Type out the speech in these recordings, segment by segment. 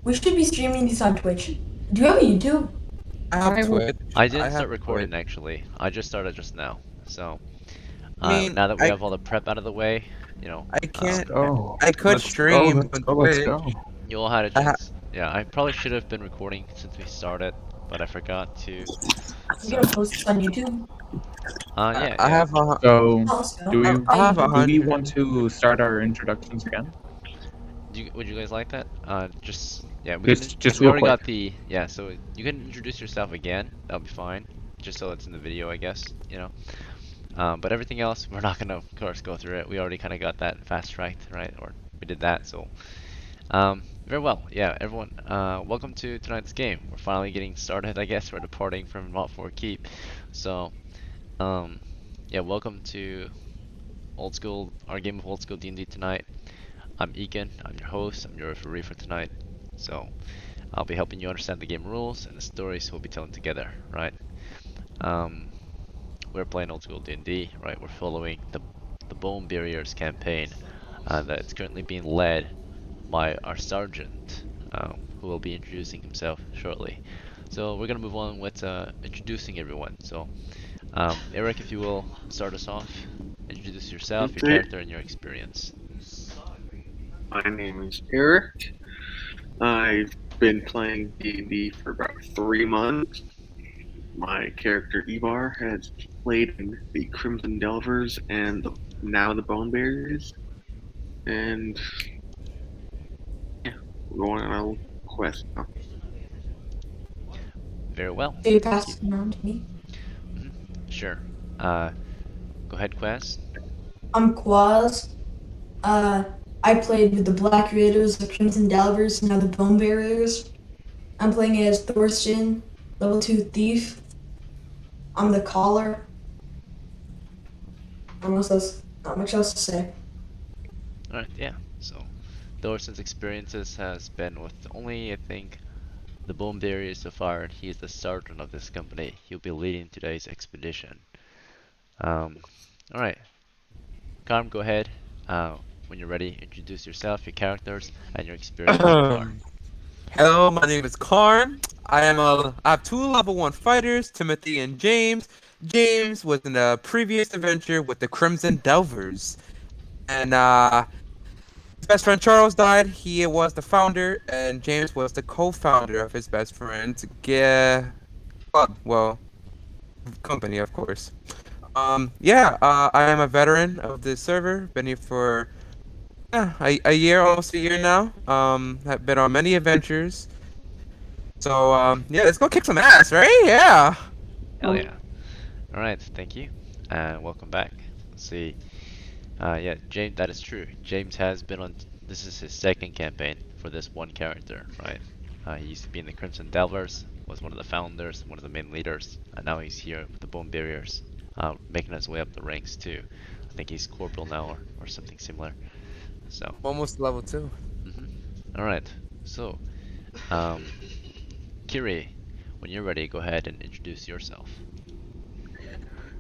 We should be streaming these on Twitch. Do you have a YouTube? I have Twitch. I didn't have start recording Twitch. actually. I just started just now. So I mean, now that we have all the prep out of the way, you know, I can't. Oh, I could stream on let's Twitch. go. you all had a I ha- chance. Yeah, I probably should have been recording since we started, but I forgot to. I'm gonna post this on YouTube. Yeah. I have a. So, Also, do we, I have do we 100. want to start our introductions again? Would you guys like that? Yeah, Just we real already quick. got the so you can introduce yourself again. That'll be fine. Just so it's in the video, I guess. You know. But everything else, we're not gonna, of course, go through it. We already kind of got that fast-tracked, right? Or we did that, so. Very well. Yeah, everyone. Welcome to tonight's game. We're finally getting started, I guess. We're departing from Motforg Keep. So, yeah, welcome to our game of old school D&D tonight. I'm Egan. I'm your host. I'm your referee for tonight. So, I'll be helping you understand the game rules and the stories we'll be telling together, right? We're playing old school D&D, right? We're following the BURIERS campaign that's currently being led by our sergeant, who will be introducing himself shortly. So we're gonna move on with introducing everyone. So, Eric, if you will start us off, introduce yourself, your character, and your experience. My name is Eric. I've been playing D&D for about 3 months. My character Ivarr has played in the Crimson Delvers and now the Bone Barriers. And yeah, we're going on a little quest now. Very well. do you pass it around to me? Sure. Go ahead, Kwaz. I'm Kwaz. I played with the Black Raiders, the Crimson Delvers, and now the Bone Barriers. I'm playing as Thorsten, level 2 thief. I'm the caller. Not much else to say. Alright, yeah. So, Thorsten's experiences has been with only, I think, the Bone Barriers so far, and he is the sergeant of this company. He'll be leading today's expedition. Alright. Karm, go ahead. When you're ready, introduce yourself, your characters, and your experience so far. Hello, my name is Karm. I have 2 level 1 fighters, Timothy and James. James was in a previous adventure with the Crimson Delvers, and his best friend Charles died. He was the founder, and James was the co-founder of his best friend's company, of course. I am a veteran of this server. Been here for a year, almost a year now. Have been on many adventures. So yeah, let's go kick some ass, right? Yeah. Hell yeah. Alright, thank you. And welcome back. Let's see. Yeah, James, that is true. James has been on, this is his second campaign for this one character, right? He used to be in the Crimson Delvers, was one of the founders, one of the main leaders, and now he's here with the Bone Barriers, making his way up the ranks too. I think he's corporal now or something similar. So. Almost level 2. Alright, so, Kiri, when you're ready, go ahead and introduce yourself.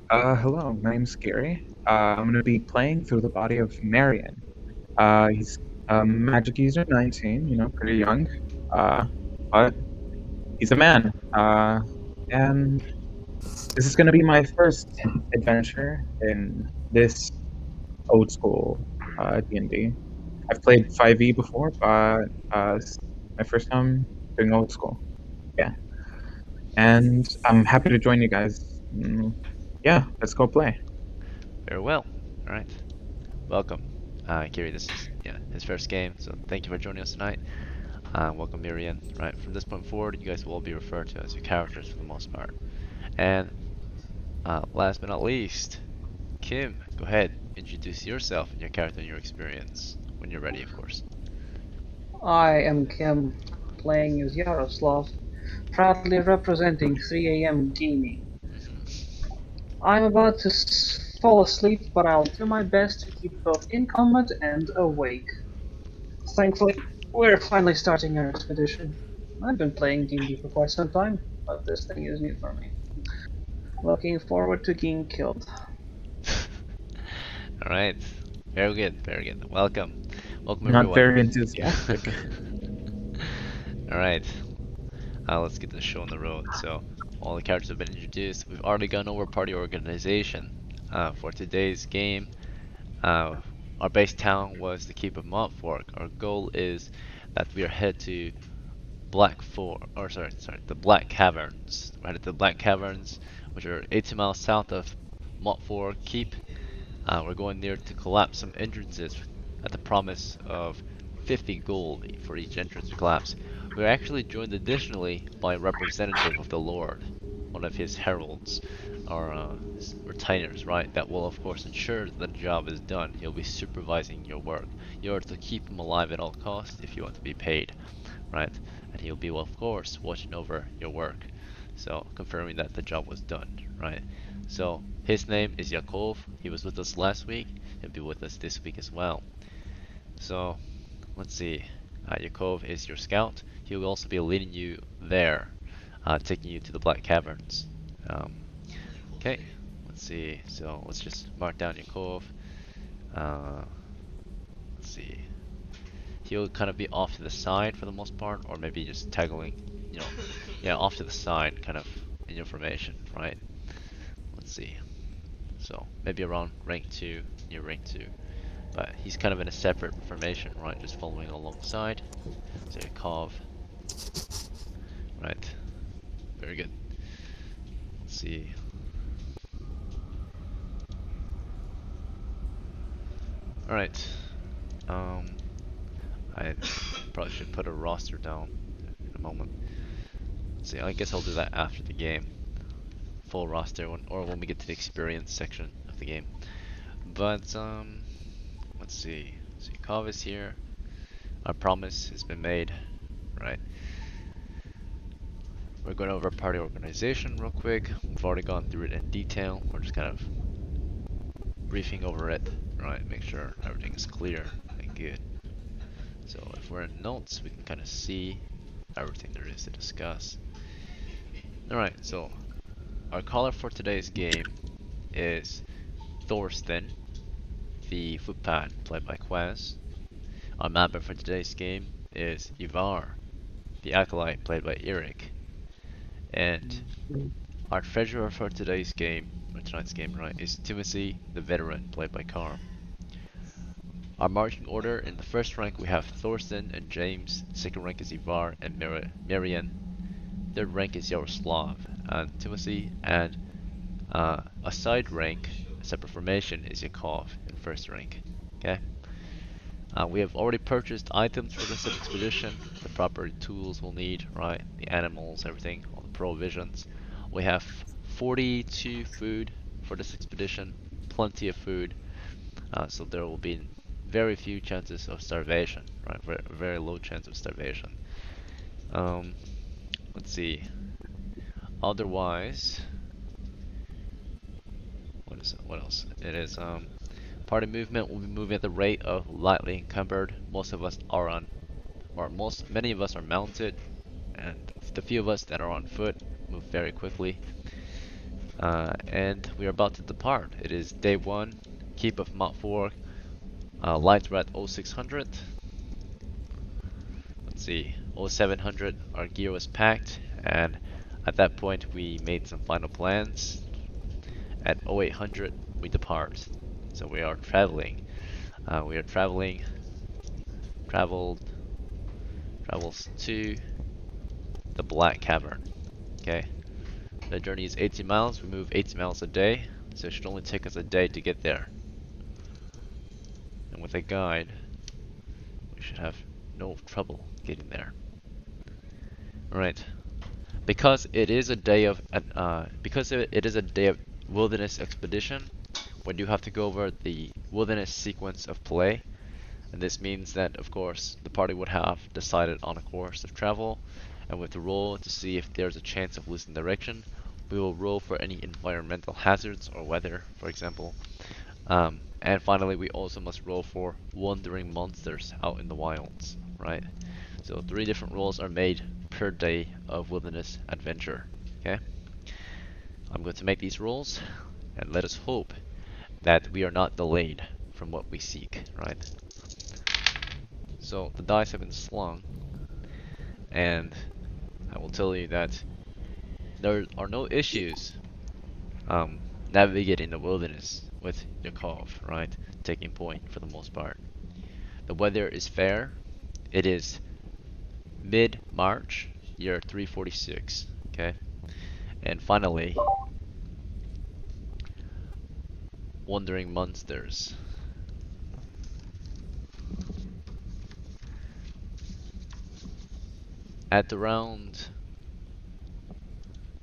Hello, my name's Kiri. I'm gonna be playing through the body of Mariyan. He's a magic user, 19, pretty young. But he's a man. And this is gonna be my first adventure in this old school D&D. I've played 5e before, but it's my first time doing old school. Yeah. And I'm happy to join you guys. Yeah, let's go play. Very well. Alright. Welcome. Kiri, this is his first game, so thank you for joining us tonight. Welcome, Mariyan. Right, from this point forward, you guys will all be referred to as your characters for the most part. And last but not least, Kim, go ahead, introduce yourself and your character and your experience when you're ready, of course. I am Kim, playing as Yaroslav, proudly representing 3 AM Gaming. I'm about to fall asleep, but I'll do my best to keep both in combat and awake. Thankfully, we're finally starting our expedition. I've been playing D&D for quite some time, but this thing is new for me. Looking forward to getting killed. Alright. Very good, very good. Welcome. Welcome Not everyone. very enthusiastic. Alright, let's get the show on the road. So, all the characters have been introduced. We've already gone over party organization. For today's game, our base town was the Keep of Motforg. Our goal is that we are headed to the Black Caverns. We're headed to the Black Caverns, which are 18 miles south of Motforg Keep. We're going there to collapse some entrances at the promise of 50 gold for each entrance we collapse. We're actually joined additionally by a representative of the Lord, one of his heralds, or retainers, right? That will of course ensure that the job is done. He'll be supervising your work. You're to keep him alive at all costs if you want to be paid, right? And he'll be, well, of course, watching over your work. So confirming that the job was done, right? So his name is Yakov. He was with us last week. He'll be with us this week as well. So let's see. Yakov is your scout. He will also be leading you there, taking you to the Black Caverns. Okay, let's see. So let's just mark down Yakov. Let's see. He'll kind of be off to the side for the most part, or maybe just tagging, you know, yeah, off to the side, kind of in your formation, right? Let's see. So maybe around rank 2, near rank 2. But he's kind of in a separate formation, right? Just following alongside. So Yakov. Right. Very good. Let's see. Alright. I probably should put a roster down in a moment. Let's see, I guess I'll do that after the game. Full roster or when we get to the experience section of the game. But let's see. So Yakov is here. Our promise has been made. Right. We're going over party organization real quick. We've already gone through it in detail. We're just kind of briefing over it. Right, make sure everything is clear and good. So if we're in notes, we can kind of see everything there is to discuss. Alright, so our caller for today's game is Thorsten, the footpad played by Kwaz. Our mapper for today's game is Ivarr, the acolyte played by Eric. And our treasurer for today's game, or tonight's game, right, is Timothy, the veteran played by Karm. Our marching order: in the first rank we have Thorsten and James, second rank is Ivarr and Mariyan, third rank is Yaroslav and Timothy, and a side rank, a separate formation, is Yakov in first rank. Okay. We have already purchased items for this expedition, the proper tools we'll need, right? The animals, everything, all the provisions. We have 42 food for this expedition, plenty of food, so there will be very few chances of starvation, right? Very low chance of starvation. Let's see. Otherwise, what else? It is party movement will be moving at the rate of lightly encumbered. Most of us are on, or many of us are mounted, and the few of us that are on foot move very quickly. And we are about to depart. It is day 1, Keep of Motforg. Lights were at 0600. Let's see, 0700 our gear was packed, and at that point we made some final plans. At 0800 we depart. So we are traveling. Travels to the Black Cavern. Okay. The journey is 18 miles. We move 18 miles a day, so it should only take us a day to get there. And with a guide, we should have no trouble getting there. Alright. Because it is a day of wilderness expedition, we do have to go over the wilderness sequence of play, and this means that, of course, the party would have decided on a course of travel, and with the roll to see if there's a chance of losing direction. We will roll for any environmental hazards or weather, for example. And finally, we also must roll for wandering monsters out in the wilds, right? So 3 different rolls are made per day of wilderness adventure, okay? I'm going to make these rolls, and let us hope that we are not delayed from what we seek, right? So the dice have been slung, and I will tell you that there are no issues navigating the wilderness with Yakov, right? Taking point for the most part. The weather is fair. It is mid-March, year 346, okay? And finally, Wandering Monsters. At around,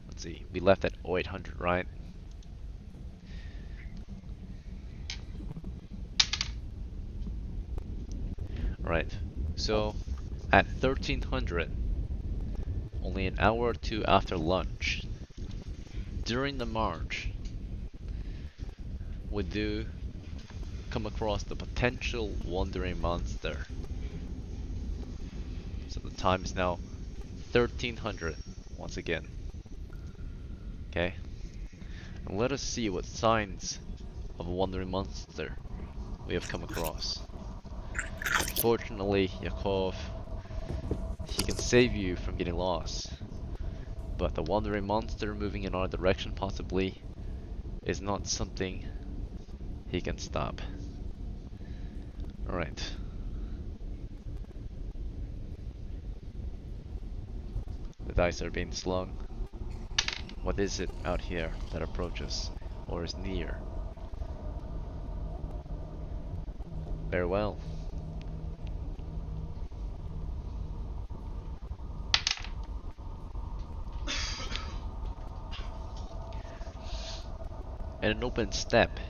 let's see, we left at 0800, right? Right, so at 1300, only an hour or two after lunch, during the march, we do come across the potential wandering monster. So the time is now 1300 once again. Okay? And let us see what signs of a wandering monster we have come across. Fortunately, Yakov, he can save you from getting lost. But the wandering monster moving in our direction possibly is not something he can stop. Alright. The dice are being slung. What is it out here that approaches or is near? Farewell. And an open steppe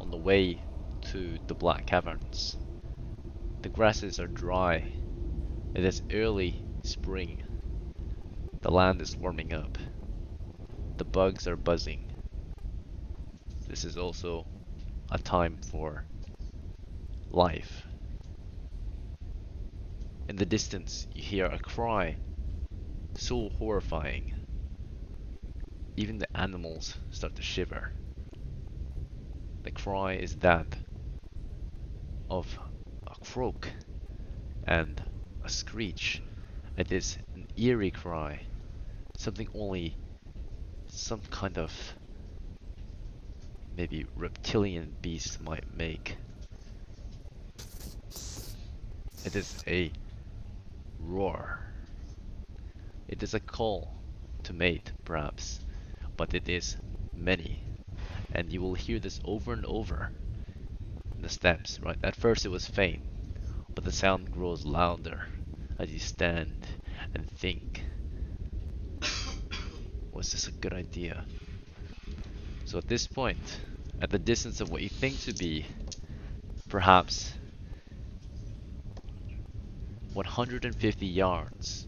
on the way to the Black Caverns. The grasses are dry. It is early spring. The land is warming up. The bugs are buzzing. This is also a time for life. In the distance, you hear a cry so horrifying. Even the animals start to shiver. The cry is that of a croak and a screech. It is an eerie cry, something only some kind of maybe reptilian beast might make. It is a roar. It is a call to mate, perhaps, but it is many, and you will hear this over and over in the steps, right? At first it was faint, but the sound grows louder as you stand and think, was this a good idea? So at this point, at the distance of what you think to be perhaps 150 yards,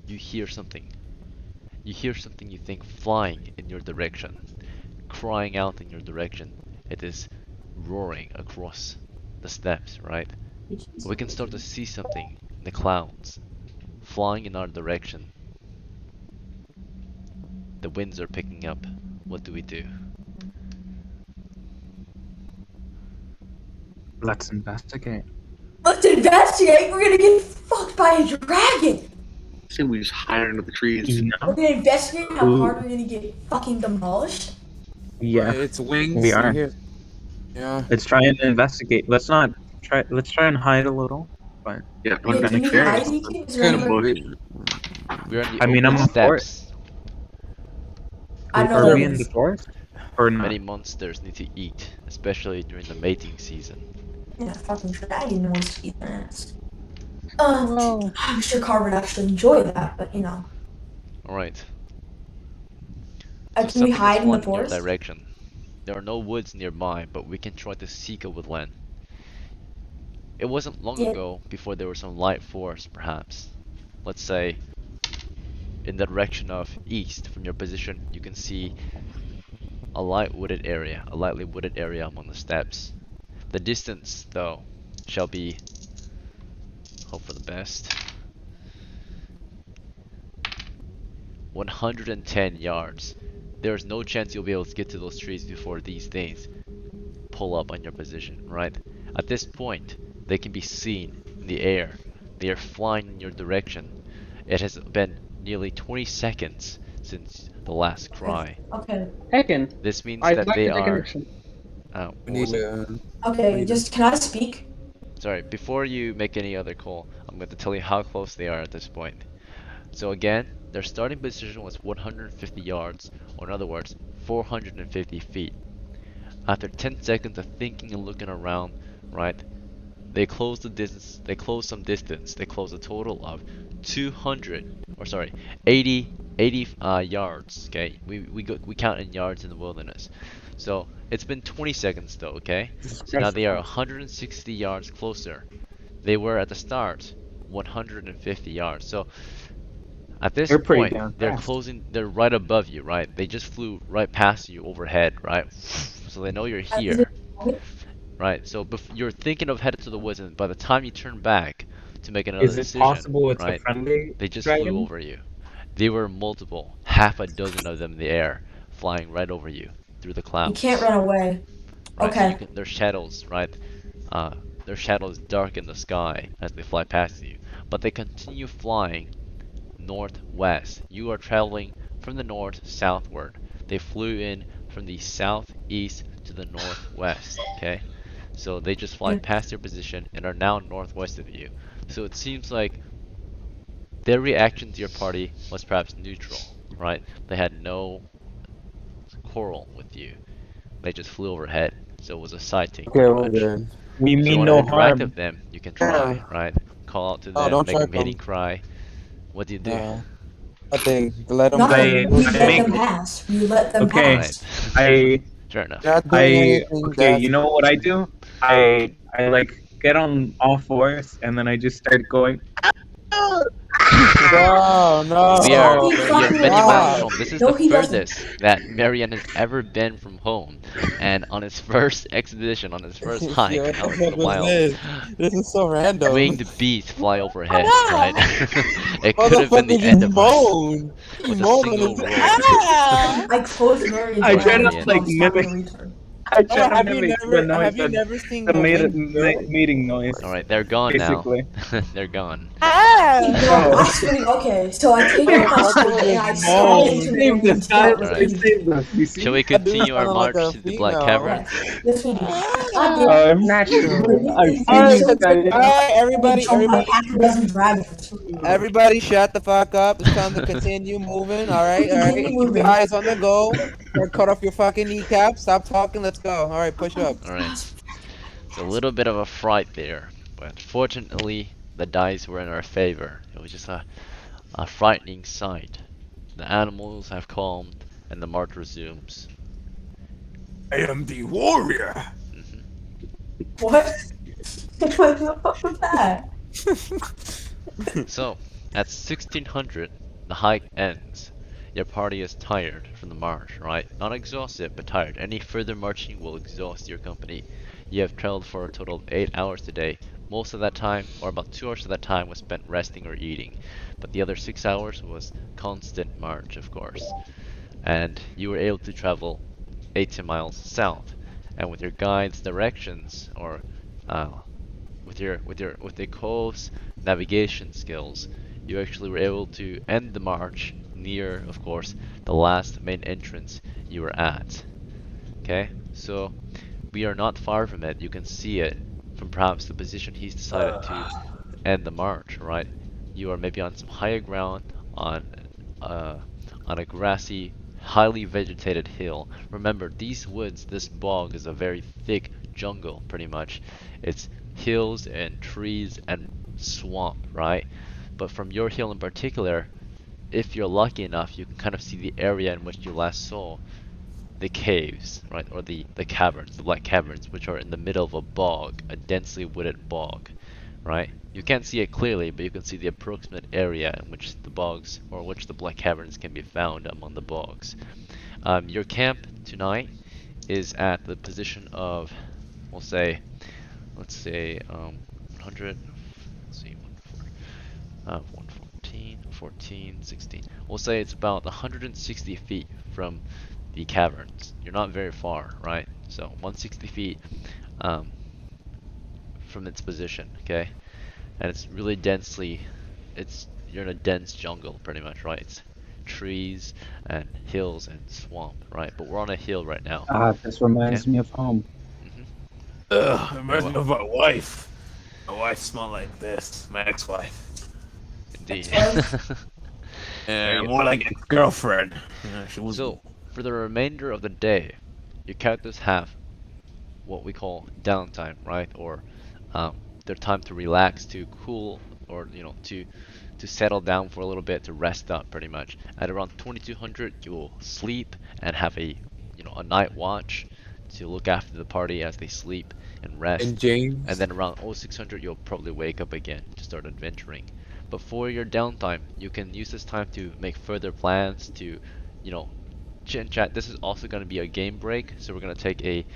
you hear something. You hear something you think flying in your direction, crying out in your direction. It is roaring across the steppes, right? We can start to see something in the clouds, flying in our direction. The winds are picking up. What do we do? Let's investigate. Let's investigate. We're gonna get fucked by a dragon. Say we just hide under the trees. You We're know? gonna investigate how Ooh. hard we're gonna get fucking demolished. Yeah, Its wings. we are. Here. Yeah. Let's try and investigate. Let's try and hide a little. But Yeah, We're Yeah, gonna can we carry hide? something. Is there Kind of anywhere? bush. We're in the I mean, open I'm for it. steppes. I know Are there we in the is. forest or not? Many monsters need to eat, especially during the mating season. Yeah, fucking dragon wants to eat their ass. Well, I'm sure Karm would actually enjoy that, but you know. Alright. Can we something hide is in the flying in your forest? direction. There are no woods nearby, but we can try to seek a woodland. It wasn't long Yeah. ago before there was some light forest, perhaps. Let's say in the direction of east from your position, you can see a lightly wooded area among the steppes. The distance, though, shall be, hope for the best, 110 yards. There's no chance you'll be able to get to those trees before these things pull up on your position, right? At this point, they can be seen in the air, They are flying in your direction. It has been nearly 20 seconds since the last cry. Okay. Haken, This means I'd that like they to take an are. action. What We was need it? to. Okay, Wait. just can I speak? Sorry, before you make any other call, I'm going to tell you how close they are at this point. So again, their starting position was 150 yards, or in other words, 450 feet. After 10 seconds of thinking and looking around, right, they closed the distance, they closed some distance, they closed a total of 80 yards, okay? We count in yards in the wilderness. So it's been 20 seconds though, okay? Jesus So now Christ. they are 160 yards closer. They were at the start 150 yards. So at this They're pretty point, damn they're fast. they're right above you, right? They just flew right past you overhead, right? So they know you're Is it here, right? So you're thinking of headed to the woods, and by the time you turn back to make another Is it decision, possible it's a right? friendly They just flew dragon? over you. They were multiple, half a dozen of them in the air, flying right over you through the you can't clouds, run away. right? So you Okay. can, their shadows, right? Their shadows darken the sky as they fly past you, but they continue flying northwest. You are traveling from the north southward. They flew in from the southeast to the northwest, okay? So they just fly Okay. past your position and are now northwest of you. So it seems like their reaction to your party was perhaps neutral, right? They had no quarrel with you. They just flew overhead. So it was a sighting, Okay, pretty we're much. good. We If you mean want to no interact harm. with them, you can try, Yeah. right? Call out to No, them, don't make try a mating them. cry. What do you do? No. I think let them Nothing. go. I We I let make them pass. We let them okay. Alright. pass. I Fair enough. Not doing I anything okay. that's. You know what I do? I like get on all fours and then I just start going. No, We Stop are being no. we are fucking many miles Stop. retarded. from home. This is the No, he doesn't. furthest that Mariyan has ever been from home. And on his first expedition, on his first Yeah, hike what the out into fuck the was wild, this? This is so random. winged beasts fly overhead, right? It could have been Motherfucker the just end of us moaned. He with a moaned on single his. roll. Ah! I closed Marian's I Poor try mouth to and told Mariyan. like him stop mimic. being a retard. I Oh, try to mimic the noise have you never seen the the winged bird? meeting noise, Alright, they're gone now. basically. They're gone. Hey, Ah! no, I swing. Okay, so I take out my sword Motherfucker and just I stab I into moaned. saved us, Marian's guys. gut with I Alright. pity. saved us. You Shall see? we That dude continue our sounded like march a to the Black female. Caverns? Yes, yes we do. God damn Ah! Naturally. Alright, it. guys. Alright, Being everybody, choked by everybody, half a dozen dragons. everybody, shut the fuck up. It's time to continue moving. All right, all right. Continue Keep your moving. eyes on the goal. Or cut off your fucking kneecap. Stop talking. Let's go. All right, push up. Alright. It's a little bit of a fright there, but fortunately the dice were in our favor. It was just a frightening sight. The animals have calmed and the march resumes. I am the warrior. What? What the fuck was that? So, at 1600, the hike ends. Your party is tired from the march, right? Not exhausted, but tired. Any further marching will exhaust your company. You have traveled for a total of 8 hours today. Most of that time, or about 2 hours of that time, was spent resting or eating. But the other 6 hours was constant march, of course. And you were able to travel 80 miles south. And with your guide's directions, or uh, with the coast navigation skills, you actually were able to end the march near, of course, the last main entrance you were at. Okay, so we are not far from it. You can see it from perhaps the position he's decided to end the march. Right, you are maybe on some higher ground uh, on a grassy, highly vegetated hill. Remember, these woods, this bog is a very thick jungle, pretty much. It's hills and trees and swamp, right? But from your hill in particular, if you're lucky enough, you can kind of see the area in which you last saw the caves, right? Or the caverns, the Black Caverns, which are in the middle of a bog, a densely wooded bog, right? You can't see it clearly, but you can see the approximate area in which the bogs, or which the Black Caverns can be found among the bogs. Your camp tonight is at the position of, we'll say, let's say 100, let's see, 114, 14, 16. We'll say it's about 160 feet from the caverns. You're not very far, right? So 160 feet from its position, okay? and it's really densely. You're in a dense jungle, pretty much, right? It's trees and hills and swamp, right? But we're on a hill right now. This reminds me of home. Ugh, it reminds me of my wife. My wife smelled like this. My ex-wife. Indeed. Yeah, more like a girlfriend. Yeah, she was. So, for the remainder of the day, your characters have what we call downtime, right? Or their time to relax, to cool, or to settle down for a little bit, to rest up, pretty much. At around 2200, you will sleep and have a a night watch to look after the party as they sleep and rest. And James. And then around 0600, you'll probably wake up again to start adventuring. But for your downtime, you can use this time to make further plans, to, chit and chat. This is also going to be a game break, so we're going to take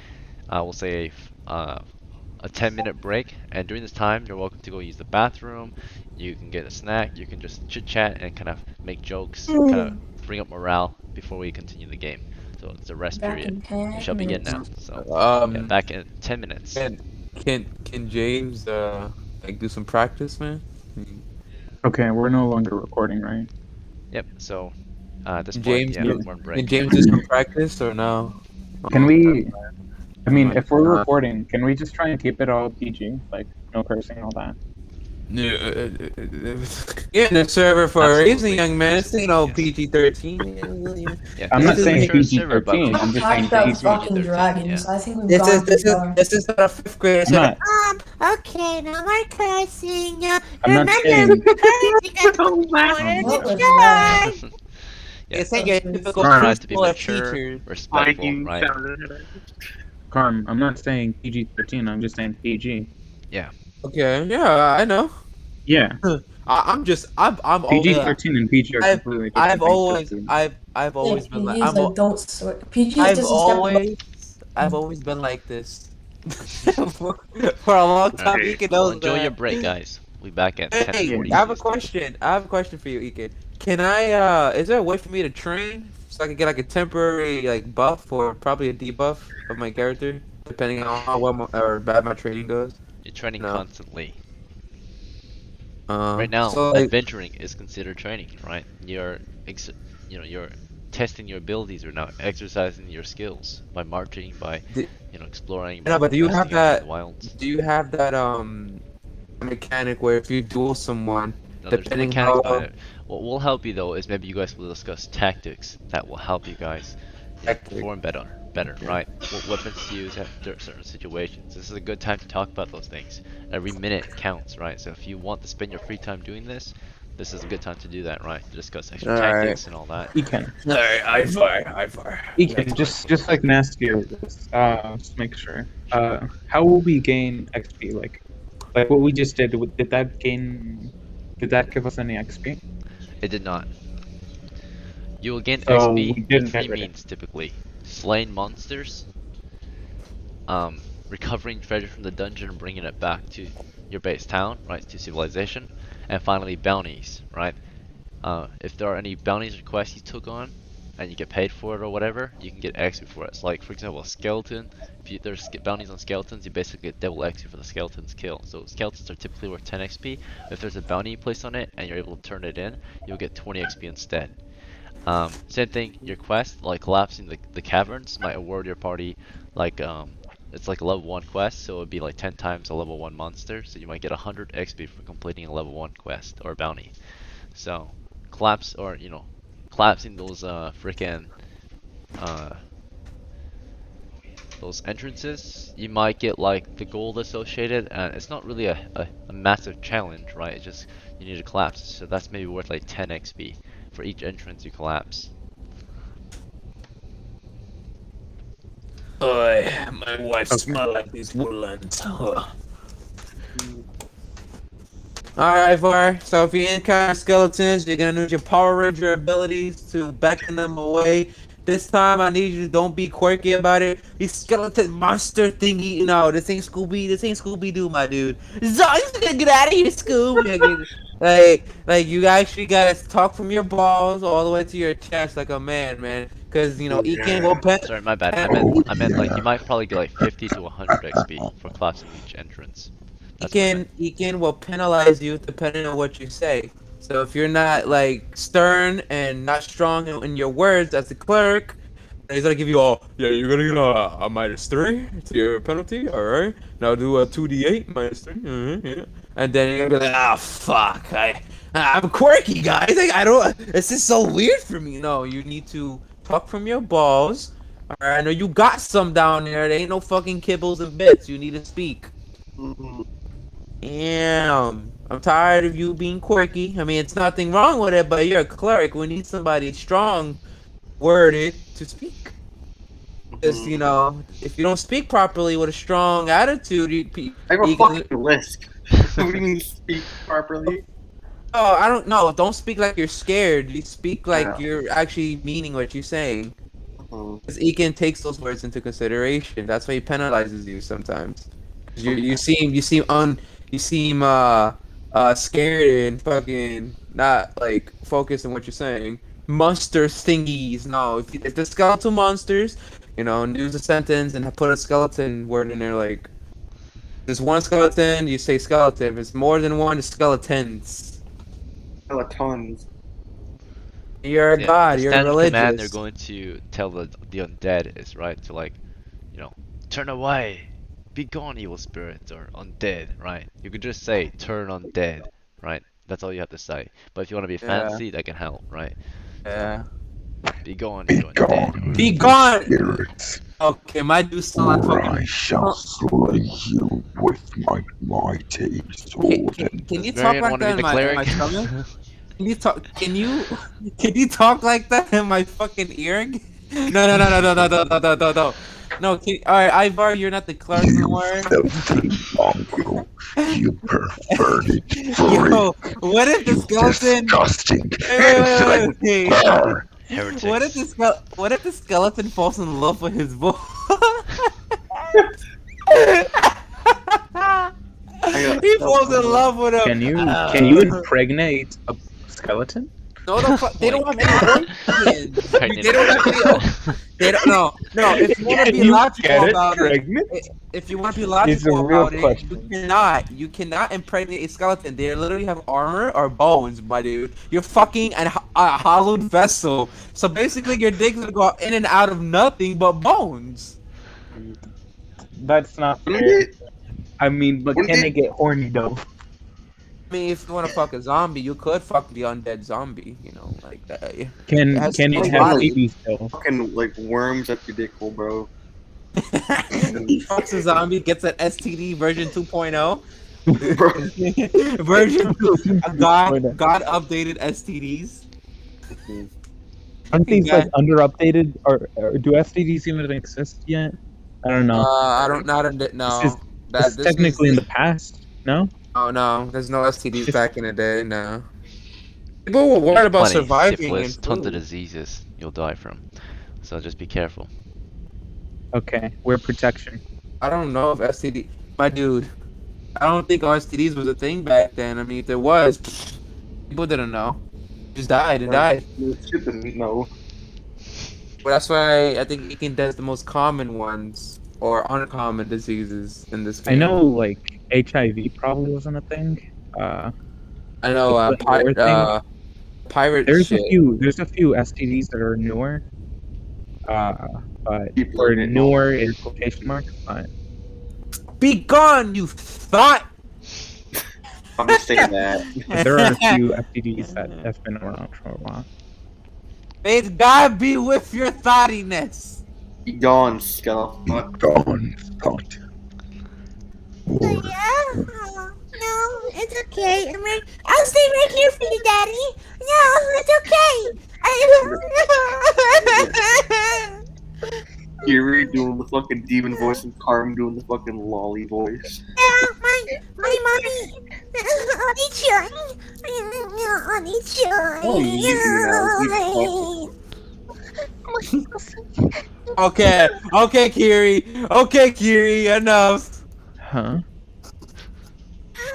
we'll say a 10-minute break. And during this time, you're welcome to go use the bathroom. You can get a snack. You can just chit chat and kind of make jokes, kind of bring up morale before we continue the game. So it's a rest Back period. in 10 We shall begin now. minutes. So yeah, back in 10 minutes. Can James do some practice, man? Okay, we're no longer recording, right? Yep. So at this point, James, yeah, we're on break. Can James do some practice or no? Can we? I mean, if we're recording, can we just try and keep it all PG, like no cursing, all that? In the server for a reason, young man. It's PG-13. Yeah, I'm not this is a saying mature server, but PG-13. I'm just saying Talk about PG. fucking PG-13, dragons. yeah. I think we've This gone too is far. this is not a fifth grade. I'm not. Okay, no more cursing. I'm not saying. What was that? Yeah, It's so like your typical tries to be preschool mature, teacher. respectful, right? Karm, I'm not saying PG-13. I'm just saying PG. Okay, yeah, I know. Yeah, I'm PG-13 and PG are completely different I've things. I've always been like PG is like don't swear. PG I've doesn't step above. always been like this. For a long time, Alright, Ike well, knows enjoy that. your break, guys. We'll be back at Hey, 10:40. I have a question. I have a question for you, Ike. Can I? Is there a way for me to train so I can get like a temporary like buff or probably a debuff of my character, depending on how well or bad my training goes? You're training No. constantly. Right now, so, like, adventuring is considered training, right? You're testing your abilities right now, exercising your skills by marching, by Di- exploring. No, but do you have investigating that? the wilds. Do you have that mechanic where if you duel someone, No, there's no depending mechanics how behind it. What will help you though is maybe you guys will discuss tactics that will help you guys perform better, right? What weapons to use at certain situations. This is a good time to talk about those things. Every minute counts, right? So if you want to spend your free time doing this, this is a good time to do that, right? To discuss extra Alright. tactics and all that. Ekan, Alright, Ivarr. Ekan, just like an ask you, just make sure. How will we gain XP? Like what we just did. Did that give us any XP? It did not. You will gain So we XP didn't in three get rid of it. means typically: slaying monsters, recovering treasure from the dungeon and bringing it back to your base town, right, to civilization, and finally bounties, right? If there are any bounties or quests you took on, and you get paid for it or whatever, you can get XP for it. So like, for example, a skeleton. If there's bounties on skeletons, you basically get double XP for the skeleton's kill. So skeletons are typically worth 10 XP. If there's a bounty placed on it and you're able to turn it in, you'll get 20 XP instead. Same thing, your quest, like collapsing the caverns, might award your party like it's like a level 1 quest, so it would be like 10 times a level 1 monster. So you might get 100 XP for completing a level 1 quest or bounty. So collapsing those freaking those entrances, you might get like the gold associated, and it's not really a massive challenge, right? It's just you need to collapse, so that's maybe worth like 10 XP for each entrance you collapse. Oi, my wife smell like these woodlands. Alright, Ivarr. So if you encounter skeletons, you're gonna use your Power Ranger abilities to beckon them away. This time, I need you to don't be quirky about it. These skeleton monster thingy. No, this ain't Scooby. This ain't Scooby Doo, my dude. Zion's gonna get out of here, Scoob. like you actually gotta talk from your balls all the way to your chest like a man. Cause Ekan will pet. Sorry, my bad. I meant like you might probably get like 50 to 100 XP for collapsing each entrance. That's what I meant. Ekin will penalize you depending on what you say. So if you're not like stern and not strong in your words as a cleric, he's gonna give you all. Yeah, you're gonna get a -3 to your penalty. All right, now do a 2d8 -3. Yeah. And then you're gonna be like, ah, fuck, I'm quirky, guys. I don't. This is so weird for me. No, you need to talk from your balls. All right, I know you got some down there. There ain't no fucking kibbles and bits. You need to speak. Mhm. Damn, I'm tired of you being quirky. I mean, it's nothing wrong with it, but you're a cleric. We need somebody strong worded to speak. Because, you know, if you don't speak properly with a strong attitude, I have a you fucking list. What do you mean speak properly? oh, I don't know. Don't speak like you're scared. You speak like Yeah. you're actually meaning what you're saying. Mhm. Because Ekin takes those words into consideration. That's why he penalizes you sometimes. 'Cause you seem scared and fucking not like focused on what you're saying. Monster thingies. No, if the skeletal monsters, you know, use a sentence and put a skeleton word in there. Like there's one skeleton, you say skeleton. If it's more than one, it's skeletons. Skeletons. You're a Yeah, god. the You're standard command they're religious. going to tell the undead is right to like, you know, turn away, be gone, evil spirits or undead, right? You could just say turn undead, right? That's all you have to say. But if you want to be Yeah. fancy, that can help, right? Yeah. Be gone, you undead. Be gone. Okay, my dude sound like fucking. shall slay you with my mighty sword. Can you Does talk Mariyan like want to that be in the my cleric? stomach? Can you talk? Can you talk like that in my fucking ear? No. No, alright, Ivarr, you're not the clerk no more. Filthy mongrel, you perverted Yo, freak, what if the you skeleton? disgusting, Wait. Heretics. What if the skeleton falls in love with his boy? He falls in love with him. Can you impregnate a skeleton? No, they don't have any organs. Pregnant They don't have any. They don't. No. If you want to be Can you logical get it about it, pregnant? if you want to be It's a logical real about it, question. you cannot impregnate a skeleton. They literally have armor or bones, my dude. You're fucking a hollowed vessel. So basically, your dick's gonna go in and out of nothing but bones. That's not Wouldn't fair. it? I mean, but Wouldn't can it- they get horny though? I mean, if you want to fuck a zombie, you could fuck the undead zombie. You know, like that. Can has can no it have body. babies though? Fucking like worms up your dick hole, bro. He fucks a zombie, gets an STD version 2.0. Bro. version 2. God updated STDs. Aren't these Yeah. like under updated or do STDs even exist yet? I don't know. I don't know. This is technically in the past. No. Oh no, there's no STDs back in the day. No. People were worried about Plenty, surviving syphilis, and tons of food. diseases you'll die from. So just be careful. Okay, wear protection. I don't know if STD. My dude, I don't think STDs was a thing back then. I mean, if there was, people didn't know. Just died and died. Shit didn't know. But that's why I think Ekin does the most common ones or uncommon diseases in this game. I know like HIV probably wasn't a thing. I know. the flame Pirate There's shit. there's a few STDs that are newer. But People or are getting newer in quotation marks. But Be gone, you thought. I'm just saying that. there are a few STDs that have been around for a while. May God be with your thoughtiness. Be gone, skeleton. Gone, thought. Or Yeah. No, it's okay. I'll stay right here for you, Daddy. No, it's okay. Kiri doing the fucking demon voice and Karm doing the fucking lolly voice. Yeah, my mommy. I'll eat you. I'll eat you. Oh, you do Okay, Kiri, enough. Huh?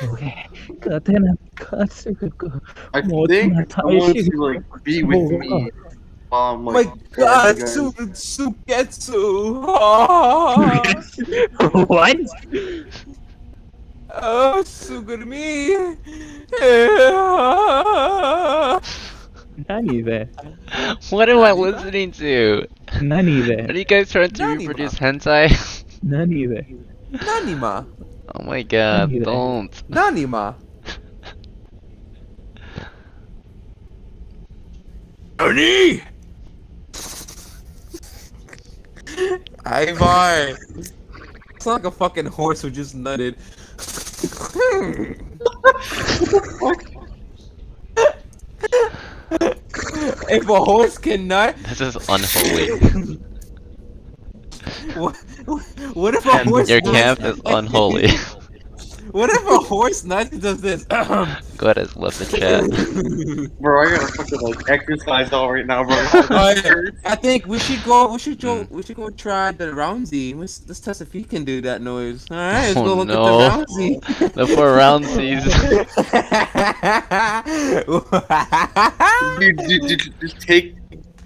Okay. God damn it. God, so good. I No, think it's I not want shit. to like be with me while I'm Oh like. my God, guys. Suketsu. Oh. What? Oh, so good to me. Nani there. What am I listening to? Nani there. Are you guys trying to Nanima. reproduce hentai? Nani there. Nanima. Oh my god, Nani there. don't. Nanima. Nani? Ivarr. It's like a fucking horse who just nutted. If a horse can nut, This is unholy. what, what if a horse Your nuts? camp is unholy. What if a horse nuts and does this? Go ahead and left the chat. Bro, I gotta fucking like exercise all right now, bro. I think we should go. We should go. We should go try the Roundsy. Let's test if he can do that noise. All right, let's Oh, go look no. at the Roundsy. The poor roundsies. Dude, just take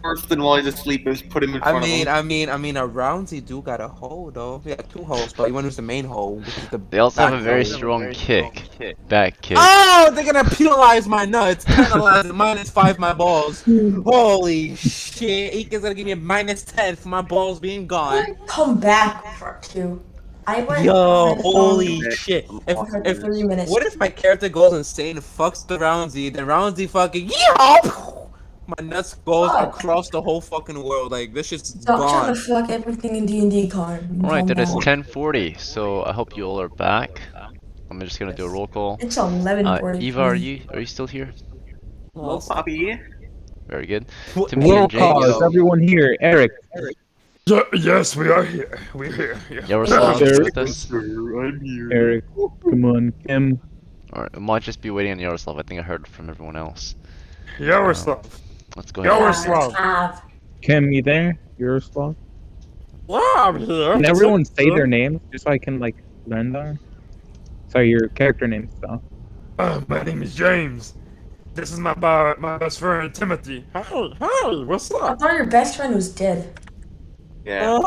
Thorsten while he's asleep and just put him in front of him. I mean, a Roundsy do got a hole though. We got 2 holes, but you want to use the main hole, which is the. They also have a back very hole. strong kick. Back kick. Oh, they're gonna penalize my nuts. Penalize -5 my balls. Holy shit! Ika's gonna give me a -10 for my balls being gone. Come back for 2. I went. Yo, I holy phone shit! for If 3 minutes. what if my character goes insane and fucks the Roundsy, then Roundsy fucking yeehaw! My nuts goes Fuck. across the whole fucking world. Like this shit's Stop trying gone. to fuck everything in D&D, Karm. Alright, Calm then it's down. 10:40, so I hope you all are back. I'm just gonna do a roll call. It's 11:40. Eva, are you still here? Hello, Bobby. Very good. What- Timothy Roll and call. James. Is everyone here? Eric. Yes, we are here. We're here. Yeah. Yaroslav Eric. with us. I'm here. Eric. Come on, Kim. Alright, I might just be waiting on Yaroslav. I think I heard from everyone else. Yaroslav. Let's go ahead. Yaroslav. Kim, you there? Yaroslav? Wow, I'm here. Can everyone say their names just so I can like learn them? Sorry, your character names though. My name is James. This is my best friend Timothy. Hi, what's I up? thought your best friend was dead. Yeah.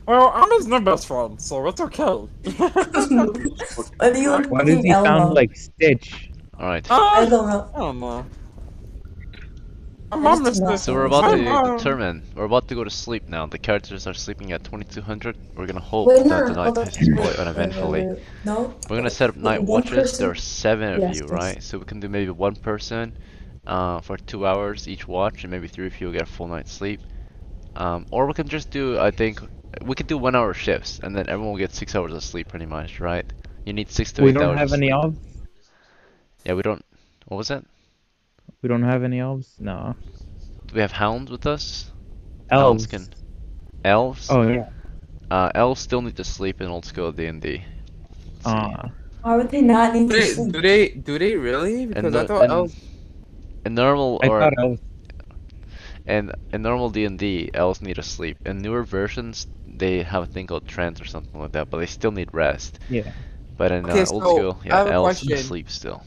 Well, I'm his new best friend, so it's okay. Why do you look Why does he Elmo? sound like Stitch? Alright. I don't know. I don't know. I I'm just Mr. don't So we're about to Hello. determine. We're about to go to sleep now. The characters are sleeping at 2200. We're gonna hope Wait, that no, the night hold on. passes by uneventfully. No. We're gonna set up night One watches. person- There are 7 of Yes, you, yes. right? So we can do maybe 1 person for 2 hours each watch, and maybe 3 of you will get a full night's sleep. Or we can just do, I think, we could do 1 hour shifts, and then everyone will get 6 hours of sleep pretty much, right? You need 6 to 8 We hours. don't have of any sleep. elves? Yeah, we don't. What was that? We don't have any elves? No. Do we have hounds with us? Elves. Elves? Oh yeah. Elves still need to sleep in old school D&D. Why would they not need to sleep? Do they really? Because I thought elves. In normal I or thought elves. in normal D&D, elves need to sleep. In newer versions, they have a thing called trance or something like that, but they still need rest. Yeah. But in Okay, old so, school, I yeah, have a elves question. sleep still.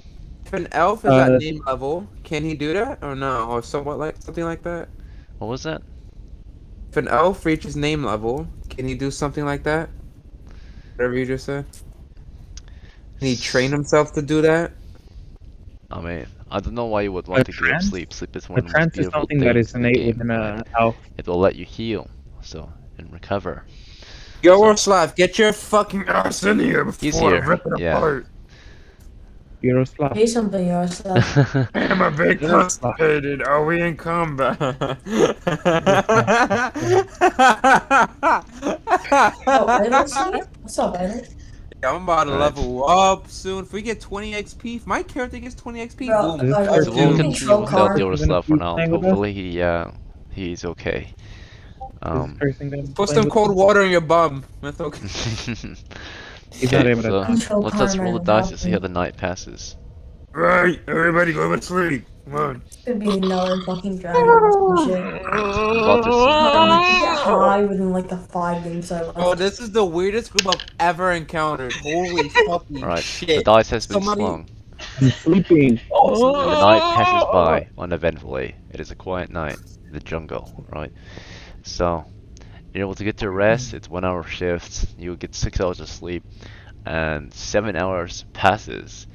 If an elf is at Uh, name level, can he do that or no? Or somewhat like something like that? What was that? If an elf reaches name level, can he do something like that? Whatever you just said. Can he train himself to do that? I mean, I don't know why you would want A to give up trance? sleep. Sleep is one A of the most trance is beautiful something that things is in the innate game, within right? a elf. It will let you heal, so and recover. Yaroslav, get your fucking Ass in here He's before I here, rip it yeah. apart. Yaroslav. Say something, Yaroslav. I'm a bit constipated. Are we in combat? Oh, Yaroslav? What's up, Yaroslav? I'm about to Alright. level up soon. If we get 20 XP, if my character gets 20 XP, Bro, boom. alright, So Or we'll two. continue Control without card. Yaroslav for now. Playing with us? Hopefully he's okay. Put some cold water in your bum. That's okay. He's not Okay, able to so Control let's just Karm roll the and dice to see how help the night passes. Right, everybody go to sleep. Come on. Could be another fucking dragon or some shit. About to You get high within like the 5 minutes I left. Oh, this is the weirdest group I've ever encountered. Holy fucking Alright, the shit. dice has been Somebody- slung. I'm sleeping. The night passes by uneventfully. It is a quiet night in the jungle, right? So, you're able to get your rest. It's 1 hour shifts. You get 6 hours of sleep. and 7 hours passes.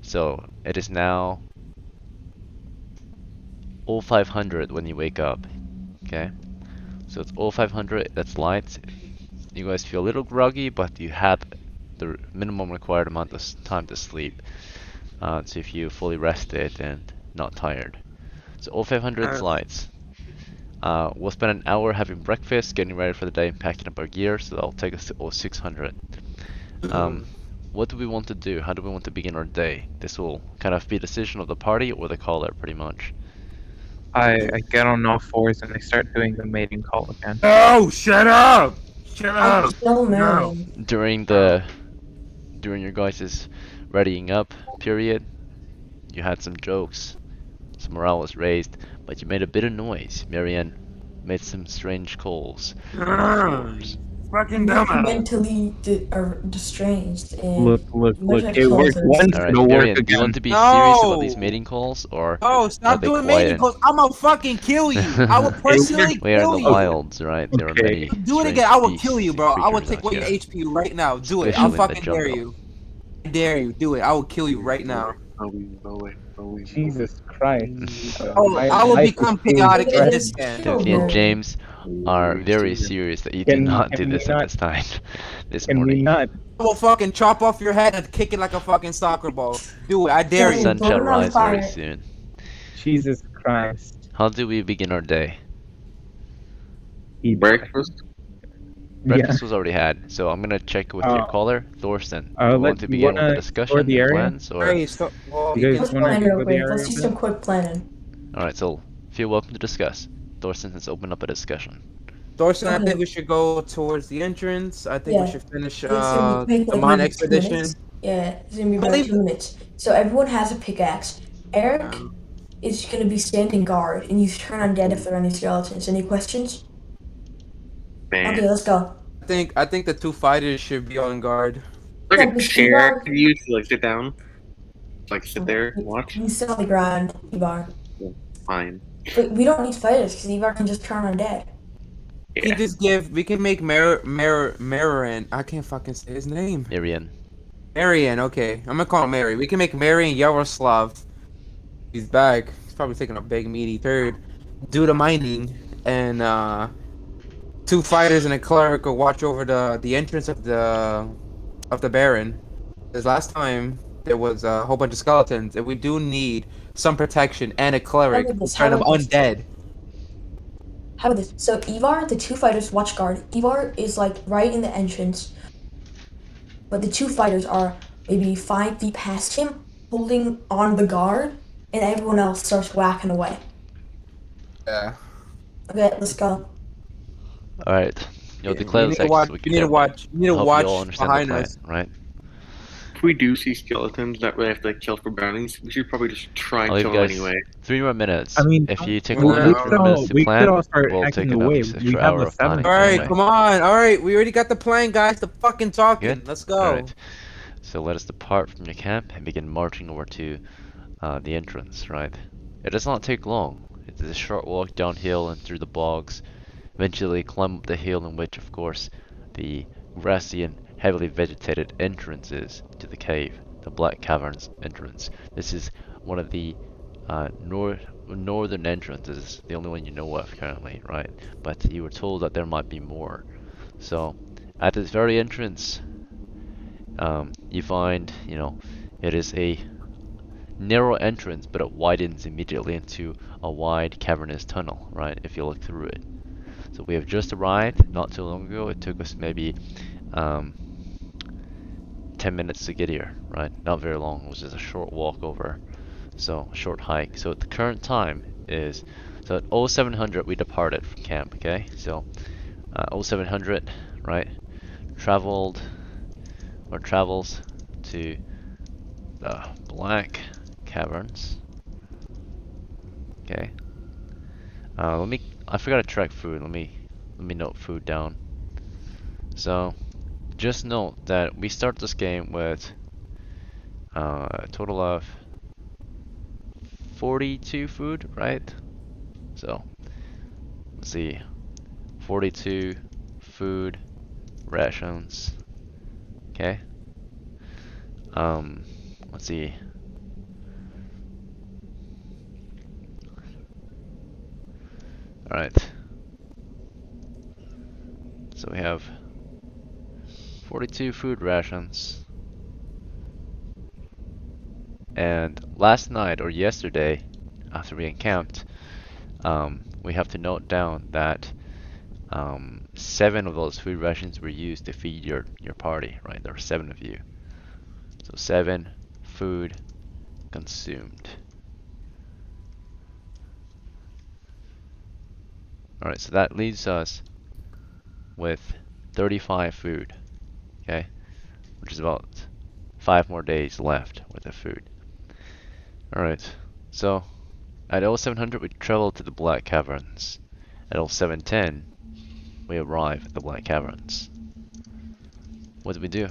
So it is now 0500 when you wake up. Okay? So it's 0500, that's light. You guys feel a little groggy, but you had the minimum required amount of time to sleep. So if you fully rested and not tired. So 0500 is light. We'll spend an hour having breakfast, getting ready for the day, and packing up our gear, so that'll take us to 0600. What do we want to do? How do we want to begin our day? This will kind of be a decision of the party or the caller, pretty much. I get on all fours and I start doing the mating call again. No, shut up! Shut I up! kill No. Mariyan. During your guys' readying up period, you had some jokes, some morale was raised, but you made a bit of noise. Mariyan made some strange calls on all fours. Fucking You're dumbass. mentally distranged and Look, mentally it worked assaulted. once, Alright, it'll work Mariyan, do you again. want to be serious about No. these mating calls, or Oh, are stop they doing quiet? mating calls. I'm gonna fucking kill you. I will personally We are in kill the you. wilds, right? There are Okay. many Do it strange again. I will beasts kill you, and bro. I will creatures take out away your here, HP right now. Do it. especially I'll in the fucking dare jungle. you. I dare you. Do it. I will kill you right now. Jesus Christ. Oh, My I will life is become being chaotic in threatened. this game. Timothy and James are very serious that you do Can- not can do we this not- at this time, this Can we morning. not? I will fucking chop off your head and kick it like a fucking soccer ball. Do it. I dare The Yeah, you. sun shall burn on rise very fire. soon. Jesus Christ. How do we begin our day? Eat Breakfast? Breakfast was already had, so I'm gonna check with your Oh. caller, Thorsten. Do you want to You begin with wanna the explore discussion, the the area? plans, or? Hey, so, well, You you guys can Let's wanna plan explore real the quick. area Let's a do bit? some quick planning. Alright, so feel welcome to discuss. Thorsten has opened up a discussion. Thorsten, I Okay. think we should go towards the entrance. I think we Yeah. should finish It's gonna take the like mine maybe 2 expedition. minutes. Yeah, it's gonna be about Believe- 2 minutes. So everyone has a pickaxe. Eric is gonna be standing guard, and you turn undead if there are any skeletons. Any questions? Man. Okay, let's go. I think the two fighters should be on guard. Like Yeah, a but chair I Ivarr- could use to like sit down. Like sit there, watch. You sit on the ground, Ivarr. Fine. But we don't need fighters because Ivarr can just turn undead. We can just we can make Mariyan. I can't fucking say his name. Mariyan. Mariyan, okay. I'm gonna call him Mary. We can make Mariyan Yaroslav. He's back. He's probably taking a big meaty turd. Do the mining, and two fighters and a cleric will watch over the entrance of the Baron. Because last time there was a whole bunch of skeletons, and we do need some protection and a cleric How about this? to turn them How about this? undead. How about this? So Ivarr, the two fighters watch guard. Ivarr is like right in the entrance, but the two fighters are maybe 5 feet past him, holding on the guard, and everyone else starts whacking away. Yeah. Okay, let's go. Alright. You'll Yeah, declare you the need to sex watch- so we you can need to watch- you need to help watch you all understand behind the plan, us. right? If we do see skeletons that we have to kill for bounties, we should probably just try I'll and leave kill you them guys anyway. 3 more minutes. I mean, if you take we- another we 3 could more minutes all- to we plan, could all start we'll hacking take another away. extra We have hour a of planning. 7. Alright, anyway. come on. Alright, we already got the plan, guys. The fucking talking. Good? Let's go. Alright. So let us depart from your camp and begin marching over to the entrance, right? It does not take long. It is a short walk downhill and through the bogs. Eventually climb up the hill in which, of course, the grassy and heavily vegetated entrance is to the cave, the Black Caverns entrance. This is one of the northern entrances, the only one you know of currently, right? But you were told that there might be more. So, at this very entrance, you find, it is a narrow entrance, but it widens immediately into a wide cavernous tunnel, right, if you look through it. So we have just arrived not too long ago. It took us maybe 10 minutes to get here, right? Not very long. It was just a short walk over, so a short hike. So at the current time is, so at 0700 we departed from camp, okay? So 0700, right, travels to the Black Caverns. Okay. I forgot to track food. Let me note food down. So, just note that we start this game with a total of 42 food, right? So, let's see, 42 food rations. Okay. Let's see. All right. So we have 42 food rations. And last night or yesterday, after we encamped, we have to note down that 7 of those food rations were used to feed your party, right? There are 7 of you. So 7 food consumed. Alright, so that leaves us with 35 food, okay? Which is about 5 more days left worth of food. Alright, so at 0700 we travel to the Black Caverns. At 0710 we arrive at the Black Caverns. What do?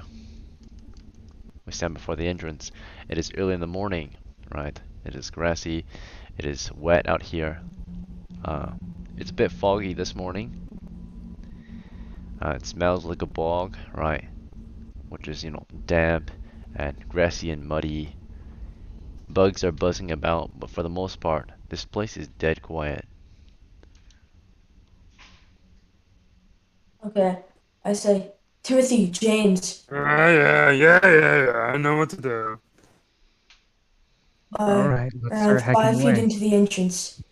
We stand before the entrance. It is early in the morning, right? It is grassy. It is wet out here. It's a bit foggy this morning. It smells like a bog, right? Which is, damp and grassy and muddy. Bugs are buzzing about, but for the most part, this place is dead quiet. Okay, I say, Timothy, James. Yeah. I know what to do. All right, let's Around start hacking 5 feet away. into the entrance.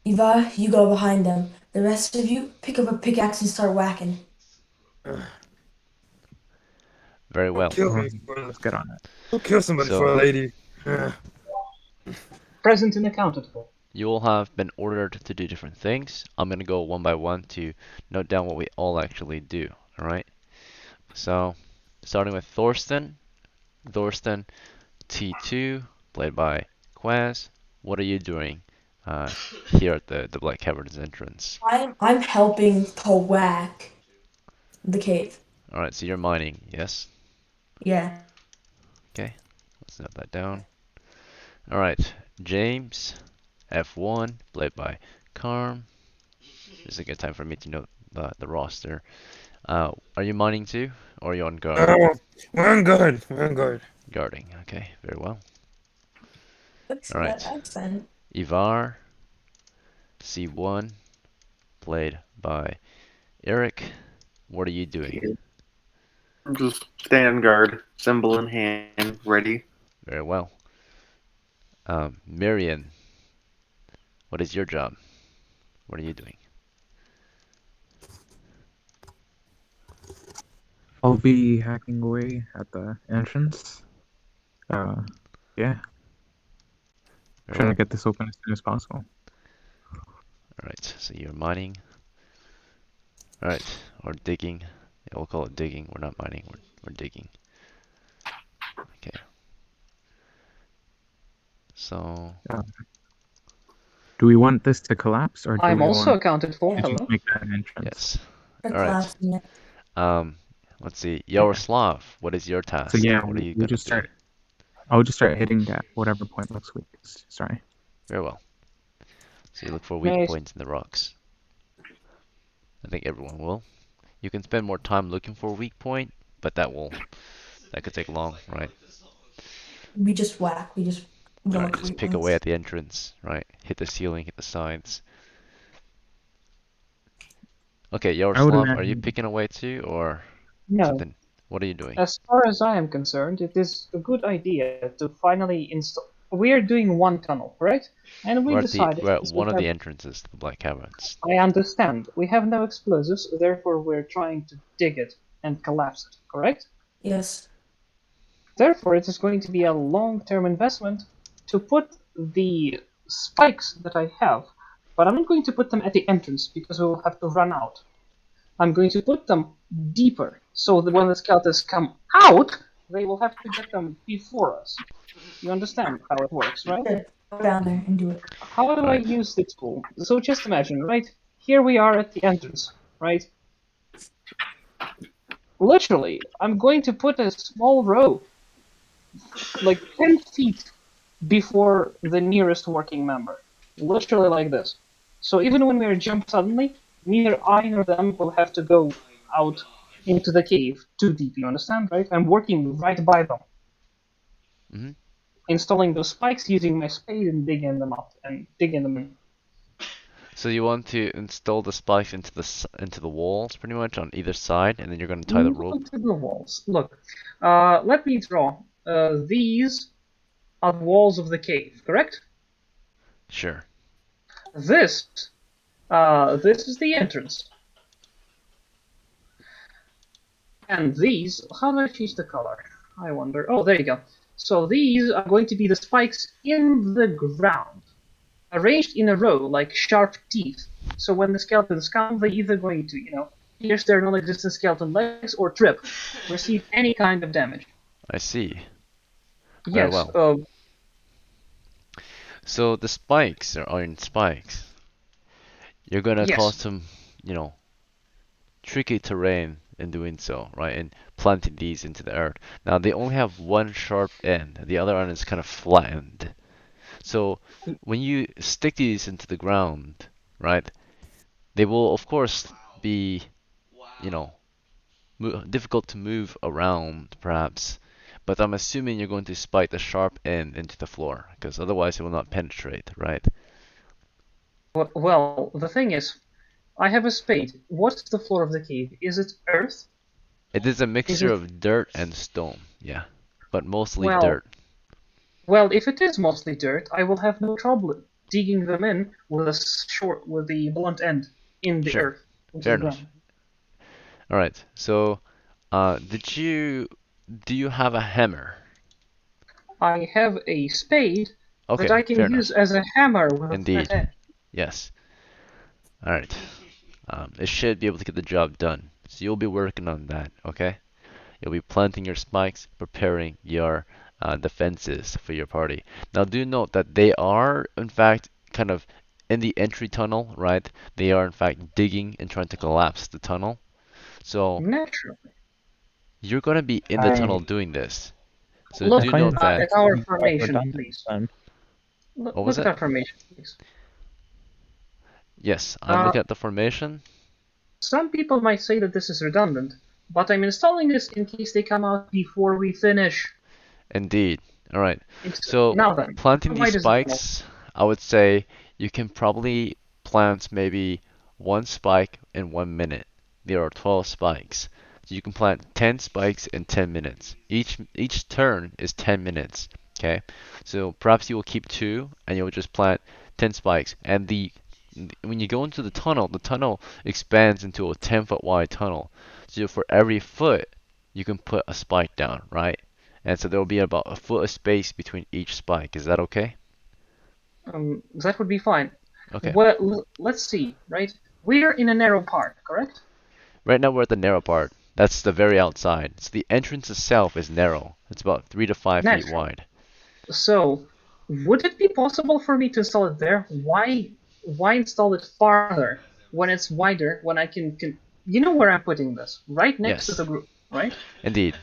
Ivarr, you go behind them. The rest of you, pick up a pickaxe and start whacking. Very well. Kill All me right, for let's get on it. Who kill somebody So- for a lady? Present and accounted for. You all have been ordered to do different things. I'm gonna go one by one to note down what we all actually do, alright? So, starting with Thorsten. Thorsten T2, played by Kwaz. What are you doing here at the Black Caverns entrance? I'm helping to whack the cave. Alright, so you're mining, yes? Yeah. Okay, let's note that down. Alright, James F1, played by Karm. This is a good time for me to note the roster. Are you mining too? Or are you on guard? We're on guard. Guarding, okay, very well. What's All right. that accent? Ivarr C1, played by Eric. What are you doing? I'm just stand guard, symbol in hand, ready. Very well. Mariyan, what is your job? What are you doing? I'll be hacking away at the entrance. Yeah, Very trying well. to get this open as soon as possible. Alright, so you're mining. Alright, or digging. Yeah, we'll call it digging. We're not mining, we're digging. Okay. So, Do we want this to collapse, or do I'm we also want accounted for. to Hello. just make that an entrance? yes. For All right. collapsing it. Let's see. Yaroslav, what is your task? So yeah, What are you we'll gonna just do? start. I'll just start hitting at whatever point looks weakest. Sorry. Very well. So you look for May I weak s- points in the rocks. I think everyone will. You can spend more time looking for a weak point, but that could take long, right? We just whack. We just go Alright, with just weak pick ones. away at the entrance, right? Hit the ceiling, hit the sides. Okay, Yaroslav, are you imagine- picking away too, or No. something? What are you doing? As far as I am concerned, it is a good idea to finally install. We are doing one tunnel, right? And we We're decided. at since we one of have- the entrances to the Black Caverns. I understand. We have no explosives, therefore we're trying to dig it and collapse it, correct? Yes. Therefore, it is going to be a long-term investment to put the spikes that I have, but I'm not going to put them at the entrance because we will have to run out. I'm going to put them deeper, so that when the skeletons come out, they will have to get them before us. You understand how it works, right? Good. Go down there and do it. How do Right. I use the tool? So just imagine, right? Here we are at the entrance, right? Literally, I'm going to put a small row, like 10 feet before the nearest working member. Literally like this. So even when we jump suddenly, neither I nor them will have to go out into the cave too deep, you understand, right? I'm working right by them. Mm-hmm. installing those spikes using my spade and digging them up and digging them in. So you want to install the spikes into the walls pretty much on either side, and then you're going to tie the rope. Not to the walls. Look, let me draw. These are the walls of the cave, correct? Sure. This is the entrance. And these, how do I change the color? I wonder. Oh, there you go. So these are going to be the spikes in the ground, arranged in a row like sharp teeth. So when the skeletons come, they're either going to, pierce their non-existent skeleton legs or trip, receive any kind of damage. I see. Very Yes. well. So the spikes are iron spikes. You're gonna Yes. cause some, tricky terrain in doing so, right? And planting these into the earth. Now they only have one sharp end. The other end is kind of flattened. So when you stick these into the ground, right? They will of course be, difficult to move around, perhaps. But I'm assuming you're going to spike the sharp end into the floor, because otherwise it will not penetrate, right? Well, the thing is, I have a spade. What's the floor of the cave? Is it earth? It is a mixture it- of dirt and stone, yeah. But mostly Well, dirt. Well, if it is mostly dirt, I will have no trouble digging them in with the blunt end in the Sure. earth. Into Fair the enough. ground. Alright, so do you have a hammer? I have a spade Okay, that I can fair use enough. as a hammer with Indeed. a flat edge. Yes. Alright. It should be able to get the job done. So you'll be working on that, okay? You'll be planting your spikes, preparing your defenses for your party. Now do note that they are, in fact, kind of in the entry tunnel, right? They are, in fact, digging and trying to collapse the tunnel. So Naturally. you're going to be in the tunnel doing this. So Look do note that. at our Quite formation, redundant please. then. What Look was at it? our formation, please. Yes, I'm Uh, looking at the formation. Some people might say that this is redundant, but I'm installing this in case they come out before we finish. Indeed. All right. So Now then, planting why these does it come out? spikes, I would say you can probably plant maybe one spike in 1 minute. There are 12 spikes. So you can plant 10 spikes in 10 minutes. Each turn is 10 minutes. Okay. So perhaps you will keep two and you'll just plant 10 spikes. And when you go into the tunnel expands into a 10-foot wide tunnel. So for every foot, you can put a spike down, right? And so there will be about a foot of space between each spike. Is that okay? That would be fine. Okay. Well, let's see, right? We're in a narrow part, correct? Right now we're at the narrow part. That's the very outside. So the entrance itself is narrow. It's about 3 to 5 feet Naturally. wide. So, would it be possible for me to install it there? Why install it farther when it's wider? When I can you know where I'm putting this? Right next to Yes. the group, right? Indeed.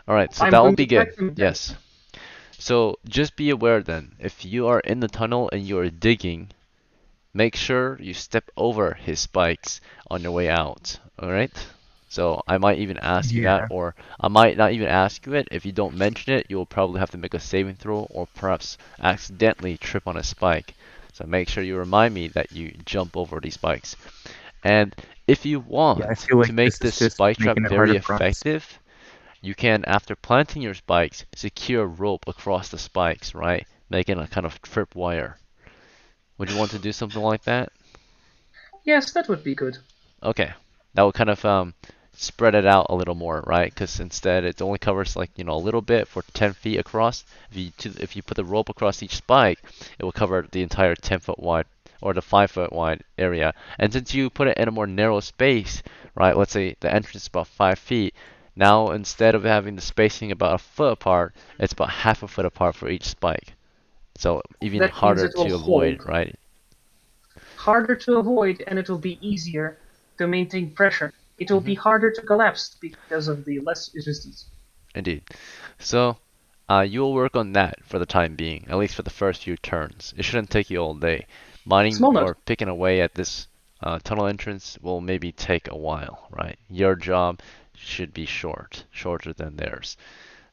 Alright, so I'm that will going be to good. track them down. Yes. So just be aware then, if you are in the tunnel and you are digging, make sure you step over his spikes on your way out. Alright? So I might even ask you that, Yeah. or I might not even ask you it. If you don't mention it, you'll probably have to make a saving throw, or perhaps accidentally trip on a spike. So make sure you remind me that you jump over these spikes. And if you want Yeah, I feel like to make this is this just spike trap making it very harder for us. effective, you can, after planting your spikes, secure a rope across the spikes, right? Making a kind of trip wire. Would you want to do something like that? Yes, that would be good. Okay. That will kind of spread it out a little more, right? Because instead it only covers like, a little bit for 10 feet across. If you put the rope across each spike, it will cover the entire 10-foot wide or the 5-foot wide area. And since you put it in a more narrow space, right? Let's say the entrance is about 5 feet. Now instead of having the spacing about a foot apart, it's about half a foot apart for each spike. So even That means harder it will to avoid, hold. right? Harder to avoid, and it will be easier to maintain pressure. It will be harder to collapse because of the less resistance. Indeed. So, you will work on that for the time being, at least for the first few turns. It shouldn't take you all day. Mining Small note. or picking away at this tunnel entrance will maybe take a while, right? Your job should be shorter than theirs.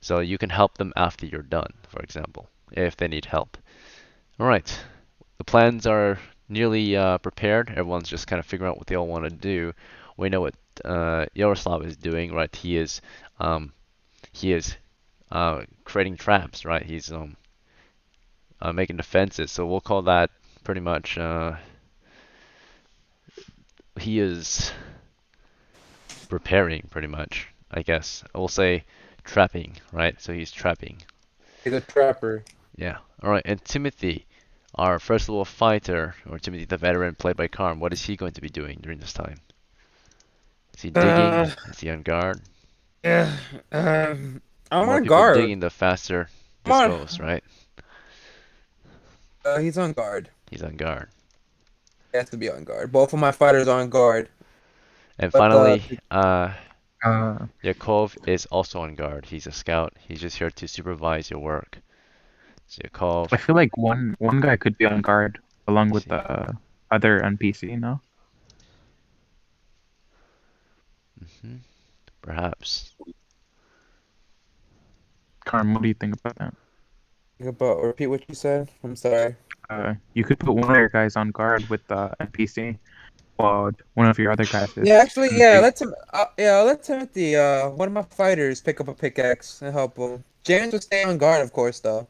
So you can help them after you're done, for example, if they need help. All right, the plans are nearly prepared. Everyone's just kind of figuring out what they all want to do. We know what Yaroslav is doing, right? He is creating traps, right? He's making defenses. So we'll call that pretty much. He is preparing, pretty much. I guess we'll say trapping, right? So he's trapping. He's a trapper. Yeah. All right. And Timothy, our first level fighter, or Timothy the veteran, played by Karm. What is he going to be doing during this time? Is he digging? Is he on guard? Yeah. I'm The more on people guard. digging, the faster this Come on. goes, right? He's on guard. He's on guard. He has to be on guard. Both of my fighters are on guard. And But, finally, Uh, Yakov is also on guard. He's a scout. He's just here to supervise your work. So Yakov. I feel like one guy could be on guard along with See. the other NPC, no? Perhaps. Karm, what do you think about that? Repeat what you said. I'm sorry. You could put one of your guys on guard with the NPC, while one of your other guys is. Yeah, actually, yeah. Let Timothy, one of my fighters, pick up a pickaxe and help him. James will stay on guard, of course, though.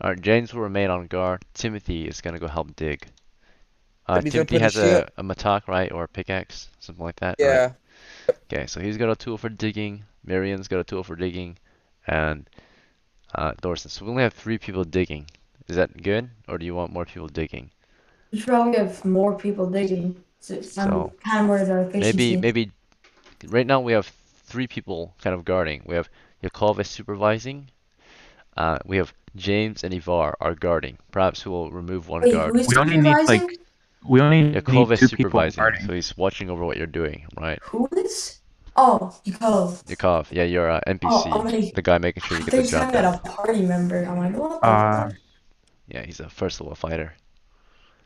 Alright, James will remain on guard. Timothy is gonna go help dig. Timmy's gonna Timothy put has his shield- a mattock, right? Or a pickaxe, something like that, Yeah. right? Okay, so he's got a tool for digging. Mariyan's got a tool for digging, and Thorsten. So we only have 3 people digging. Is that good, or do you want more people digging? We should probably have more people digging. So it's So, kind of more of our efficiency. Maybe right now we have 3 people kind of guarding. We have Yakov is supervising. We have James and Ivarr are guarding. Perhaps we'll remove one Wait, guard. who is We only need supervising? we only need Yakov is 2 people supervising, guarding. so he's watching over what you're doing, right? Who is? Oh, Yakov. Yakov, yeah, you're NPC, Oh, I'm the guy making sure you get They're the job talking done. about a party member. I'm like, what the Uh, fuck? Yeah, he's a first level fighter.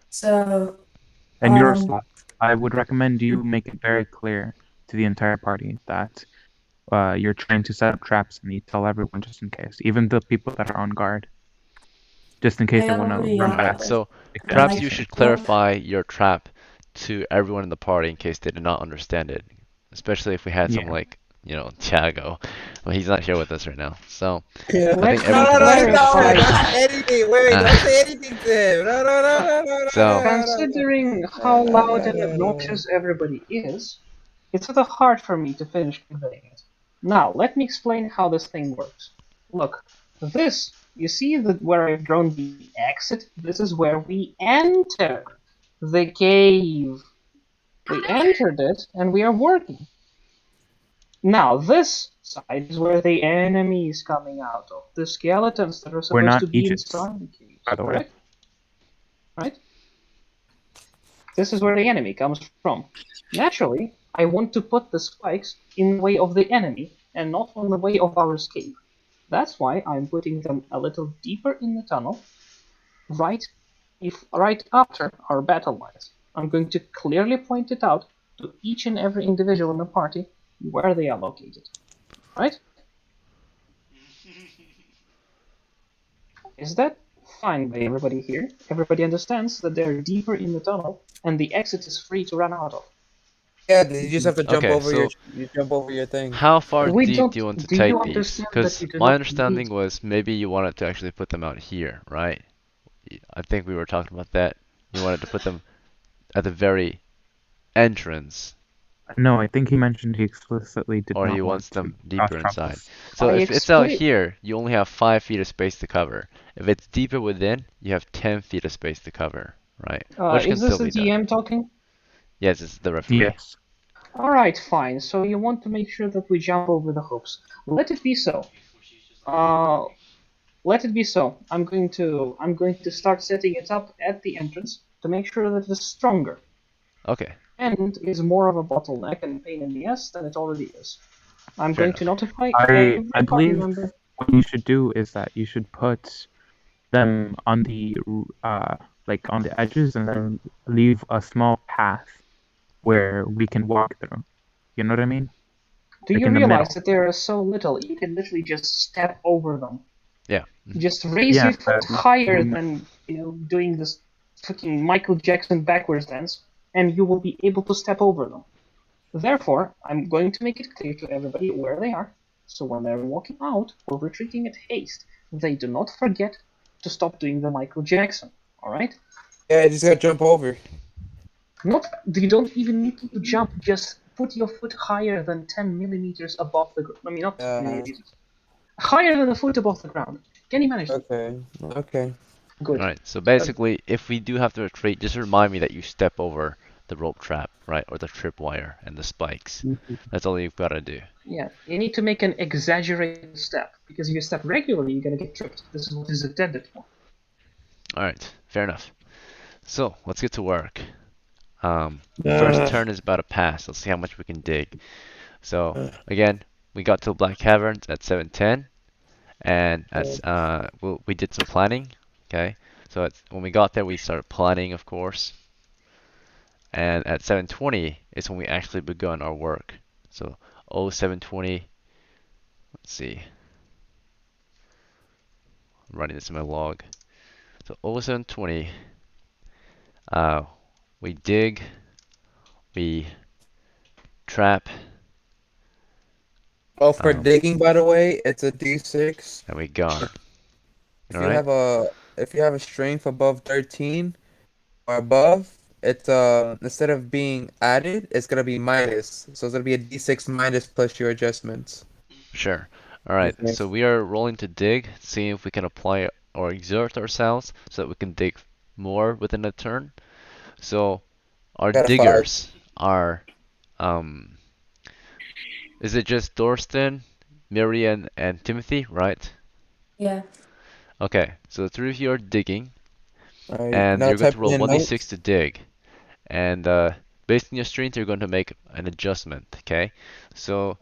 So, And Yaroslav, I would recommend you make it very clear to the entire party that you're trying to set up traps, and you tell everyone just in case, even the people that are on guard, just in case they want to Nobody, run Alright, back. so Like perhaps like you it. should clarify your trap to everyone in the party in case they did not understand it. Especially if we had some Yeah. like, Thiago. Well, he's not here with us right now. So, Yeah. I think Let everyone me can understand. clarify. Don't say anything. Wait, Uh, don't say anything to him. No. So- Considering how loud and obnoxious everybody is, it's sort of hard for me to finish conveying it. Now, let me explain how this thing works. Look, this, you see where I've drawn the exit? This is where we enter the cave. We entered it, and we are working. Now, this side is where the enemy is coming out of. The skeletons that are We're supposed not to be Egypt, inside the cave. by the way. Correct? Right? This is where the enemy comes from. Naturally, I want to put the spikes in the way of the enemy and not on the way of our escape. That's why I'm putting them a little deeper in the tunnel, right after our battle lines. I'm going to clearly point it out to each and every individual in the party where they are located. Right? Is that fine by everybody here? Everybody understands that they're deeper in the tunnel and the exit is free to run out of. Yeah, you just have to jump Okay, over so your thing. how far We deep don't- do you want to do you take these? understand that Because you do my not understanding need- was maybe you wanted to actually put them out here, right? I think we were talking about that. You wanted to put them at the very entrance, No, I think he mentioned he explicitly did or not he want wants to them cause deeper inside. troubles. So I if it's out expli- here, you only have 5 feet of space to cover. If it's deeper within, you have 10 feet of space to cover, right? Which can is this still the be done. DM talking? Yes, it's the referee. Yes. Alright, fine. So you want to make sure that we jump over the hoops. Let it be so. Let it be so. I'm going to start setting it up at the entrance to make sure that it is stronger Okay. and is more of a bottleneck and pain in the ass than it already is. I'm Fair going to notify I every party believe member. what you should do is that you should put them on the on the edges, and then leave a small path where we can walk through. You know what I mean? Do Like you in the realize middle. that there are so little, you can literally just step over them? Yeah. Just raise Yeah, your foot higher mm. than, doing this fucking Michael Jackson backwards dance, and you will be able to step over them. Therefore, I'm going to make it clear to everybody where they are, so when they're walking out or retreating at haste, they do not forget to stop doing the Michael Jackson. Alright? Yeah, I just gotta jump over. You don't even need to jump, just put your foot higher than 10 millimeters above the ground. I mean, not millimeters. Higher than a foot above the ground. Can you manage that? Okay. Good. Alright, so basically, if we do have to retreat, just remind me that you step over the rope trap, right? Or the tripwire and the spikes. That's all you've got to do. Yeah, you need to make an exaggerated step, because if you step regularly, you're gonna get tripped. This is what is intended for. Alright, fair enough. So, let's get to work. First turn is about to pass. Let's see how much we can dig. So, again, we got to Black Caverns at 7:10, and we did some planning. Okay, so when we got there, we started planning, of course, and at 7:20 is when we actually begun our work. So, 0720. Let's see. I'm writing this in my log. So 0720. We dig. We trap. Oh, for digging, by the way, it's a D6. And we gone. If you have a strength above 13 or above, it's instead of being added, it's gonna be minus. So it's gonna be a D6 minus plus your adjustments. Sure. Alright, so we are rolling to dig, seeing if we can apply or exert ourselves so that we can dig more within a turn. So our diggers are is it just Thorsten, Mariyan, and Timothy, right? Yeah. Okay, so the three of you are digging, and you're going to roll 1d6 to dig. And based on your strength, you're going to make an adjustment, okay? So,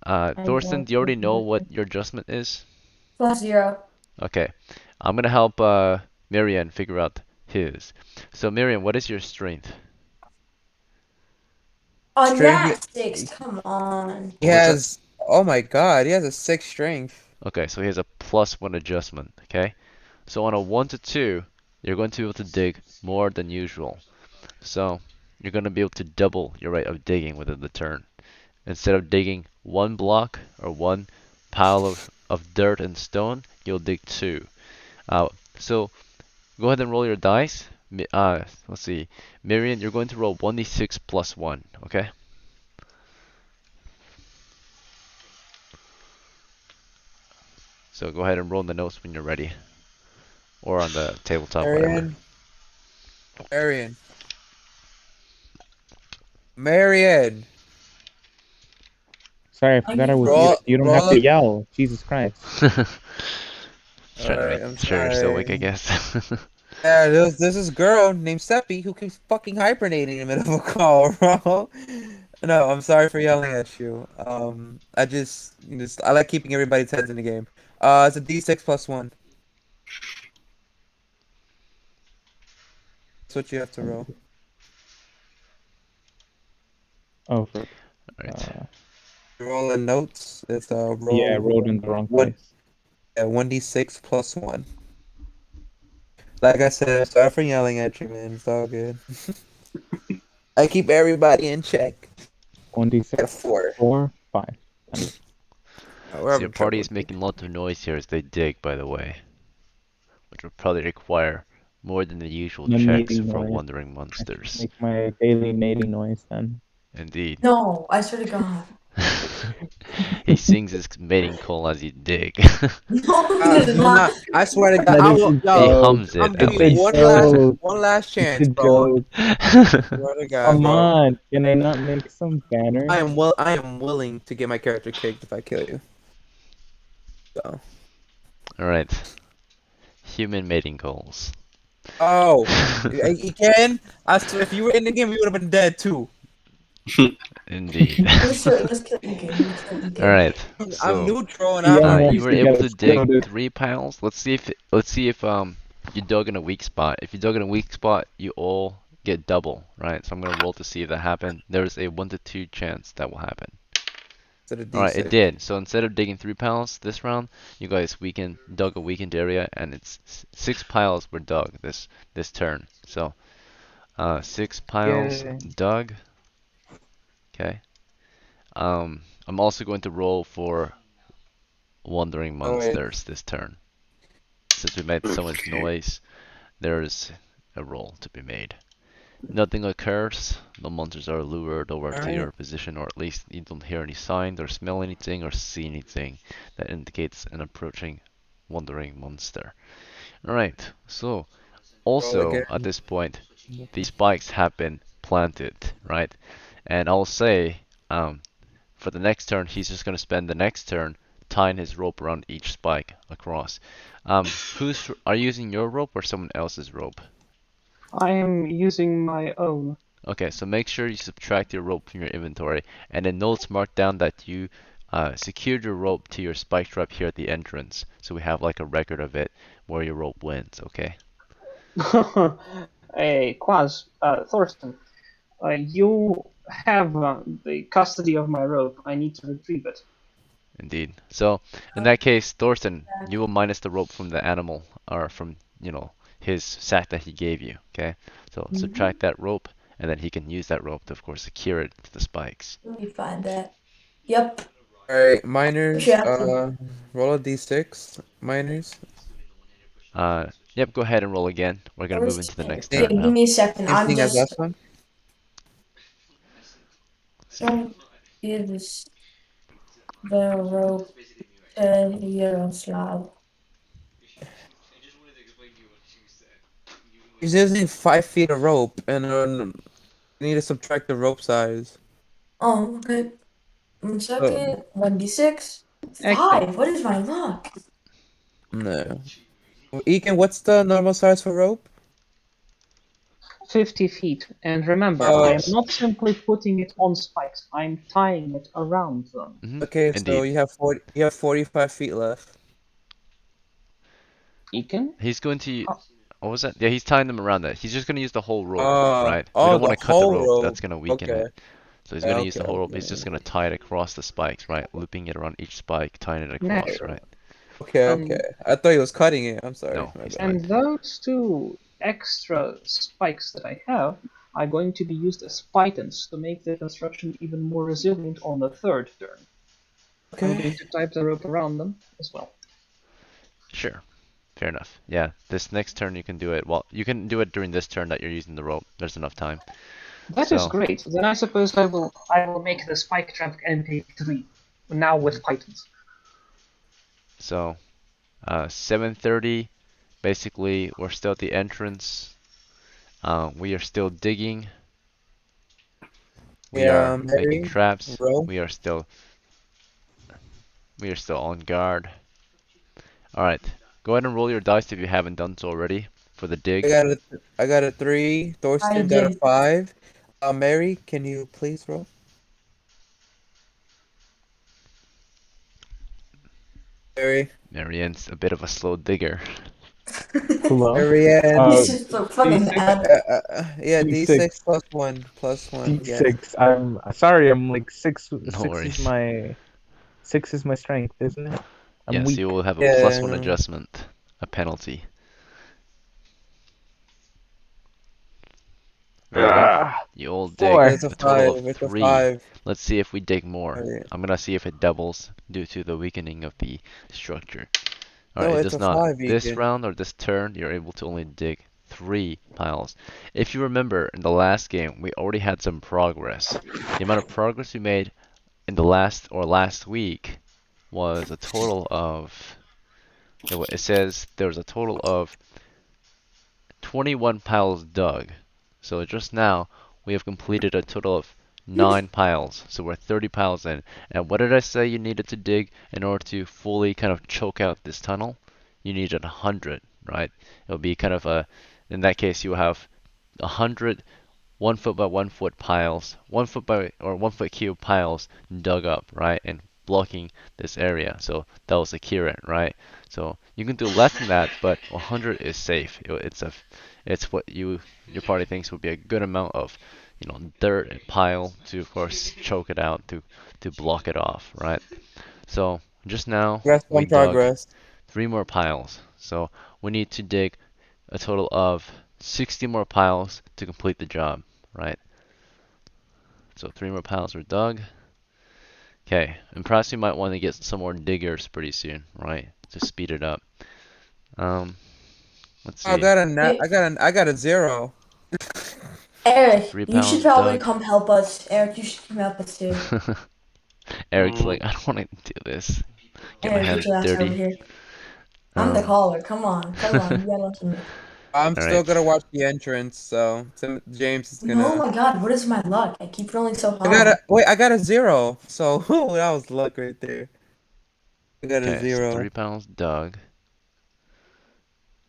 Thorsten, do you already know what your adjustment is? +0. Okay, I'm going to help Mariyan figure out his. So, Mariyan, what is your strength? On that 6, come on. He has, oh my god, he has a 6 strength. Okay, so he has a +1 adjustment, okay? So on a 1 to 2, you're going to be able to dig more than usual. So you're going to be able to double your rate of digging within the turn. Instead of digging 1 block or 1 pile of dirt and stone, you'll dig 2. So go ahead and roll your dice. Let's see. Mariyan, you're going to roll 1d6 plus 1, okay? So go ahead and roll in the notes when you're ready. Or on the tabletop, whatever. Mariyan. Sorry, I forgot I was muted. You don't have to yell. Jesus Christ. Trying to make yourself awake, I guess. Yeah, there's this girl named Seppi who keeps fucking hibernating in the middle of a call, bro. No, I'm sorry for yelling at you. I like keeping everybody's heads in the game. It's a D6 plus 1. That's what you have to roll. Oh, for roll in notes. It's roll. Yeah, I rolled in the wrong place. Yeah, 1d6 plus 1. Like I said, sorry for yelling at you, man. It's all good. I keep everybody in check. 1d6. 4, 5. So your party is making lots of noise here as they dig, by the way. Which will probably require more than the usual checks for wandering monsters. Make my daily mating noise then. Indeed. No, I swear to God. He sings his mating call as you dig. No, I swear to God, he hums it. I'm giving you one last chance, bro. Come on, can I not make some banner? I am willing to get my character kicked if I kill you. So. All right. Human mating calls. Oh, you can? I swear, if you were in the game, you would have been dead too. Indeed. Let's kill the game. All right. I'm So, neutral and you were able to dig 3 piles. Let's see if you dug in a weak spot. If you dug in a weak spot, you all get double, right? So I'm gonna roll to see if that happened. There's a 1 to 2 chance that will happen. instead of Alright, it D6. did. So instead of digging 3 piles this round, you guys dug a weakened area, and it's 6 piles were dug this turn. So 6 piles Yay. dug. Okay. I'm also going to roll for wandering Oh, wait. monsters this turn. Since we made so much Okay. noise, there's a roll to be made. Nothing occurs. The monsters are lured over to your Alright. position, or at least you don't hear any signs or smell anything or see anything that indicates an approaching wandering monster. Alright, so Roll also again. at this point, these spikes have been planted, right? And I'll say, for the next turn, he's just going to spend the next turn tying his rope around each spike across. Are you using your rope or someone else's rope? I am using my own. Okay, so make sure you subtract your rope from your inventory, and then notes mark down that you secured your rope to your spike trap here at the entrance, so we have like a record of it where your rope wins. Okay. Hey, Kwaz, Thorsten, you have the custody of my rope. I need to retrieve it. Indeed. So in that case, Thorsten, you will minus the rope from the animal, or from his sack that he gave you. Okay. So subtract that rope, and then he can use that rope to, of course, secure it to the spikes. Let me find that. Yep. Alright, miners, Yeah. roll a D6. Miners. Yep. Go ahead and roll again. We're gonna move into the next Okay, turn give now. me a second. Same I'm thing as just last one. trying to give this the rope to Yaroslav. He's using 5 feet of rope, and you need to subtract the rope size. Oh, okay. 1 Oh, second. 1d6. Excellent. 5. What is my luck? no. Egan, what's the normal size for rope? 50 feet. And remember, Oh, I am Yes. not simply putting it on spikes. I'm tying it around them. okay, so Indeed. you have 45 feet left. Eakin? He's going to. Oh. What was that? Yeah, he's tying them around that. He's just going to use the whole rope, right? We Oh, don't want the to cut the whole rope. rope. That's going to weaken Okay. it. So he's going to use Okay, the whole rope. He's okay. just going to tie it across the spikes, right? Looping it around each spike, tying it across, Naturally. right? Okay, okay. I thought he was cutting it. I'm sorry. No, My he's bad. And those 2 extra spikes that I have are going to be used as pythons to make the construction even more resilient on the 3rd turn. I'm Okay. going to tie the rope around them as well. Sure. Fair enough. Yeah, this next turn you can do it. Well, you can do it during this turn that you're using the rope. There's enough time. That is So- great. Then I suppose I will make the spike trap MP3 now with pythons. So, 7:30. Basically, we're still at the entrance. We are still digging. We Yeah, are making Mary, traps. roll. We are still on guard. All right, go ahead and roll your dice if you haven't done so already for the dig. I got a 3. Thorsten got a did. 5. Mary, can you please roll? Mary. Mariyan's a bit of a slow digger. Hello. Marianne. This is so fucking D6. bad. Yeah, D6. D6 plus 1. Plus 1. Yeah. D6. I'm sorry. I'm like 6. No 6 worries. is my 6 is my strength, isn't it? I'm Yes, weak. you will have a Yeah. +1 adjustment, a penalty. Very well. Ah, You all dig 4. It's a a total 5. of It's a 3. 5. Let's see if we dig more. Alright. I'm gonna see if it doubles due to the weakening of the structure. No, Alright, it it's does a not. 5, This Egan. round or this turn, you're able to only dig 3 piles. If you remember, in the last game, we already had some progress. The amount of progress we made in the last week was a total of. It says there was a total of 21 piles dug. So just now, we have completed a total of 9 piles. So we're 30 piles in. And what did I say you needed to dig in order to fully kind of choke out this tunnel? You needed 100, right? It'll be kind of in that case, you have 100 1 foot by 1 foot piles, 1 foot by or 1 foot cube piles dug up, right? And blocking this area. So that will secure it, right? So you can do less than that, but 100 is safe. It's what your party thinks would be a good amount of dirt and pile to, of course, choke it out to block it off, right? So just now Rest we on dug progress. 3 more piles. So we need to dig a total of 60 more piles to complete the job, right? So 3 more piles were dug. Okay, and perhaps we might want to get some more diggers pretty soon, right? To speed it up. Let's see. I got a 0. Eric, 3 you should pounds probably dug. come help us. Eric, you should come help us too. Eric's like, I don't want to do this. Get my Eric, hands get your ass over dirty. here. I'm the Um, caller. Come on, you gotta listen to me. I'm still Alright. gonna watch the entrance, so James is Oh gonna. my god, what is my luck? I keep rolling so I got high. I got a 0. So that was luck right there. I got a Okay, so 0. 3 pounds dug.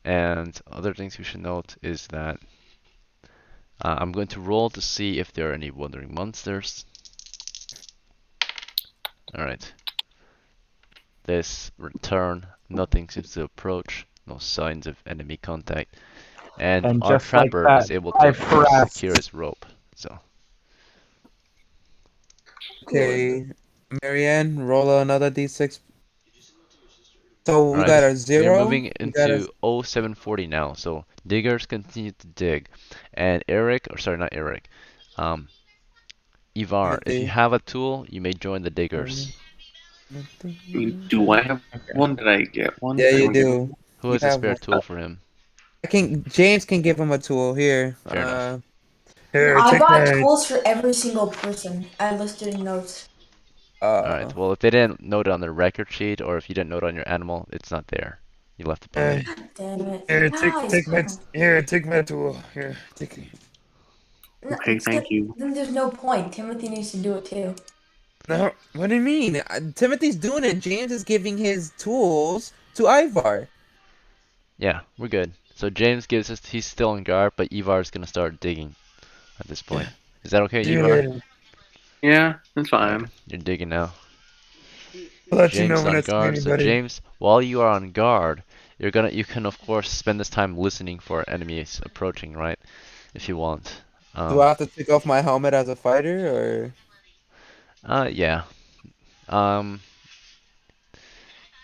And other things we should note is that I'm going to roll to see if there are any wandering monsters. Alright. This return, nothing seems to approach, no signs of enemy contact. And And our just like trapper that, is able I to, of course, pressed. secure his rope. So, Okay, Marianne, roll another d6. So we alright, got a we're 0. moving We got a into 0740 now. So diggers continue to dig, and Eric, or sorry, not Eric, Ivarr, if you Timothy. have a tool, you may join the diggers. I mean, do I have one? Did I get one? Yeah, you I get do. Who You has a have spare one. tool for him? James can give him a tool here. Fair enough. Here, I take got that. tools for every single person. I listed in notes. Alright, well, if they didn't note it on their record sheet, or if you didn't note it on your animal, it's not there. You left it Uh, behind. Damn it. here, Guys, take my tool. Here, take it. Okay, thank you. then there's no point. Timothy needs to do it too. No, what do you mean? Timothy's doing it. James is giving his tools to Ivarr. Yeah, we're good. So James gives us, he's still on guard, but Ivarr is gonna start digging at this point. Is that okay, Ivarr? Yeah, Yeah, that's Alright, fine. you're digging now. I'll let you James know is when on I see guard. So anybody. James, while you are on guard, you can of course spend this time listening for enemies approaching, right? If you want. Do I have to take off my helmet as a fighter, or? Yeah. Um,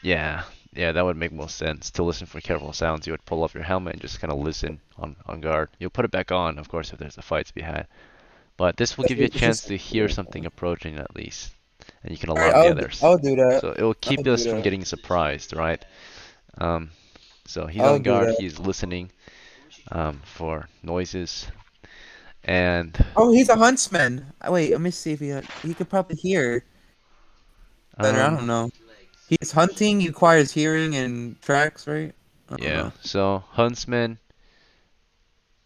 yeah. Yeah, that would make most sense. To listen for careful sounds, you would pull off your helmet and just kind of listen on guard. You'll put it back on, of course, if there's a fight to be had. But this will give you a chance to hear something approaching at least, and you can Alright, alarm the others. I'll do that. So it will keep I'll us do from that. getting surprised, right? So he's I'll on do guard. that. He's listening for noises, and Oh, he's a huntsman. Wait, let me see if he could probably hear better. I don't know. He's hunting. He acquires hearing and tracks, right? I don't yeah. know. So huntsman,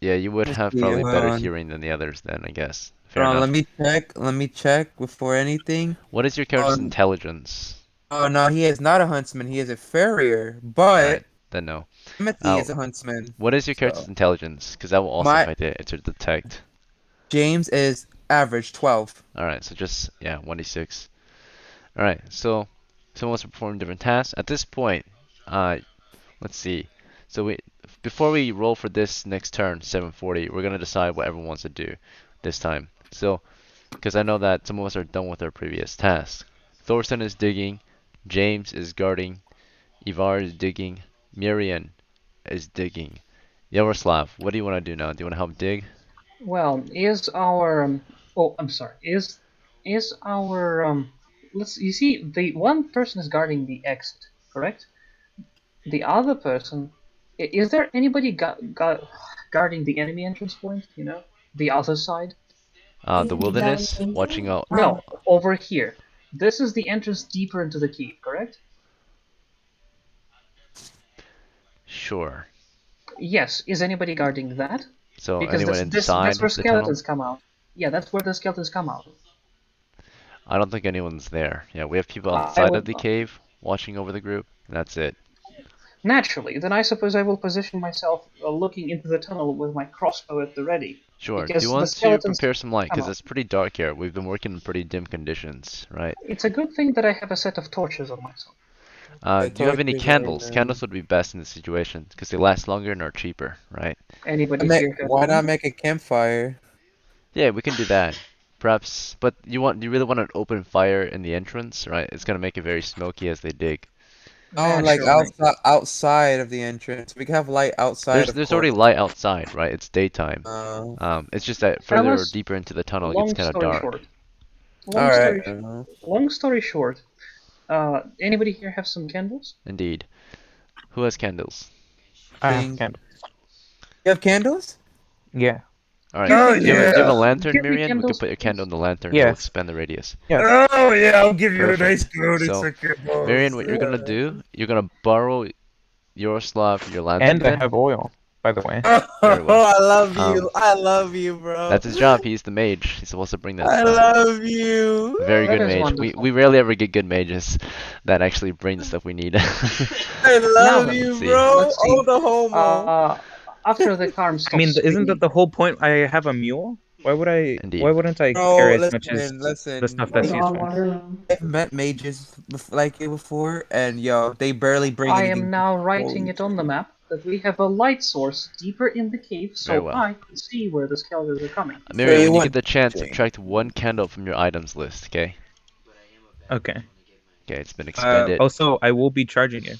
yeah, you would Let's have see, probably hold better on. hearing than the others then, I guess. Fair Hold on, enough. let me check. Let me check before anything. What is your character's intelligence? Oh no, he is not a huntsman. He is a farrier. Alright, But then no. Timothy is a huntsman. What is your character's So intelligence? Because that will also my affect it to detect. James is average 12. Alright, so just, yeah, 1d6. Alright, so someone wants to perform different tasks. At this point, let's see. So before we roll for this next turn, 740, we're gonna decide what everyone wants to do this time. So, because I know that some of us are done with our previous tasks. Thorsten is digging, James is guarding, Ivarr is digging, Mariyan is digging. Yaroslav, what do you want to do now? Do you want to help dig? Well, is our oh, I'm sorry. Is our let's you see the one person is guarding the exit, correct? The other person, is there anybody guarding the enemy entrance point? You know, the other side. The wilderness, watching out. No, over here. This is the entrance deeper into the cave, correct? Sure. Yes. Is anybody guarding that? So Because anyone inside that's where the tunnel? skeletons come out. Yeah, that's where the skeletons come out. I don't think anyone's there. Yeah, we have people outside of the cave watching over the group. And that's it. Naturally, then I suppose I will position myself looking into the tunnel with my crossbow at the ready. Sure. Do Because you the want to skeletons prepare some light? come Because out. it's pretty dark here. We've been working in pretty dim conditions, right? It's a good thing that I have a set of torches on myself. Do you have any candles? Candles would be best in this situation because they last longer and are cheaper, right? Anybody here? Why not make a campfire? Yeah, we can do that. Perhaps, but you really want an open fire in the entrance, right? It's gonna make it very smoky as they dig. Oh, like Naturally. outside of the entrance. We can have light outside, of There's already course. light outside, right? It's daytime. Uh, It's just that further or Fellas, deeper into the tunnel it gets long kind of story dark. short. all Long right. story, long story short. Anybody here have some candles? Indeed. Who has candles? I have Thing. candles. You have candles? Yeah. All right. Oh, Do you have a yeah. lantern, Give me Mariyan? We could candles, put your candle in the lantern. Yes. It'll expand the radius. Yeah. Oh, yeah, I'll give you a Perfect. nice glow So, ticket, boss. Mariyan, what you're gonna do? You're gonna borrow Yaroslav your lantern And I pin. have oil, by the way. Very well. I love Um, you. I love you, bro. That's his job. He's the mage. He's supposed to bring that I stuff. love you. Very That good is mage. wonderful. We rarely ever get good mages that actually bring the stuff we need. I love Now, you, let's see. bro. Let's see. Oh, the homo. After the Karm stops I mean, isn't speaking, that the whole point? I have a mule. Why Indeed. wouldn't I Bro, carry as much as listen. the stuff that's Like, useful? I've met mages like you before, and yo, they barely bring I anything. am now writing it on the map that we have a light source deeper in the cave, Very so well. I can see where the skeletons are coming. Mariyan, when you want- get the chance, subtract one candle from your items list, okay? Okay. Okay, it's been expended. Also, I will be charging you.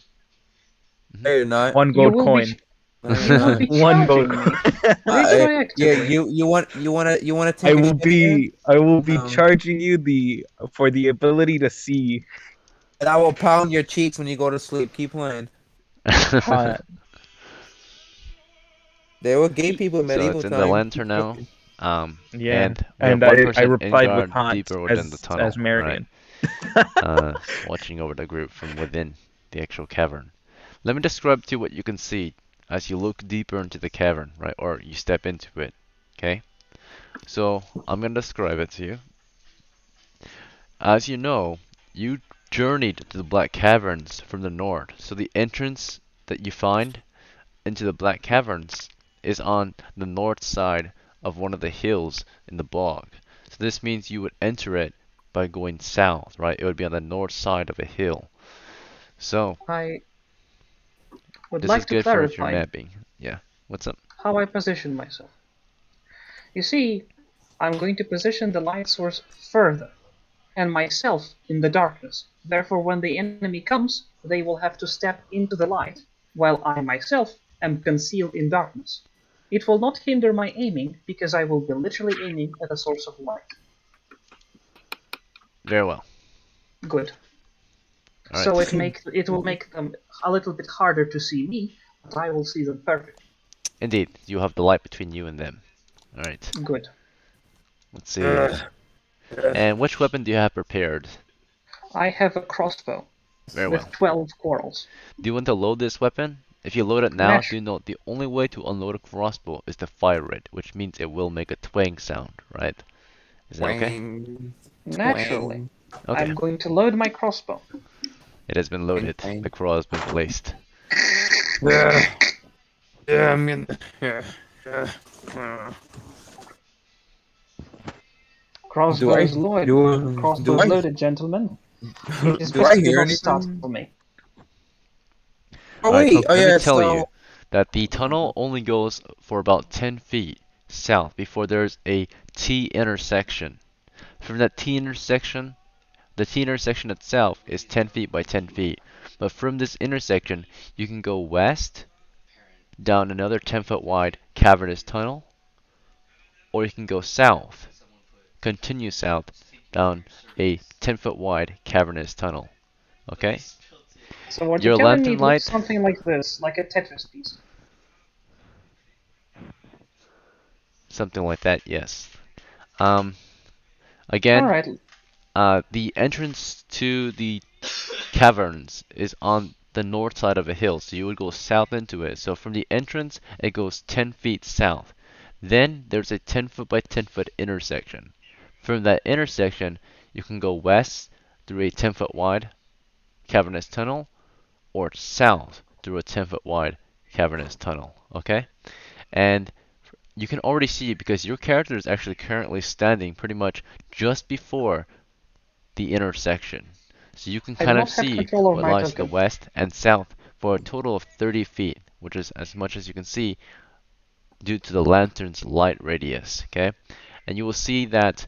No, you're not. 1 You gold will coin. You will be 1 gold charging coin. me. Retroactively. Yeah, you want to take. I a will shit be again? charging you for the ability to see. And I will pound your cheeks when you go to sleep. Keep playing. They were gay people in So medieval it's in times. the lantern now. Yeah. And we have And one I person replied in with guard hot deeper within the tunnel. as Mariyan. Right? Watching over the group from within the actual cavern. Let me describe to you what you can see as you look deeper into the cavern, right? Or you step into it. Okay? So I'm gonna describe it to you. As you know, you journeyed to the Black Caverns from the north. So the entrance that you find into the Black Caverns is on the north side of one of the hills in the bog. So this means you would enter it by going south, right? It would be on the north side of a hill. So I would this like is to good for if you're clarify mapping. Yeah. What's up? how I position myself. You see, I'm going to position the light source further, and myself in the darkness. Therefore, when the enemy comes, they will have to step into the light, while I myself am concealed in darkness. It will not hinder my aiming, because I will be literally aiming at a source of light. Very well. Good. All right. So it will make them a little bit harder to see me, but I will see them perfect. Indeed, you have the light between you and them. All right. Good. Let's see. And which weapon do you have prepared? I have a crossbow Very with well. 12 quarrels. Do you want to load this weapon? If you load it now, Natu- do note the only way to unload a crossbow is to fire it, which means it will make a twang sound, right? Is that okay? Naturally, Okay. I'm going to load my crossbow. It has been loaded. Twang. The crow has been placed. Yeah. Yeah, I'm gonna. Yeah. Crossbow's loaded. do Crossbow's I- loaded, gentlemen. It is do I best hear not start anything? for me. Oh Alright, wait, let me tell so you that the tunnel only goes for about 10 feet south before there's a T intersection. From that T intersection, the T intersection itself is 10 feet by 10 feet. But from this intersection, you can go west, down another 10-foot wide cavernous tunnel, or you can go south, continue south, down a 10-foot wide cavernous tunnel. Okay? So what Your you're telling lantern me light- looks something like this, like a Tetris piece. Something like that, yes. Again, Alright, the entrance to the caverns is on the north side of a hill, so you would go south into it. So from the entrance, it goes 10 feet south. Then there's a 10-foot by 10-foot intersection. From that intersection, you can go west through a 10-foot wide cavernous tunnel, or south through a 10-foot wide cavernous tunnel. Okay? And you can already see, because your character is actually currently standing pretty much just before the intersection. So you can I do kind of not have see control over what my lies to the token. west and south for a total of 30 feet, which is as much as you can see due to the lantern's light radius. Okay? and you will see that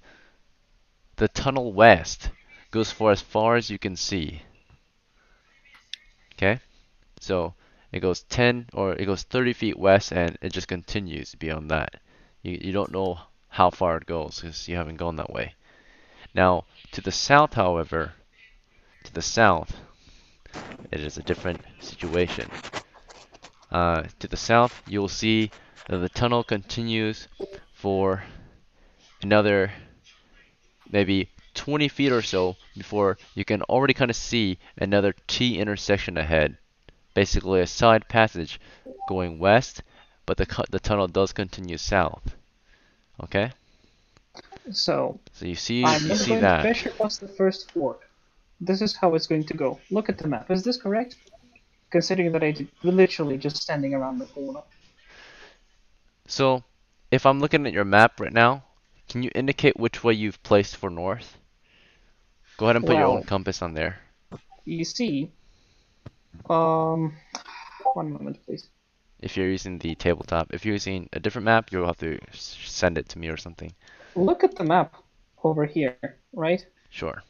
the tunnel west goes for as far as you can see. Okay? So it goes 30 feet west and it just continues beyond that. You don't know how far it goes because you haven't gone that way. Now, to the south, however, to the south, it is a different situation. To the south, you'll see that the tunnel continues for another maybe 20 feet or so before you can already kind of see another T intersection ahead. Basically a side passage going west, but the tunnel does continue south. Okay? So So you see I'm not going to that. venture past the first fork. This is how it's going to go. Look at the map. Is this correct? Considering that we're literally just standing around the corner. So if I'm looking at your map right now, can you indicate which way you've placed for north? Go ahead and put your own Well, compass on there. you see, one moment, please. If you're using the tabletop. If you're using a different map, you'll have to send it to me or something. Look at the map over here, right? Sure.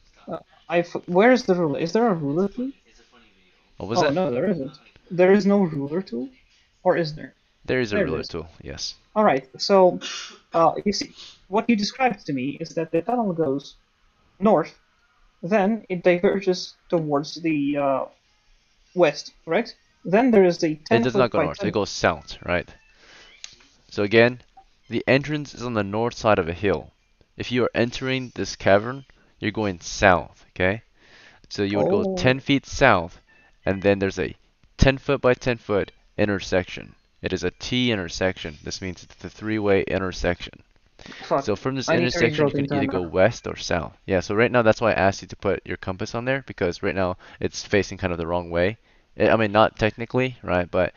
Where's the ruler? Is there a ruler tool? What was it? Oh, no, there isn't. There is no ruler tool? Or is there? There is a There ruler is. tool, yes. Alright, so, you see, what you described to me is that the tunnel goes north, then it diverges towards the west, correct? Then there is the 10 It does foot not go by north, 10 it goes south, right? So again, the entrance is on the north side of a hill. If you are entering this cavern, you're going south, okay? So you would go 10 feet south, and then there's a 10 foot by 10 foot intersection. It is a T intersection. This means it's a three-way intersection. Fuck. So from this I need to intersection, you redraw the can either entire go map. west or south. Yeah, so right now that's why I asked you to put your compass on there, because right now it's facing kind of the wrong way. I mean, not technically, right? But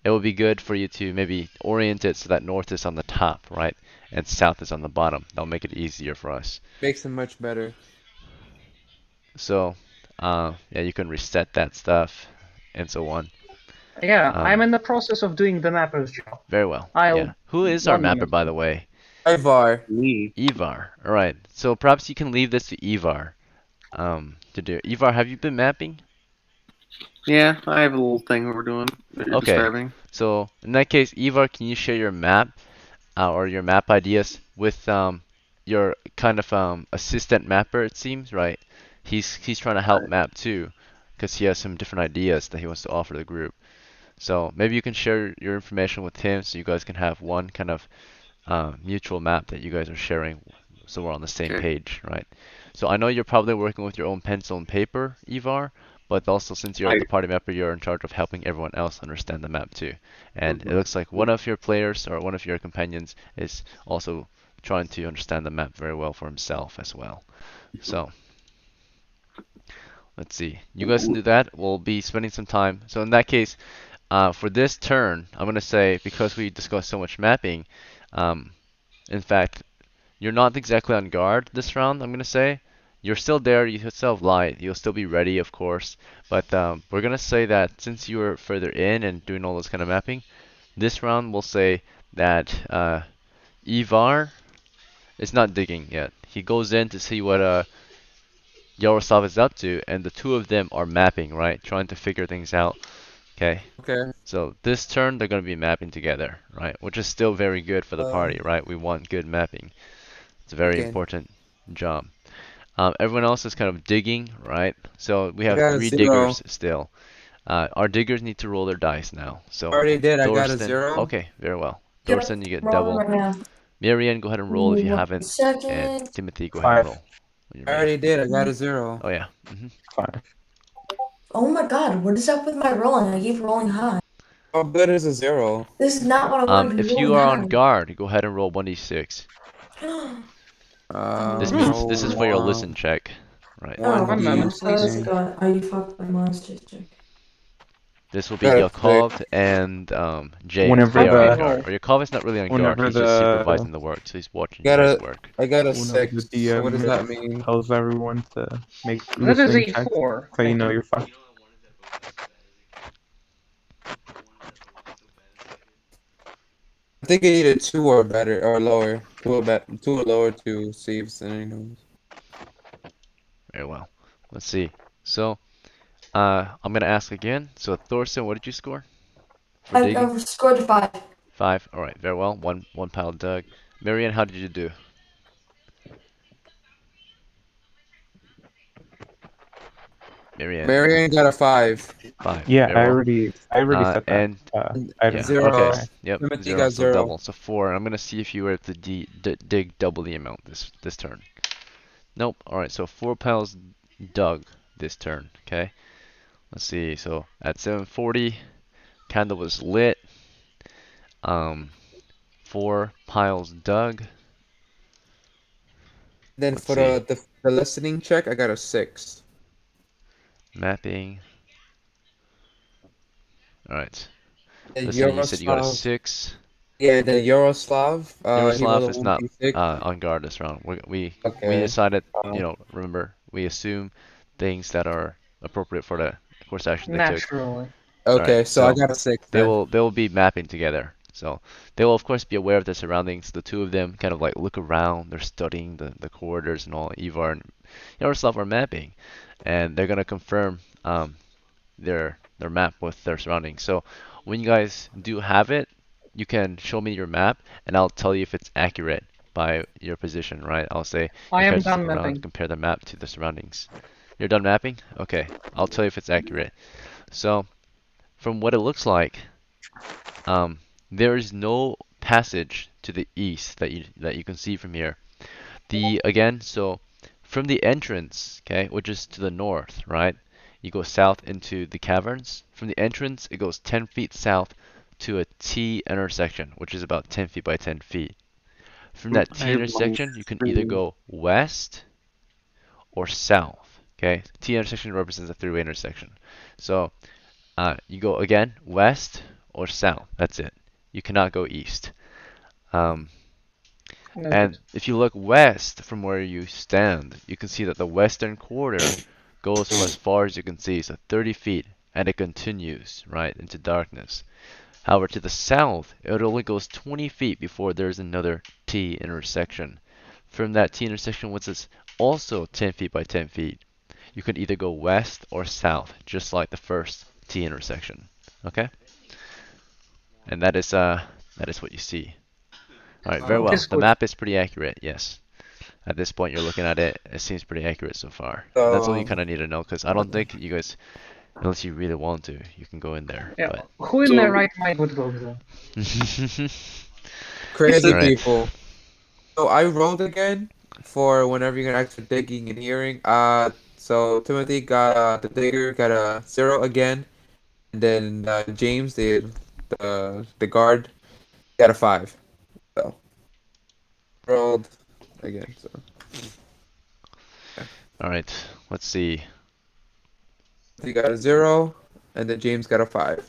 it would be good for you to maybe orient it so that north is on the top, right? And south is on the bottom. That'll make it easier for us. Makes it much better. So, yeah, you can reset that stuff and so on. Yeah, I'm in the process of doing the mapper's job. Very well. I'll... Yeah. Who is our one mapper, moment. by the way? Ivarr. Me. Ivarr. All right. So perhaps you can leave this to Ivarr. To do. Ivarr, have you been mapping? Yeah, I have a little thing we're doing that you're Okay. describing. So in that case, Ivarr, can you share your map or your map ideas with your kind of assistant mapper? It seems, right? He's trying to help map too, because he has some different ideas that he wants to offer the group. So maybe you can share your information with him, so you guys can have one kind of mutual map that you guys are sharing, so we're on the same Okay. page, right? So I know you're probably working with your own pencil and paper, Ivarr, but also since you're the party mapper, you're in charge of helping everyone else understand the map too. And it looks like one of your players or one of your companions is also trying to understand the map very well for himself as well. So let's see. You guys can do that. We'll be spending some time. So in that case, for this turn, I'm gonna say, because we discussed so much mapping, in fact, you're not exactly on guard this round, I'm gonna say. You're still there, you still have light, you'll still be ready, of course. But we're gonna say that since you were further in and doing all this kind of mapping, this round we'll say that Ivarr is not digging yet. He goes in to see what Yaroslav is up to, and the two of them are mapping, right? Trying to figure things out. Okay. Okay. So this turn they're gonna be mapping together, right? Which is still very good for the party, right? We want good mapping. It's a very Okay. important job. Everyone else is kind of digging, right? So we have got a 3 0. diggers still. Our diggers need to roll their dice now. So Already did. I got a Thorsten, 0. okay, very well. Yep, Thorsten, you get rolling double. right now. Mariyan, go ahead and roll if you 1 haven't. And second. Timothy, go ahead and 5. roll. When you're I ready. already did. I got a 0. Oh yeah. 5. Oh my god, what is up with my rolling? I keep rolling high. How good is a 0? This is not what I want to be If you rolling are on high. guard, go ahead and roll 1d6. This means this is for your listen check, right? Oh, One moment, please. let's go. Are you fucked by monsters? This will be Got a Yakov and James. Whenever They are on the- guard. Or Yakov is not really on guard. whenever He's just the- supervising the work, so he's watching you Got guys a- work. I got a Whenever 6. the So what does DM that mean? tells everyone to make That is listening a checks, 4. so you know you're fucked. I think I needed 2 or better or lower. 2 or lower to save anything. Very well. Let's see. So, I'm gonna ask again. So, Thorsten, what did you score for digging? I scored a 5. 5. All right. Very well. One pile dug. Mariyan, how did you do? Mariyan. Mariyan got a 5. 5. Yeah, Very well. I already said that. And I yeah. didn't. 0. Okay. Okay. Yep. Timothy 0. got So 0. double. So 4. I'm gonna see if you were able to dig double the amount this turn. Nope. All right. So 4 piles dug this turn. Okay. Let's see. So at 7:40, candle was lit. 4 piles dug. Then Let's for see. the listening check, I got a 6. Mapping. All right. And Listening, you said you got a Yaroslav, 6. yeah, then Yaroslav, he rolled Yaroslav a is not 1d6. on guard this round. We Okay. decided, remember, we assume things that are appropriate for the course action they took. Naturally. All right, Okay, so I so got a 6 they then. will be mapping together. So they will of course be aware of their surroundings. The two of them kind of like look around. They're studying the corridors and all. Ivarr and Yaroslav are mapping, and they're gonna confirm their map with their surroundings. So when you guys do have it, you can show me your map, and I'll tell you if it's accurate by your position, right? I'll say I you am guys look done around, mapping. compare the map to the surroundings. You're done mapping? Okay, I'll tell you if it's accurate. So from what it looks like, there is no passage to the east that you can see from here. So from the entrance, okay, which is to the north, right? You go south into the caverns. From the entrance, it goes 10 feet south to a T intersection, which is about 10 feet by 10 feet. From that I T have my intersection, you can either screen. go west or south. Okay, T intersection represents a three-way intersection. So you go again west or south. That's it. You cannot go east. Um, Noted. And if you look west from where you stand, you can see that the western quarter goes for as far as you can see, so 30 feet, and it continues, right, into darkness. However, to the south, it only goes 20 feet before there's another T intersection. From that T intersection, which is also 10 feet by 10 feet, you can either go west or south, just like the first T intersection. Okay? And that is what you see. Alright, very Um, well. Is The good. map is pretty accurate, yes. At this point, you're looking at it, it seems pretty accurate so far. That's so, all you kind of need to know, because I don't think you guys, unless you really want to, you can go in there. Yeah. But Who in their right mind would go there? crazy Alright, people. So I rolled again for whenever you're gonna actually digging and hearing. So Timothy got the digger got a 0 again, and then James the guard got a 5. So rolled again. So alright, let's see. he got a 0, and then James got a 5.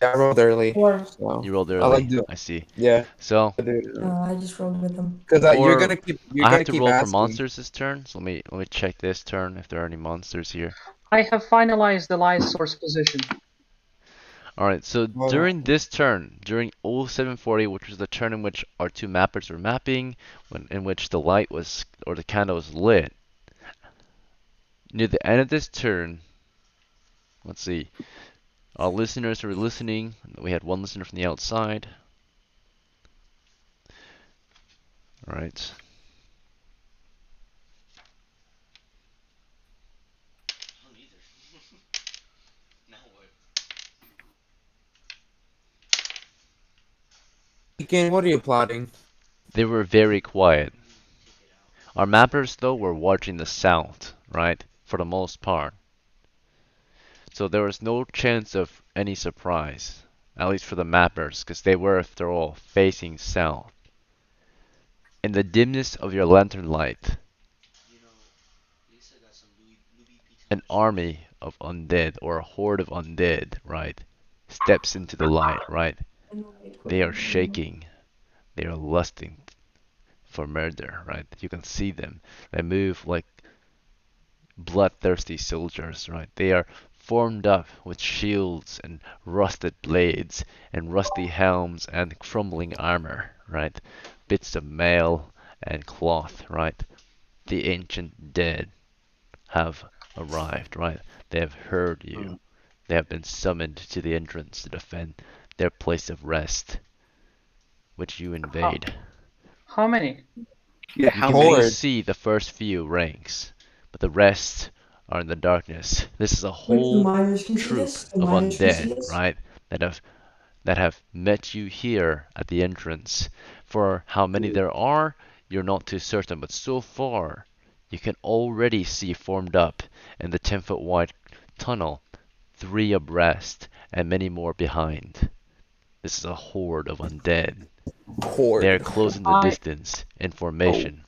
Yeah, I rolled early. Or So You rolled I like early, to, I see. yeah, So, I just rolled with them. because you're for, gonna keep I have to keep roll for asking. monsters this turn, so let me check this turn if there are any monsters here. I have finalized the light source position. Alright, so Well, during this turn, during 0740, which was the turn in which our two mappers were mapping, in which the light was, or the candle was lit, near the end of this turn, let's see, our listeners were listening. We had one listener from the outside. Alright. Again, what are you plotting? They were very quiet. Our mappers, though, were watching the south, right? For the most part. So there was no chance of any surprise. At least for the mappers, because they were, after all, facing south. In the dimness of your lantern light, an army of undead, or a horde of undead, right, steps into the light, right? They are shaking. They are lusting for murder, right? You can see them. They move like bloodthirsty soldiers, right? They are formed up with shields and rusted blades and rusty helms and crumbling armor, right? Bits of mail and cloth, right? The ancient dead have arrived, right? They have heard you. They have been summoned to the entrance to defend their place of rest, which you invade. How many? Yeah, You how can many? only see the first few ranks, but the rest are in the darkness. This is a Like the whole miners can see troop this. The of miners can see undead, this. right? That have met you here at the entrance. For how many there are, you're not too certain, but so far you can already see formed up in the 10-foot wide tunnel, 3 abreast and many more behind. This is a horde of undead. Horde. They are closing the I- distance in formation.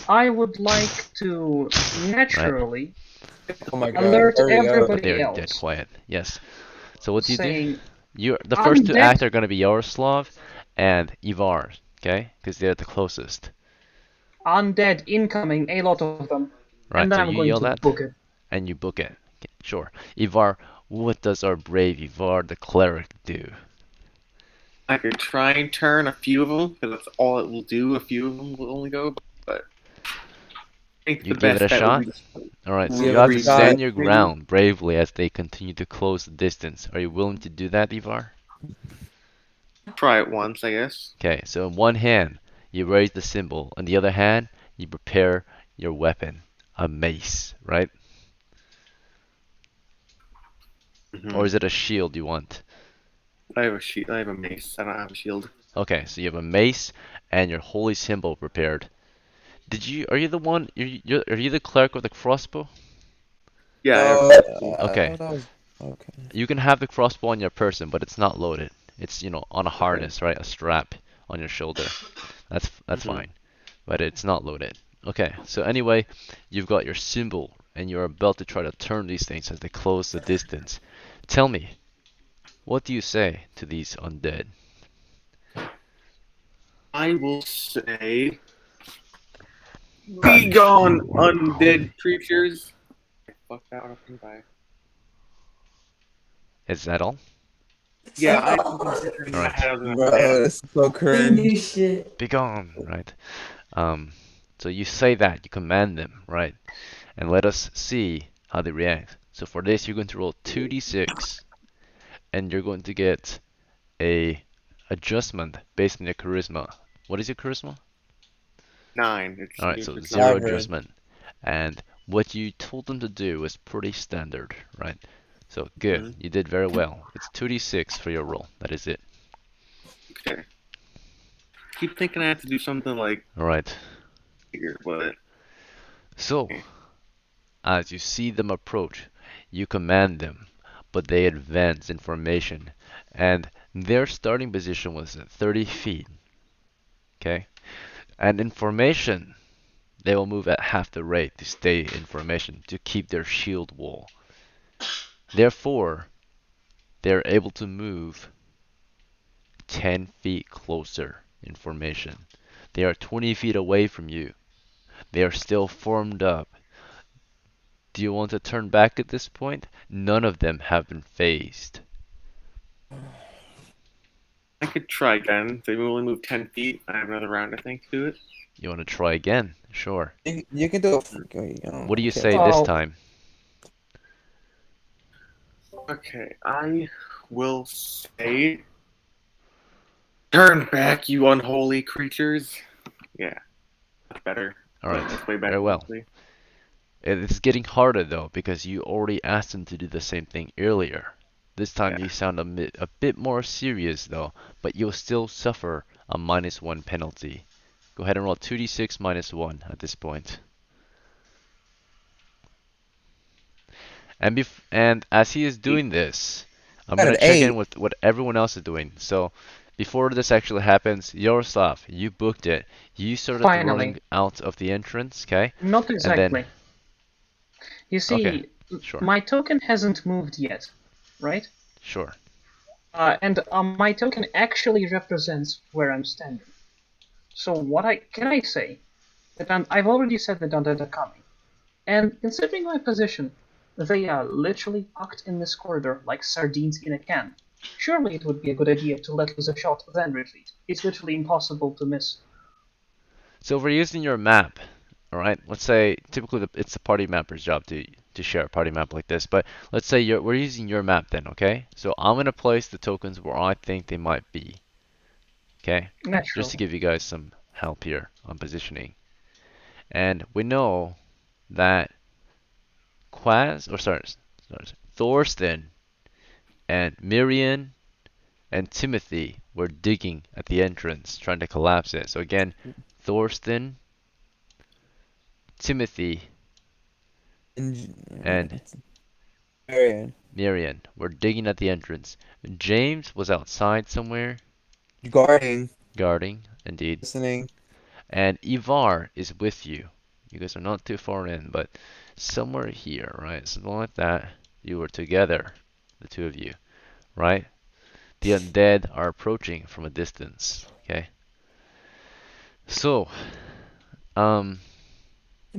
I would like to naturally Oh my god. alert hurry up. But everybody they're dead else, quiet. Yes. So what do you do? saying, The first two Undead- acts are going to be Yaroslav and Ivarr, okay? Because they're the closest. undead incoming, a lot of them. Right, And then so I'm you going yell to that, book it. and you book it. Okay, sure. Ivarr, what does our brave Ivarr the cleric do? I could try and turn a few of them because that's all it will do. A few of them will only go, but I think You the give it best a bet shot? would be Alright, so Give you it have a to shot. stand your ground bravely as they continue to close the distance. Are you willing to do that, Ivarr? try it once, I guess. Okay, so in one hand, you raise the symbol. In the other hand, you prepare your weapon. A mace, right? Or is it a shield you want? I have a shield. I have a mace. I don't have a shield. Okay, so you have a mace and your holy symbol prepared. Are you the one, are you the cleric with the crossbow? Yeah. Okay. Okay. You can have the crossbow on your person, but it's not loaded. It's, on a harness, right? A strap on your shoulder. That's fine. But it's not loaded. Okay, so anyway, you've got your symbol, and you're about to try to turn these things as they close the distance. Tell me, what do you say to these undead? I will say, "Be gone, undead creatures!" Fuck that one up in by. Is that all? Yeah, I Alright. Bro, that's so They cringe. do shit. Be gone, right? So you say that, you command them, right? And let us see how they react. So for this, you're going to roll 2d6, and you're going to get a adjustment based on your charisma. What is your charisma? 9. Alright, so It's 0 Average. adjustment. And what you told them to do is pretty standard, right? So good, you did very well. It's 2d6 for your roll. That is it. Okay. Keep thinking I have to do something like Alright. here, but So, as you see them approach, you command them, but they advance in formation, and their starting position was at 30 feet. Okay? And in formation, they will move at half the rate to stay in formation, to keep their shield wall. Therefore, they're able to move 10 feet closer in formation. They are 20 feet away from you. They are still formed up. Do you want to turn back at this point? None of them have been phased. I could try again. They will only move 10 feet. I have another round, I think, to do it. You want to try again? Sure. You can do it. What do you okay. say this Oh. time? Okay, I will say, "Turn back, you unholy creatures." Yeah, that's better. Alright, That's way better. very well. Honestly. It's getting harder though, because you already asked them to do the same thing earlier. This time Yeah. you sound a bit more serious though, but you'll still suffer a -1 penalty. Go ahead and roll 2d6 -1 at this point. And as he is doing this, I'm Got gonna an check in 8. with what everyone else is doing. So before this actually happens, Yaroslav, you booked it. You started Finally. running out of the entrance, okay? Not exactly. You see, Okay, sure. my token hasn't moved yet, right? Sure. And my token actually represents where I'm standing. So what can I say? That I've already said that undead are coming. And considering my position, they are literally packed in this corridor like sardines in a can. Surely it would be a good idea to let loose a shot, then retreat. It's literally impossible to miss. So if we're using your map, all right. Let's say typically it's the party mapper's job to share a party map like this, but let's say we're using your map then, okay? So I'm gonna place the tokens where I think they might be, okay? Just to Naturally. give you guys some help here on positioning. And we know that Thorsten and Mariyan and Timothy were digging at the entrance, trying to collapse it. So again, Thorsten, Timothy, and Mariyan were digging at the entrance. James was outside somewhere, Guarding, guarding, indeed. listening. And Ivarr is with you. You guys are not too far in, but somewhere here, right? Something like that. You were together, the two of you, right? The undead are approaching from a distance, okay? So, The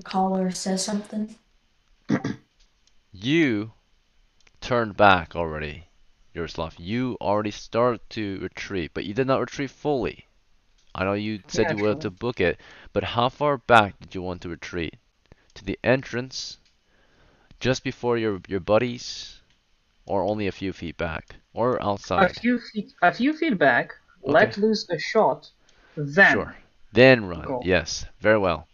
caller says something. you turned back already, Yaroslav. You already started to retreat, but you did not retreat fully. I know you said you wanted to book it, but how far back did you want to retreat? To the entrance, just before your buddies, or only a few feet back, or outside? A few feet back, let loose a shot, then Sure. Then run. go. Yes, very well.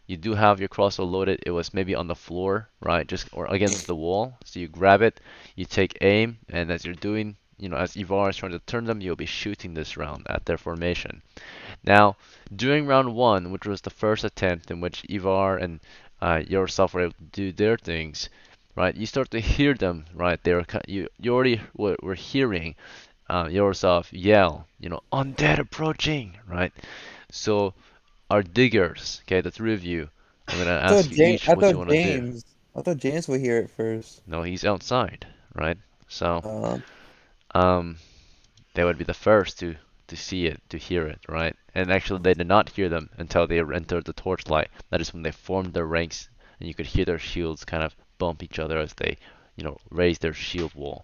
You do have your crossbow loaded. It was maybe on the floor, right? Just or against the wall. So you grab it, you take aim, and as you're doing, as Ivarr is trying to turn them, you'll be shooting this round at their formation. Now, during round one, which was the first attempt in which Ivarr and Yaroslav were able to do their things, right? You start to hear them, right? You already were hearing Yaroslav yell, undead approaching, right? So our diggers, okay, the three of you, I'm gonna ask you each what you want to do. I thought James would hear it first. No, he's outside, right? So, they would be the first to see it, to hear it, right? And actually, they did not hear them until they entered the torchlight. That is when they formed their ranks, and you could hear their shields kind of bump each other as they, raise their shield wall.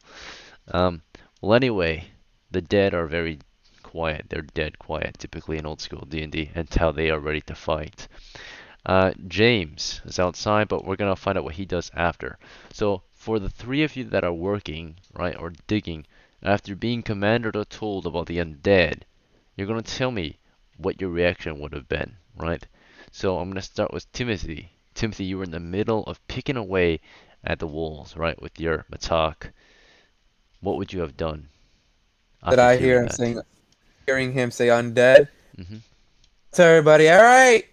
Well, anyway, the dead are very quiet. They're dead quiet, typically in old school D&D, until they are ready to fight. James is outside, but we're gonna find out what he does after. So for the three of you that are working, right, or digging, after being commanded or told about the undead, you're gonna tell me what your reaction would have been, right? So I'm gonna start with Timothy. Timothy, you were in the middle of picking away at the walls, right, with your matak. What would you have done? Did I hear him hearing him say undead? So everybody, all right,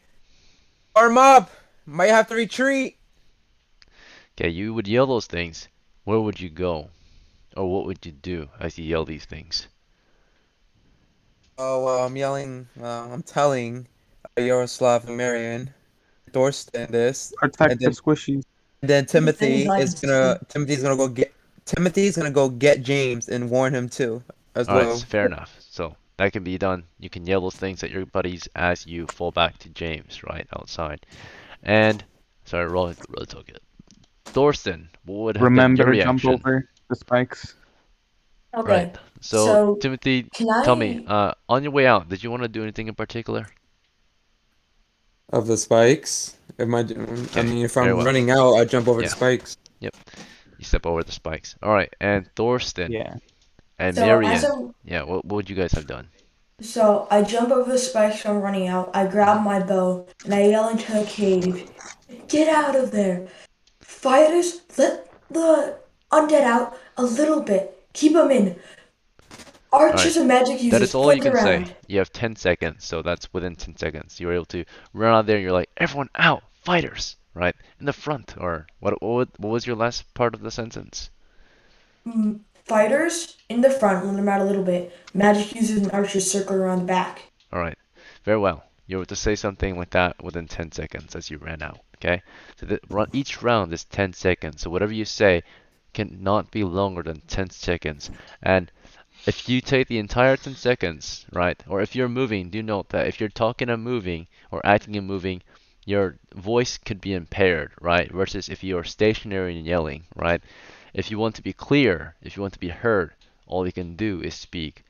arm up. Might have to retreat. Okay, you would yell those things. Where would you go? Or what would you do as you yell these things? Oh, well, I'm yelling, I'm telling Yaroslav and Mariyan, Thorsten this. Protect the squishies. And then Timothy's gonna go get James and warn him too, as well. Alright, fair enough. So that can be done. You can yell those things at your buddies as you fall back to James, right, outside. And, sorry, roll the token. Thorsten, what would have been your reaction? Jump over the spikes. Okay. Right. So Timothy, tell me, on your way out, did you want to do anything in particular? Of the spikes? I mean, if I'm running out, I jump over the spikes. Yep. You step over the spikes. Alright, and Thorsten. Yeah. And Mariyan. Yeah, what would you guys have done? So I jump over the spikes so I'm running out. I grab my bow and I yell into the cave, "Get out of there! Fighters, let the undead out a little bit. Keep them in. Archers and magic users, that is all you can around." say. You have 10 seconds, so that's within 10 seconds. You're able to run out there and you're like, everyone out! Fighters! Right? In the front, or what was your last part of the sentence? Fighters in the front, let them out a little bit. Magic users and archers circle around the back. Alright, very well. You're able to say something like that within 10 seconds as you ran out, okay? So each round is 10 seconds, so whatever you say cannot be longer than 10 seconds. And if you take the entire 10 seconds, right, or if you're moving, do note that if you're talking and moving, or acting and moving, your voice could be impaired, right? Versus if you are stationary and yelling, right? If you want to be clear, if you want to be heard, all you can do is speak.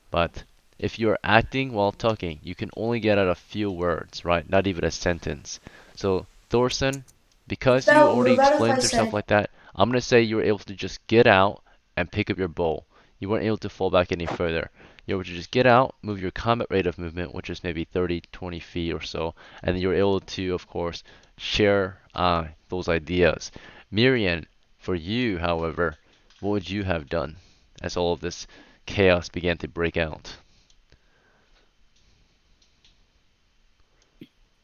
But if you're acting while talking, you can only get out a few words, right? Not even a sentence. So, Thorsten, because you What already about if I explained yourself say, like that, I'm gonna say you were able to just get out and pick up your bow. You weren't able to fall back any further. You were able to just get out, move your combat rate of movement, which is maybe 30, 20 feet or so, and then you're able to, of course, share those ideas. Mariyan, for you, however, what would you have done as all of this chaos began to break out?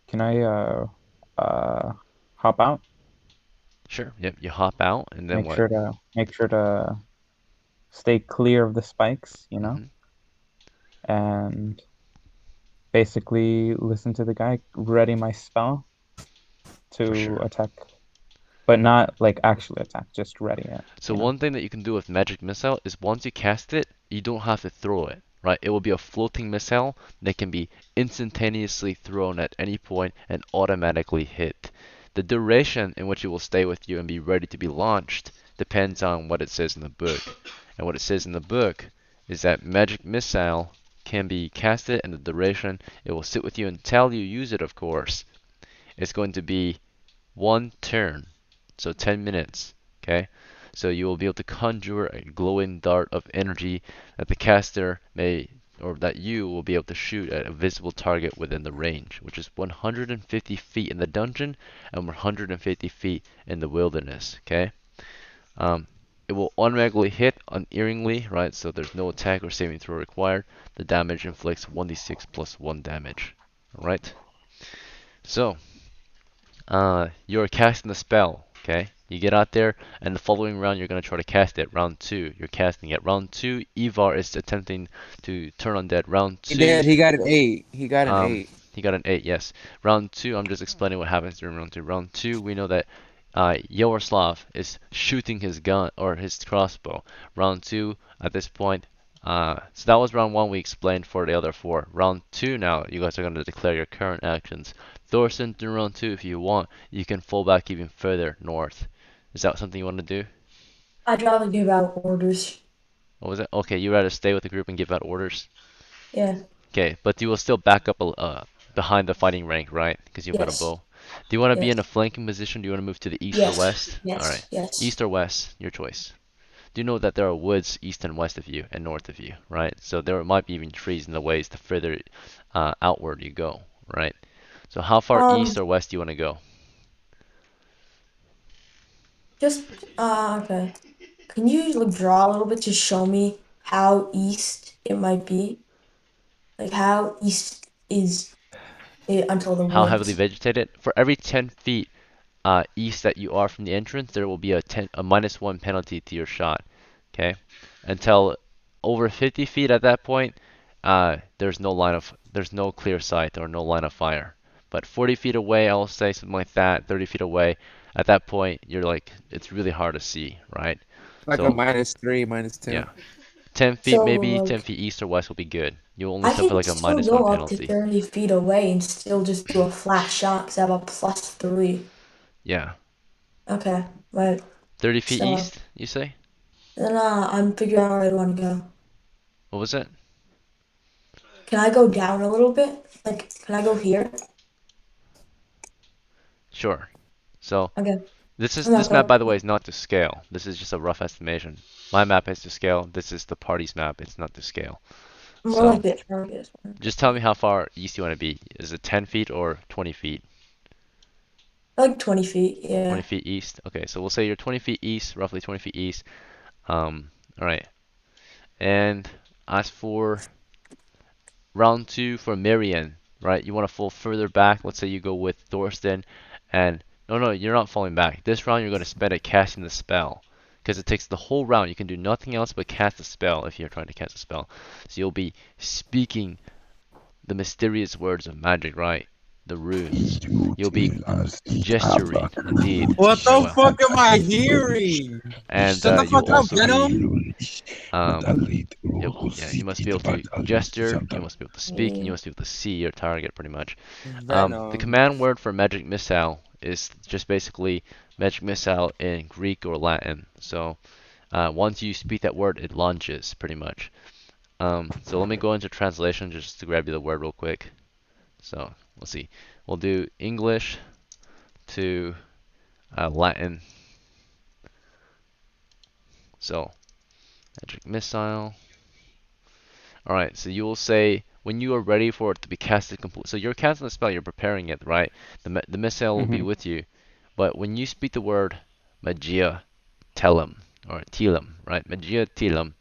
Can I hop out? Sure. Yep. You hop out, and then Make what? sure to stay clear of the spikes, Mm-hmm. and basically listen to the guy, ready my spell For to sure. attack, but not like actually attack, just ready it. So one thing that you can do with Magic Missile is once you cast it, you don't have to throw it, right? It will be a floating missile that can be instantaneously thrown at any point and automatically hit. The duration in which it will stay with you and be ready to be launched depends on what it says in the book. And what it says in the book is that Magic Missile can be casted, and the duration it will sit with you until you use it, of course. It's going to be 1 turn, so 10 minutes, okay? So you will be able to conjure a glowing dart of energy that the caster may, or that you will be able to shoot at a visible target within the range, which is 150 feet in the dungeon and 150 feet in the wilderness, okay? It will automatically hit unerringly, right? So there's no attack or saving throw required. The damage inflicts 1d6 plus 1 damage, alright? So, you're casting the spell, okay? You get out there, and the following round you're going to try to cast it. Round 2, you're casting it. Round 2, Ivarr is attempting to turn undead. Round 2, He did. He got an 8. He got an 8. he got an 8, yes. Round 2, I'm just explaining what happens during round 2. Round 2, we know that Yaroslav is shooting his gun, or his crossbow. Round 2, at this point, so that was round 1 we explained for the other 4. Round 2 now, you guys are going to declare your current actions. Thorsten, through round 2, if you want, you can fall back even further north. Is that something you want to do? I'd rather give out orders. What was it? Okay, you rather stay with the group and give out orders? Yeah. Okay, but you will still back up behind the fighting rank, right? Because you've got a Yes. bow. Do you want to be Yes. in a flanking position? Do you want to move to the east or Yes. west? Yes. Alright. Yes. East or west, your choice. Do you know that there are woods east and west of you and north of you, right? So there might be even trees in the ways the further outward you go, right? So how far east or west do you want to go? Just okay. Can you like draw a little bit to show me how east it might be? Like how east is it until the How heavily woods? vegetated? For every 10 feet east that you are from the entrance, there will be a -1 penalty to your shot. Okay, until over 50 feet at that point, there's no clear sight or no line of fire. But 40 feet away, I'll say something like that. 30 feet away, at that point, you're like it's really hard to see, right? Like a So -3, -2. yeah, 10 feet So maybe, 10 like feet east or west will be good. You'll only I suffer can like a still -1 go up to penalty. 30 feet away and still just do a flat shot because I have a +3. Yeah, Okay, right. 30 feet So east, you say? then I'm figuring out where I want to go. What was it? Can I go down a little bit? Like, can I go here? Sure. So Okay. this map, by the way, is not to scale. This is just a rough estimation. My map is to scale. This is the party's map. It's not to scale. More like So this. More like this. just tell me how far east you want to be. Is it 10 feet or 20 feet? Like 20 feet. 20 Yeah. feet east. Okay, so we'll say you're 20 feet east, roughly 20 feet east. All right. And as for round 2 for Mariyan, right? You want to fall further back. Let's say you go with Thorsten, and no, you're not falling back. This round you're going to spend it casting the spell, because it takes the whole round. You can do nothing else but cast a spell if you're trying to cast a spell. So you'll be speaking the mysterious words of magic, right? the runes. You'll be gesturing, Gesturing, indeed. What Very the well. fuck am I hearing? And Shut the you'll fuck up, also Venom! be yeah, you must be able to gesture, you must be able to speak, and you must be able to see your target pretty much. The Venom. command word for magic missile is just basically magic missile in Greek or Latin. So once you speak that word, it launches pretty much. So let me go into translation just to grab you the word real quick. So let's see. We'll do English to Latin. So magic missile. Alright, so you will say when you are ready for it to be casted complete. So you're casting the spell, you're preparing it, right? The missile will be with you. But when you speak the word magia telum or telum, right? Magia telum,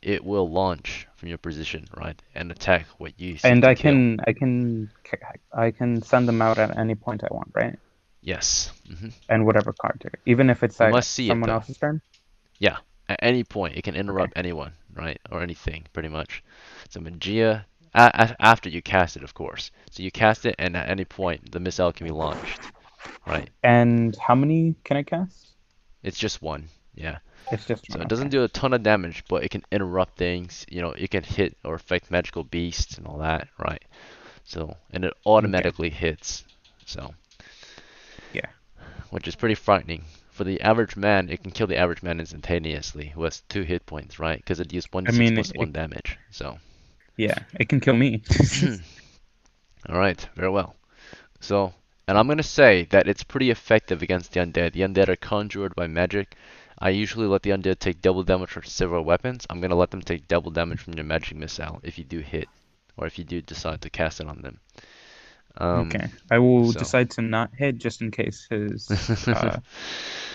it will launch from your position, right? And attack what you seek And to I kill. I can send them out at any point I want, right? Yes. And whatever card to, even if it's You like must see it someone though. else's turn. Yeah, at any point it can interrupt anyone, right? Or anything, pretty much. So magia, after you cast it, of course. So you cast it, and at any point the missile can be launched, right? And how many can I cast? It's just one, yeah. It's just So one. it doesn't do a ton of damage, but it can interrupt things. You know, it can hit or affect magical beasts and all that, right? So, and it automatically hits. So, yeah, which is pretty frightening. For the average man, it can kill the average man instantaneously, who has 2 hit points, right? Because it deals 1d6 plus 1 damage. So, yeah, it can kill me. all right, very well. So, and I'm gonna say that it's pretty effective against the undead. The undead are conjured by magic. I usually let the undead take double damage from several weapons. I'm gonna let them take double damage from your magic missile if you do hit, or if you do decide to cast it on them. Okay, I will decide to not hit just in case his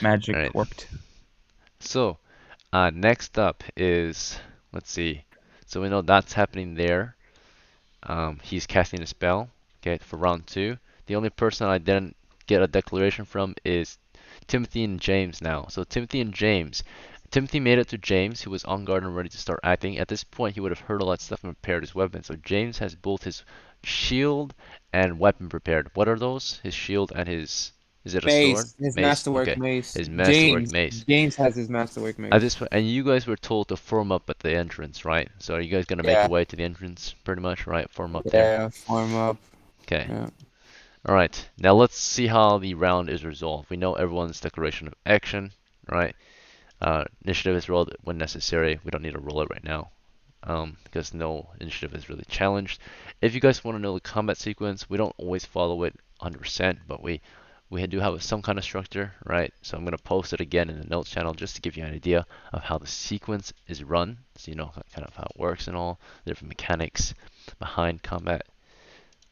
magic Right. worked. So, next up is, let's see. So we know that's happening there. He's casting a spell. Okay, for round 2. The only person I didn't get a declaration from is Timothy and James now. So Timothy and James. Timothy made it to James, who was on guard and ready to start acting. At this point, he would have heard all that stuff and prepared his weapon. So James has both his shield and weapon prepared. What are those? His shield and his... Is it a sword? His Mace. masterwork Okay. mace. His masterwork James. mace. James has his masterwork mace. At this point, and you guys were told to form up at the entrance, right? So are you guys gonna make your way to the entrance, pretty much, right? Form up there. Yeah, form up. Okay. Yeah. All right. Now let's see how the round is resolved. We know everyone's declaration of action, right? Initiative is rolled when necessary. We don't need to roll it right now, because no initiative is really challenged. If you guys want to know the combat sequence, we don't always follow it 100%, but we do have some kind of structure, right? So I'm going to post it again in the notes channel just to give you an idea of how the sequence is run, so you know kind of how it works and all the different mechanics behind combat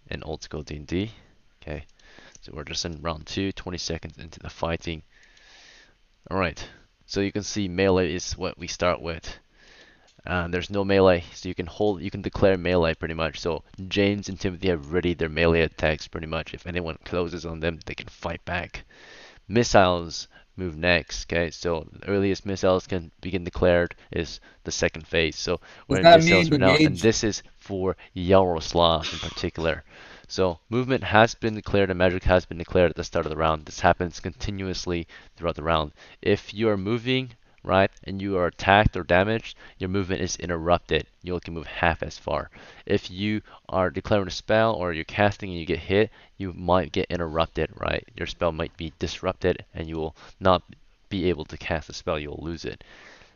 in old school D&D. Okay, so we're just in round 2, 20 seconds into the fighting. Alright, so you can see melee is what we start with. There's no melee, so you can declare melee pretty much. So James and Timothy have readied their melee attacks pretty much. If anyone closes on them, they can fight back. Missiles move next. Okay, so the earliest missiles can begin declared is the second phase. So we're in missiles right now, and this is for Yaroslav in particular. So movement has been declared and magic has been declared at the start of the round. This happens continuously throughout the round. If you are moving, right, and you are attacked or damaged, your movement is interrupted. You can move half as far. If you are declaring a spell or you're casting and you get hit, you might get interrupted, right? Your spell might be disrupted and you will not be able to cast the spell. You will lose it.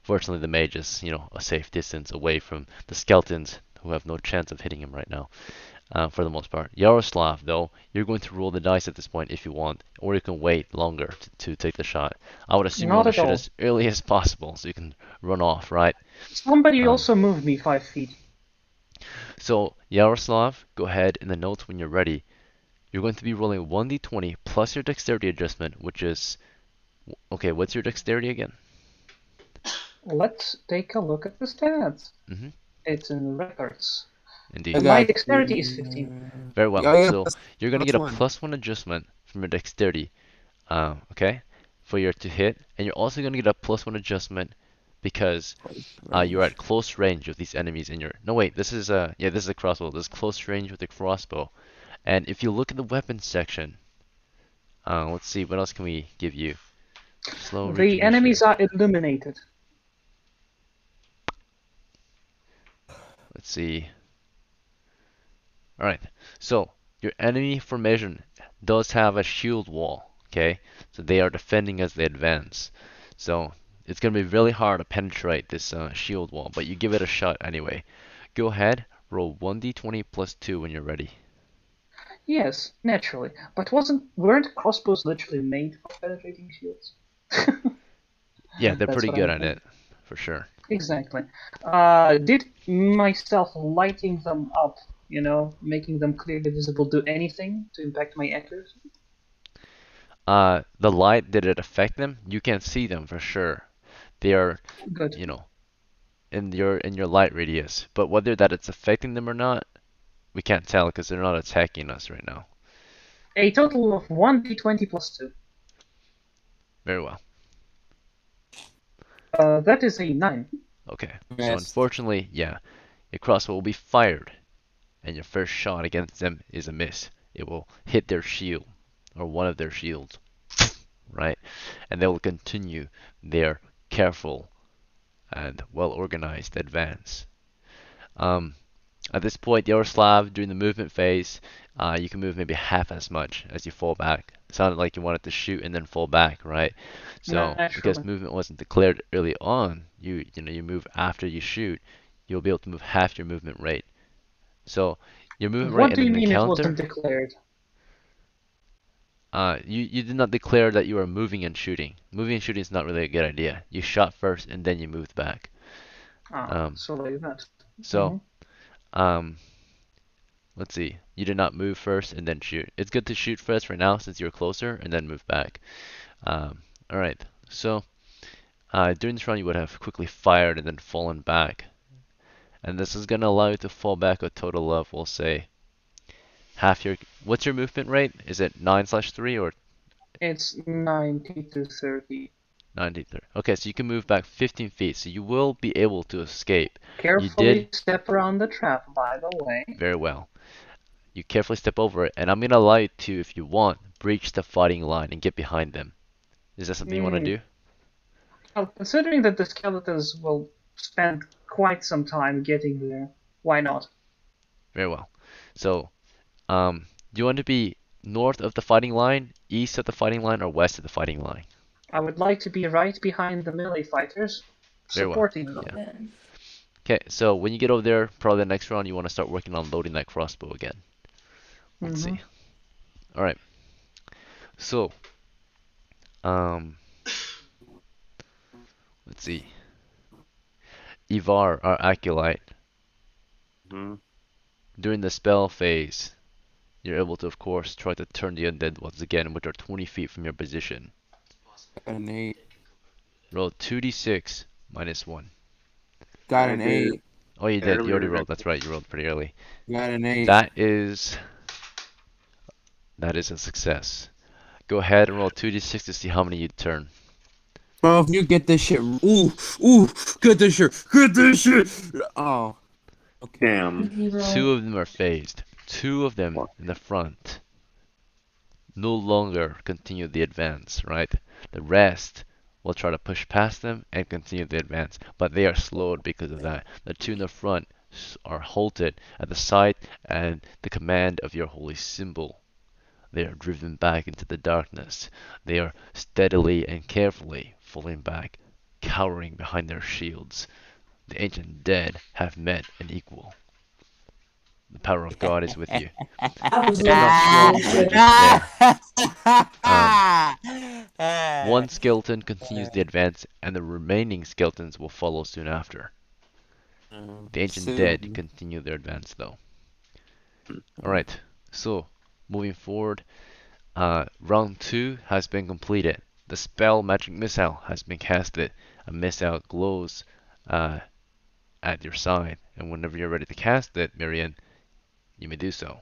Fortunately, the mage is, a safe distance away from the skeletons who have no chance of hitting him right now. For the most part. Yaroslav, though, you're going to roll the dice at this point if you want, or you can wait longer to take the shot. I would assume you want to shoot as early as possible so you can run off, right? Somebody also moved me 5 feet. So, Yaroslav, go ahead in the notes when you're ready. You're going to be rolling 1d20 plus your dexterity adjustment, which is... Okay, what's your dexterity again? Let's take a look at the stats. Mm-hmm. It's in the records. Indeed. My dexterity is 15. Very well. So you're going to get a +1 adjustment from your dexterity, okay, for your to hit, and you're also going to get a +1 adjustment because you're at close range with these enemies in your... No, wait, this is a crossbow. This is close range with the crossbow, And if you look at the weapons section, let's see, what else can we give you? Slow The enemies are illuminated. Let's see. Alright, so your enemy formation does have a shield wall, okay? So they are defending as they advance. So it's going to be really hard to penetrate this shield wall, but you give it a shot anyway. Go ahead, roll 1d20 plus 2 when you're ready. Yes, naturally. But weren't crossbows literally made for penetrating shields? Yeah, they're That's pretty what good I at think. it, for sure. Exactly. Did myself lighting them up, making them clearly visible, do anything to impact my accuracy? The light, did it affect them? You can see them for sure. They are, Good. In your light radius. But whether that it's affecting them or not, we can't tell because they're not attacking us right now. A total of 1d20 plus 2. Very well. That is a 9. Okay. Yes. So unfortunately, yeah, your crossbow will be fired, and your first shot against them is a miss. It will hit their shield, or one of their shields, right? And they will continue their careful and well-organized advance. At this point, Yaroslav, during the movement phase, you can move maybe half as much as you fall back. It sounded like you wanted to shoot and then fall back, right? So because movement wasn't declared early on, you move after you shoot, you'll be able to move half your movement rate. So your movement rate What do in you an mean it encounter, wasn't declared? you did not declare that you are moving and shooting. Moving and shooting is not really a good idea. You shot first and then you moved back. So like that. So, let's see. You did not move first and then shoot. It's good to shoot first for now since you're closer and then move back. Alright, so during this round you would have quickly fired and then fallen back. And this is going to allow you to fall back a total of, we'll say, half your... What's your movement rate? Is it 9/3 or... It's 90 to 30. 93. Okay, so you can move back 15 feet, so you will be able to escape. Carefully step around the trap, by the way. Very well. You carefully step over it, and I'm going to allow you to, if you want, breach the fighting line and get behind them. Is that something you want to do? Well, considering that the skeletons will spend quite some time getting there, why not? Very well. So, do you want to be north of the fighting line, east of the fighting line, or west of the fighting line? I would like to be right behind the melee fighters, supporting them. Yeah. Okay, so when you get over there, probably the next round, you want to start working on loading that crossbow again. Let's see. Alright. So, let's see. Ivarr, our acolyte. During the spell phase, you're able to, of course, try to turn the undead once again, which are 20 feet from your position. Got an 8. Roll 2d6 minus 1. Got an 8. Oh, you did. You already rolled. That's right. You rolled pretty early. Got an 8. That is a success. Go ahead and roll 2d6 to see how many you turn. Bro, if you get this shit, get this shit. Oh, okay. Damn. 2 of them are phased. 2 of them in the front no longer continue the advance, right? The rest will try to push past them and continue the advance, but they are slowed because of that. The 2 in the front are halted at the sight and the command of your holy symbol. They are driven back into the darkness. They are steadily and carefully falling back, cowering behind their shields. The ancient dead have met an equal. The power of God is with you. One skeleton continues the advance, and the remaining skeletons will follow soon after. The ancient dead continue their advance, though. Alright, so moving forward, round 2 has been completed. The spell Magic Missile has been casted. A missile glows at your side, and whenever you're ready to cast it, Mariyan, you may do so.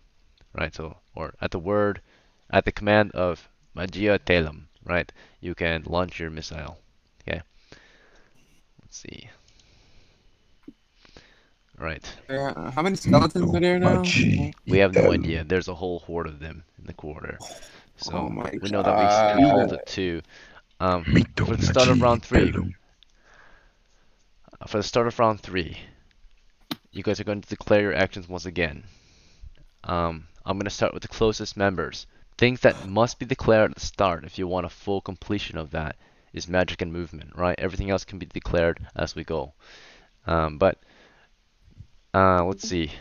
Right, so, or at the command of Magia Telem, right, you can launch your missile. Okay, let's see. Right. How many skeletons are there now? We have no idea. There's a whole horde of them in the quarter. So Oh my we know that we halted 2. For the start of round 3, you guys are going to declare your actions once again. I'm going to start with the closest members. Things that must be declared at the start if you want a full completion of that is magic and movement, right? Everything else can be declared as we go. Let's see.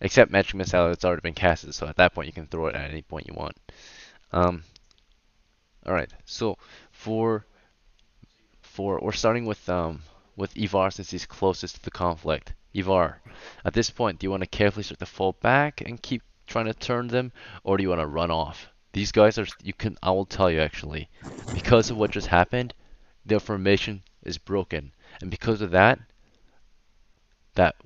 Except magic missile, it's already been casted, so at that point you can throw it at any point you want. Alright, so for we're starting with Ivarr since he's closest to the conflict. Ivarr, at this point, do you want to carefully start to fall back and keep trying to turn them, or do you want to run off? These guys are I will tell you actually, because of what just happened, their formation is broken, and because of that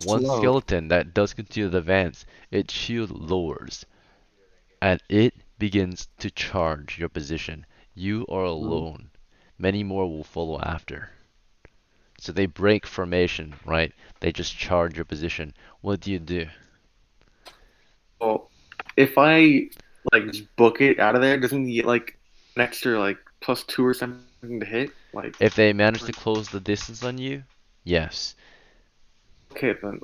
one Slow. skeleton that does continue to advance, its shield lowers, and it begins to charge your position. You are alone. Many more will follow after. So they break formation, right? They just charge your position. What do you do? Well, if I like just book it out of there, doesn't he get like an extra like +2 or something to hit? Like, If they manage to close the distance on you, yes. okay, then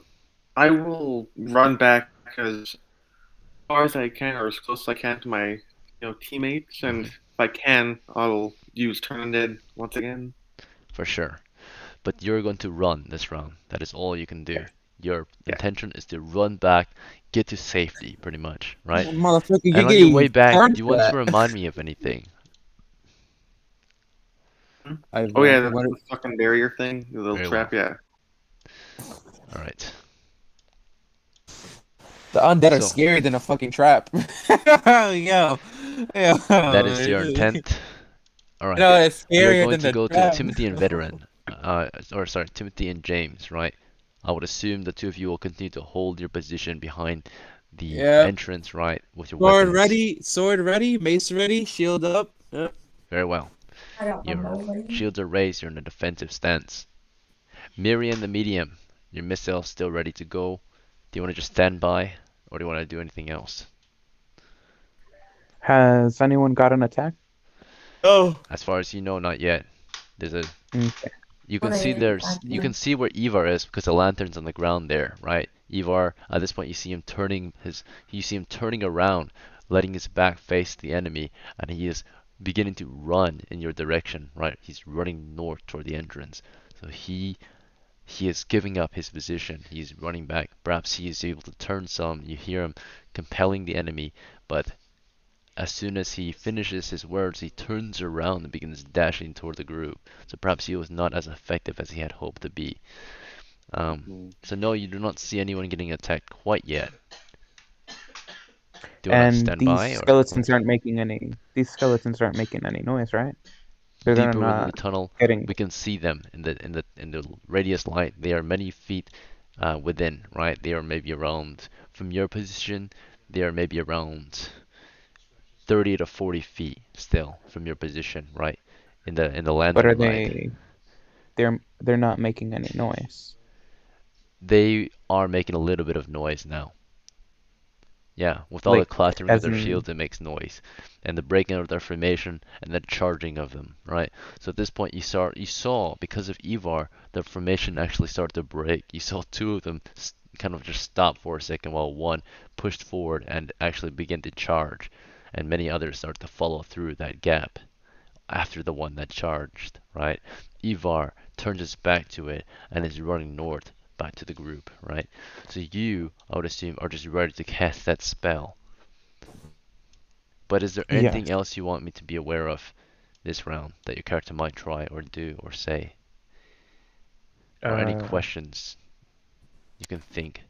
I will run back as far as I can, or as close as I can to my teammates, and if I can, I'll use Turn Undead once again. For sure. But you're going to run this round. That is all you can do. Your intention is to run back, get to safety, pretty much, right? Motherfucker, And you're on your way getting back, charged do you for want to that. remind me of anything? Oh yeah, the fucking barrier thing, the little Very trap, well. yeah. Alright. The undead are So- scarier than a fucking trap. Yo. That is your intent. Alright. No, it's We are scarier going than to the go to trap. Timothy and Veteran. Timothy and James, right? I would assume the two of you will continue to hold your position behind the Yep. entrance, right? With your Sword weapons. ready, mace ready, shield up. Yep. Very well. I got my bow Your ready. shields are raised, you're in a defensive stance. Mariyan the medium, your missile still ready to go. Do you want to just stand by, or do you want to do anything else? Has anyone got an attack? Oh. As far as you know, not yet. There's a Okay. You can What see I- you can see where Ivarr is because the lantern's on the ground there, right? Ivarr, at this point you see him turning around, letting his back face the enemy, and he is beginning to run in your direction, right? He's running north toward the entrance. So he is giving up his position. He's running back. Perhaps he is able to turn some. You hear him compelling the enemy, but as soon as he finishes his words, he turns around and begins dashing toward the group. So perhaps he was not as effective as he had hoped to be. So no, you do not see anyone getting attacked quite yet. Do you want to And stand these by? skeletons aren't making any. These skeletons aren't making any noise, right? They're Deeper within the not tunnel, getting. we can see them in the radius light. They are many feet within, right? They are maybe around, from your position, they are maybe around 30 to 40 feet still from your position, right? In the lantern But are light. they're not making any noise. They are making a little bit of noise now. Yeah, with all Like, the clattering of as their in- shields, it makes noise, and the breaking of their formation and the charging of them, right? So at this point, you saw because of Ivarr, the formation actually started to break. You saw two of them kind of just stop for a second while one pushed forward and actually began to charge, and many others started to follow through that gap after the one that charged, right? Ivarr turns his back to it and is running north back to the group, right? So you, I would assume, are just ready to cast that spell. But is there anything Yes. else you want me to be aware of this round that your character might try or do or say? Or any questions you can think?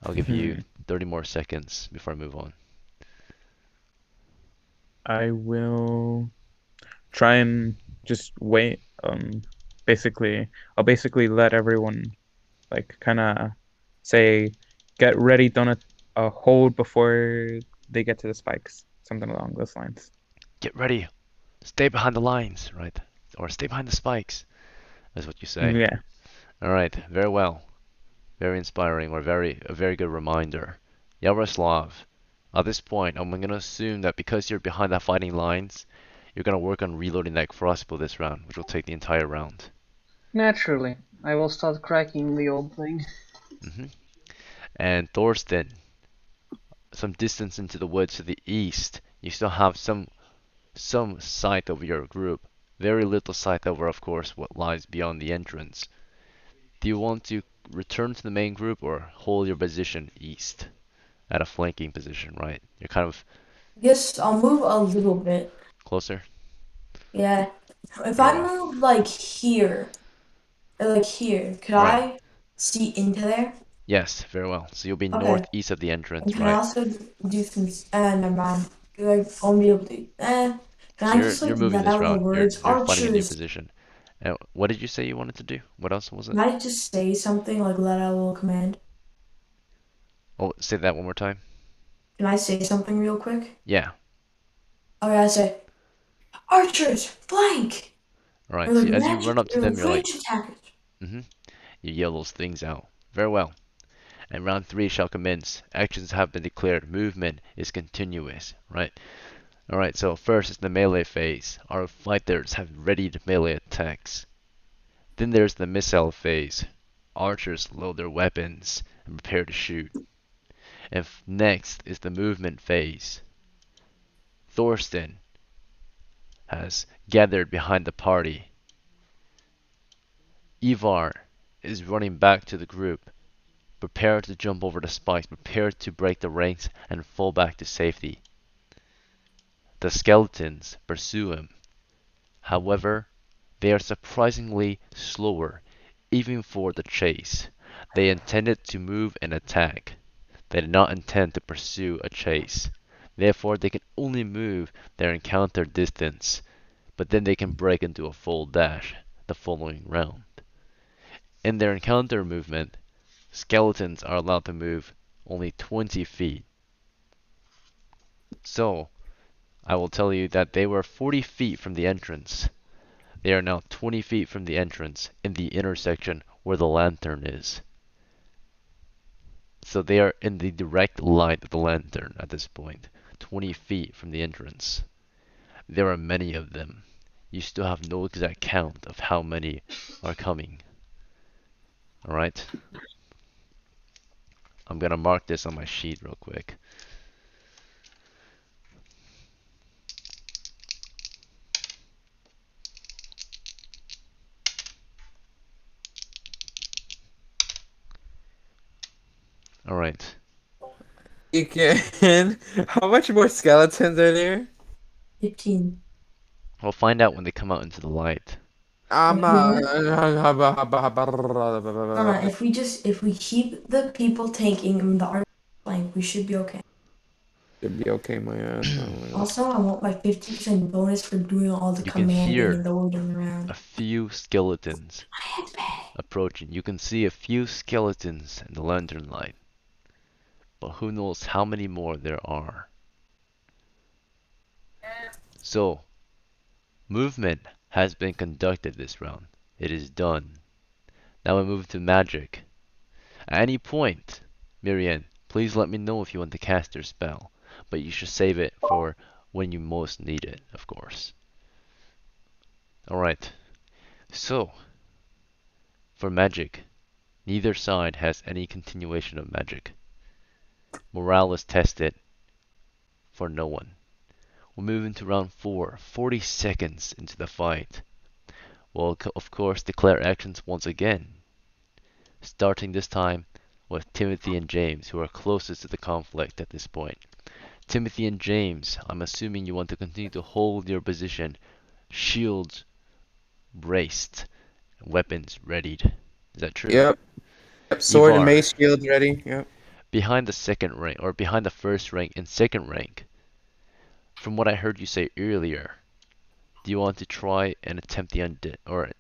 I'll give you 30 more seconds before I move on. I will try and just wait. I'll basically let everyone like kind of say, get ready, don't hold before they get to the spikes. Something along those lines. Get ready. Stay behind the lines, right? Or stay behind the spikes, is what you say. Yeah. All right, very well. Very inspiring, or a very good reminder. Yaroslav, at this point, I'm gonna assume that because you're behind the fighting lines, you're gonna work on reloading that crossbow this round, which will take the entire round. Naturally, I will start cracking the old thing. And Thorsten, some distance into the woods to the east, you still have some sight over your group. Very little sight over, of course, what lies beyond the entrance. Do you want to return to the main group or hold your position east at a flanking position, right? You're kind of I guess I'll move a little bit. closer. Yeah. If Very I well. move like here, or like here, could Right. I see into there? Yes, very well. So you'll be Okay. northeast of the And entrance, can I right? also do some? Never mind. Like, I'll be able to. Can So I just you're like moving let this out the round. words You're fighting a new archers? position. And what did you say you wanted to do? What else was it? Can I just say something like let out a little command? Oh, say that one more time. Can I say something real quick? Yeah. Okay, I say archers flank All right. or So like as you run magic up to or them, like you're like, range attackers. you yell those things out. Very well. And round 3 shall commence. Actions have been declared. Movement is continuous, right? Alright, so first is the melee phase. Our fighters have readied melee attacks. Then there's the missile phase. Archers load their weapons and prepare to shoot. And next is the movement phase. Thorsten has gathered behind the party. Ivarr is running back to the group. Prepare to jump over the spikes. Prepare to break the ranks and fall back to safety. The skeletons pursue him. However, they are surprisingly slower, even for the chase. They intended to move and attack. They did not intend to pursue a chase. Therefore, they can only move their encounter distance, but then they can break into a full dash the following round. In their encounter movement, skeletons are allowed to move only 20 feet. So, I will tell you that they were 40 feet from the entrance. They are now 20 feet from the entrance in the intersection where the lantern is. So they are in the direct light of the lantern at this point, 20 feet from the entrance. There are many of them. You still have no exact count of how many are coming. Alright? I'm gonna mark this on my sheet real quick. Alright. You can. How much more skeletons are there? 15. We'll find out when they come out into the light. I'm If we keep the people tanking and the archers flank, we should be okay. Should be okay, my ass. Also, I want my 50% bonus for doing all the You can commanding hear and the ordering a around. few skeletons approaching. You can see a few skeletons in the lantern light. But who knows how many more there are. So, movement has been conducted this round. It is done. Now we move to magic. At any point, Mariyan, please let me know if you want to cast your spell. But you should save it for when you most need it, of course. Alright. So, for magic, neither side has any continuation of magic. Morale is tested for no one. We'll move into round 4, 40 seconds into the fight. We'll of course declare actions once again, starting this time with Timothy and James, who are closest to the conflict at this point. Timothy and James, I'm assuming you want to continue to hold your position, shields braced, weapons readied. Is that true? Yep. Sword and Ivarr, mace shield ready. Yep. behind the second rank, or behind the first rank and second rank, from what I heard you say earlier, do you want to try and attempt the undead,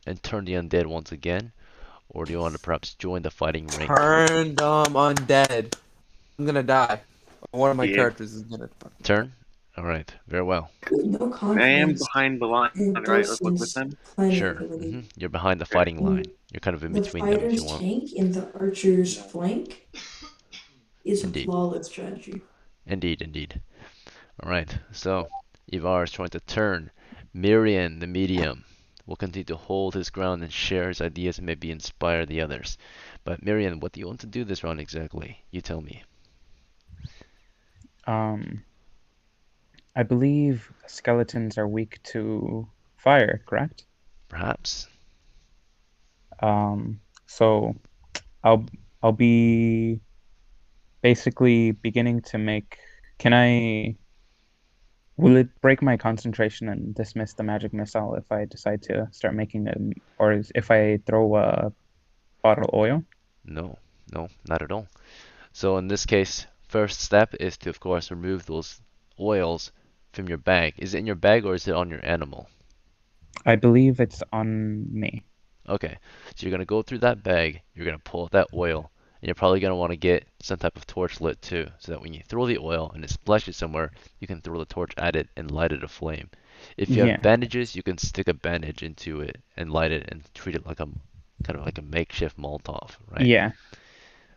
and turn the undead once again? Or do you want to perhaps join the fighting rank? Turn them undead. I'm gonna die. One of my Yeah. characters is gonna. Turn? Alright, very well. No I am confidence behind the line, in right? Like with Thorsten's them. planning Sure. ability. You're behind the Okay. fighting line. You're kind of in The between them if you fighter's want. tank in the archer's flank is a Indeed. flawless strategy. Indeed. Alright, so Ivarr is trying to turn. Mariyan, the medium, will continue to hold his ground and share his ideas and maybe inspire the others. But Mariyan, what do you want to do this round exactly? You tell me. I believe skeletons are weak to fire, correct? Perhaps. So I'll be basically beginning to make. Will it break my concentration and dismiss the magic missile if I decide to start making them, or if I throw a bottle of oil? No, not at all. So in this case, first step is to, of course, remove those oils from your bag. Is it in your bag or is it on your animal? I believe it's on me. Okay, so you're going to go through that bag, you're going to pull out that oil, and you're probably going to want to get some type of torch lit too, so that when you throw the oil and it splashes somewhere, you can throw the torch at it and light it aflame. If you Yeah. have bandages, you can stick a bandage into it and light it and treat it like a kind of like a makeshift Molotov, right? Yeah.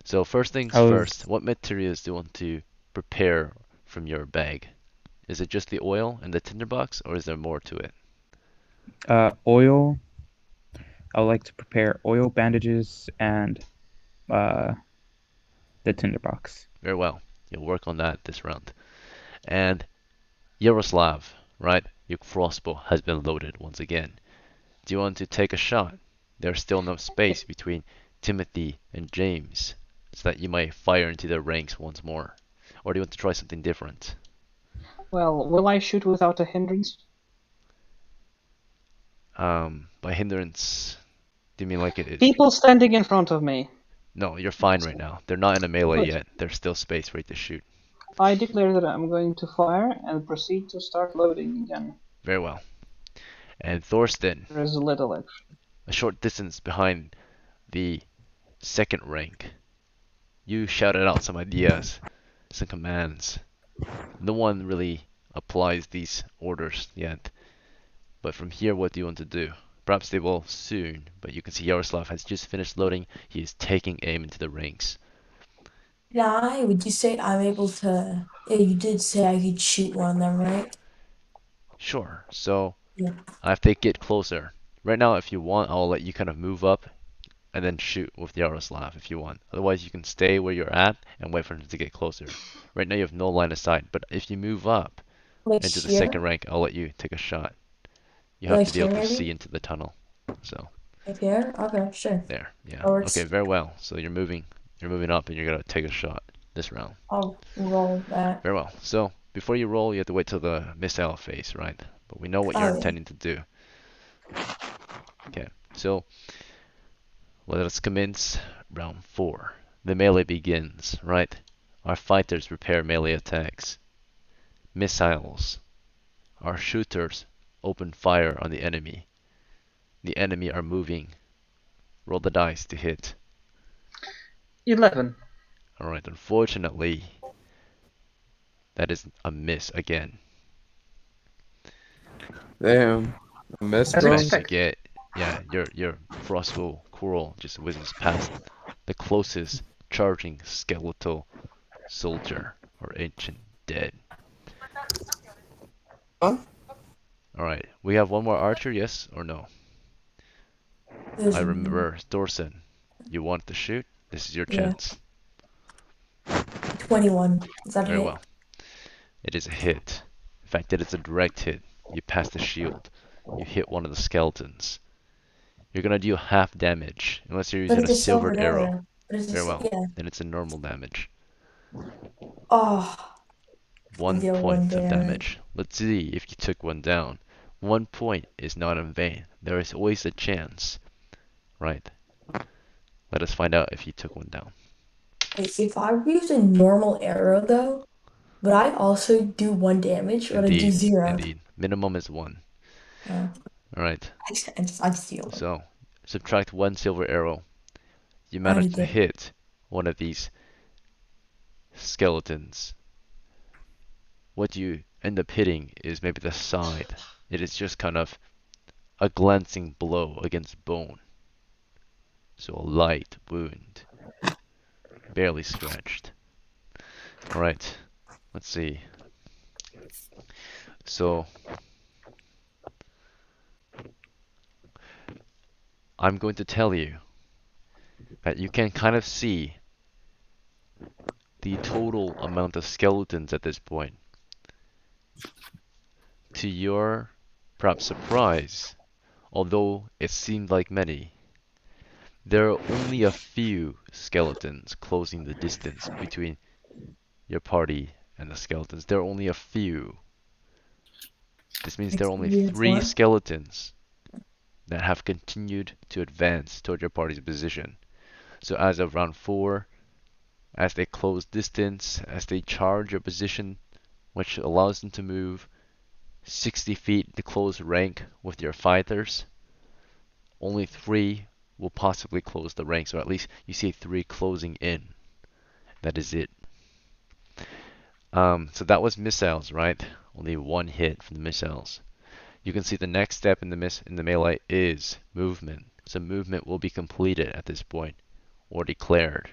So first things I was- first, what materials do you want to prepare from your bag? Is it just the oil and the tinderbox, or is there more to it? Oil. I would like to prepare oil, bandages, and the tinderbox. Very well. You'll work on that this round. And Yaroslav, right? Your crossbow has been loaded once again. Do you want to take a shot? There's still enough space between Timothy and James, so that you might fire into their ranks once more. Or do you want to try something different? Well, will I shoot without a hindrance? By hindrance, do you mean like it? People standing in front of me. No, you're fine right now. They're not in a melee Good. yet. There's still space for you to shoot. I declare that I'm going to fire and proceed to start loading again. Very well. And Thorsten, There is a little action. a short distance behind the second rank, you shouted out some ideas, some commands. No one really applies these orders yet. But from here, what do you want to do? Perhaps they will soon, but you can see Yaroslav has just finished loading. He is taking aim into the ranks. Would you say I'm able to? Yeah, you did say I could shoot one of them, right? Sure, so Yeah. I have to get closer. Right now, if you want, I'll let you kind of move up and then shoot with Yaroslav if you want. Otherwise, you can stay where you're at and wait for him to get closer. Right now, you have no line of sight, but if you move up Like into the here? second rank, I'll let you take a shot. You have Like to be able here, to maybe? see into the tunnel. So Like here? Okay, sure. there, yeah. That works. Okay, very well. So you're moving up, and you're gonna take a shot this round. I'll roll that. Very well. So before you roll, you have to wait till the missile phase, right? But we know what Oh, you're yeah. intending to do. Okay, so let us commence round 4. The melee begins, right? Our fighters prepare melee attacks. Missiles. Our shooters open fire on the enemy. The enemy are moving. Roll the dice to hit. 11. Alright, unfortunately, that is a miss again. Damn. I missed, As bro. Best you expected. get, yeah, your crossbow quarrel just whizzes past the closest charging skeletal soldier or ancient dead. Huh? Alright, we have one more archer, yes or no? There's I a- remember Thorsten. You want to shoot? This is your Yeah. chance. 21. Is that a Very hit? well. It is a hit. In fact, it is a direct hit. You pass the shield. You hit one of the skeletons. You're gonna do half damage, unless you're But using it's a a silvered silvered arrow. arrow. But it's Very well. Yeah. Then it's a normal damage. Oh, 1 deal point 1 of damage. damage. Let's see if you took one down. 1 point is not in vain. There is always a chance. Right. Let us find out if you took one down. Wait, if I use a normal arrow though, would I also do 1 damage or would I do Indeed. 0? Indeed. Minimum is 1. Oh, Alright. I steal it. So, subtract 1 silver arrow. You I already managed to did. hit one of these skeletons. What do you end up hitting is maybe the side. It is just kind of a glancing blow against bone. So a light wound. Barely scratched. Alright, let's see. So I'm going to tell you that you can kind of see the total amount of skeletons at this point. To your perhaps surprise, although it seemed like many, there are only a few skeletons closing the distance between your party and the skeletons. There are only a few. This means there are only 3 skeletons that have continued to advance toward your party's position. So as of round 4, as they close distance, as they charge your position, which allows them to move 60 feet to close rank with your fighters, only 3 will possibly close the ranks, or at least you see 3 closing in. That is it. So that was missiles, right? Only 1 hit from the missiles. You can see the next step in the melee is movement. So movement will be completed at this point, or declared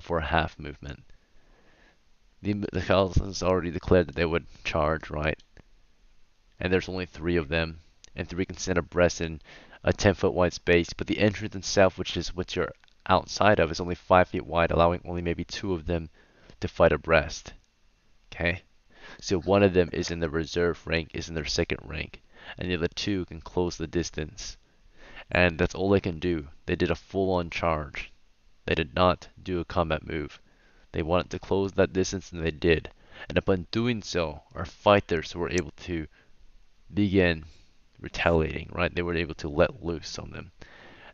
for a half movement. The skeletons already declared that they would charge, right? And there's only 3 of them, and 3 can stand abreast in a 10-foot wide space, but the entrance itself, which is what you're outside of, is only 5 feet wide, allowing only maybe 2 of them to fight abreast. Okay? So one of them is in the reserve rank, is in their second rank, and the other 2 can close the distance. And that's all they can do. They did a full-on charge. They did not do a combat move. They wanted to close that distance, and they did. And upon doing so, our fighters were able to begin retaliating, right? They were able to let loose on them.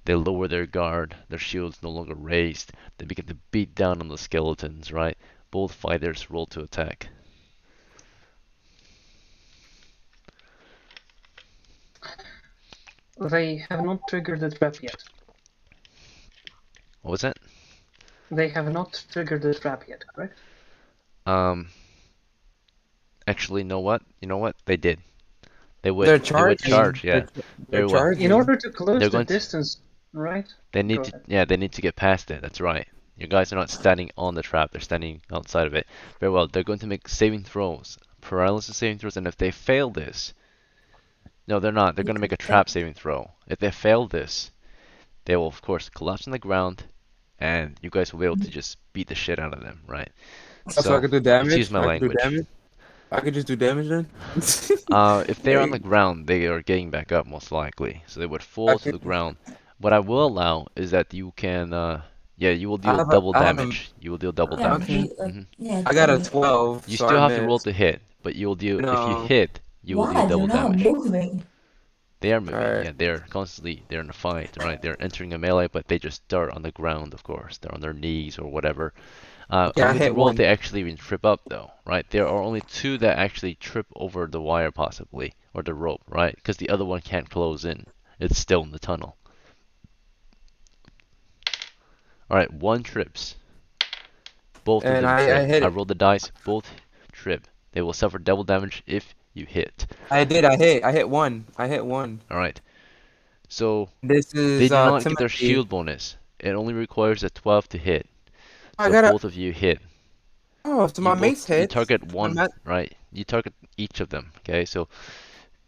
They lower their guard, their shields no longer raised. They begin to beat down on the skeletons, right? Both fighters roll to attack. They have not triggered the trap yet. What was that? They have not triggered the trap yet, correct? Actually, know what? You know what? They did. They would. They're They would charging. charge. Yeah. They're Very well. charging. In order to close They're the going to- distance, right? They need Go to. ahead. Yeah. They need to get past it. That's right. You guys are not standing on the trap. They're standing outside of it. Very well. They're going to make saving throws, paralysis saving throws, and if they fail this, no, they're not. They're going to make a trap saving throw. If they fail this, they will of course collapse on the ground, and you guys will be able to just beat the shit out of them, right? So I could do damage. Excuse my I could language. do damage. I could just do damage then. If they're on the ground, they are getting back up most likely, so they would fall to the ground. What I will allow is that you can, yeah, you will deal double damage. You will deal double Yeah, damage. yeah, I got a totally. 12. You so still I have to roll missed. to hit, but you will deal. If you No. hit, you will Why? deal double They're not damage. moving. They are moving. Alright. Yeah, they're constantly. They're in a fight, right? They're entering a melee, but they just start on the ground. Of course, they're on their knees or whatever. Yeah, I I'm going to hit roll if one. they actually even trip up, though, right? There are only 2 that actually trip over the wire, possibly, or the rope, right? Because the other one can't close in. It's still in the tunnel. Alright, 1 trips. Both of And them I trip. hit I it. rolled the dice. Both trip. They will suffer double damage if you hit. I did. I hit. I hit one. I hit one. Alright. So, This they is do not get their Timothy. shield bonus. It only requires a 12 to hit. I So gotta. both of you hit. Oh, so my You mace both, you hits. target My one, ma- right? You target each of them, okay? So,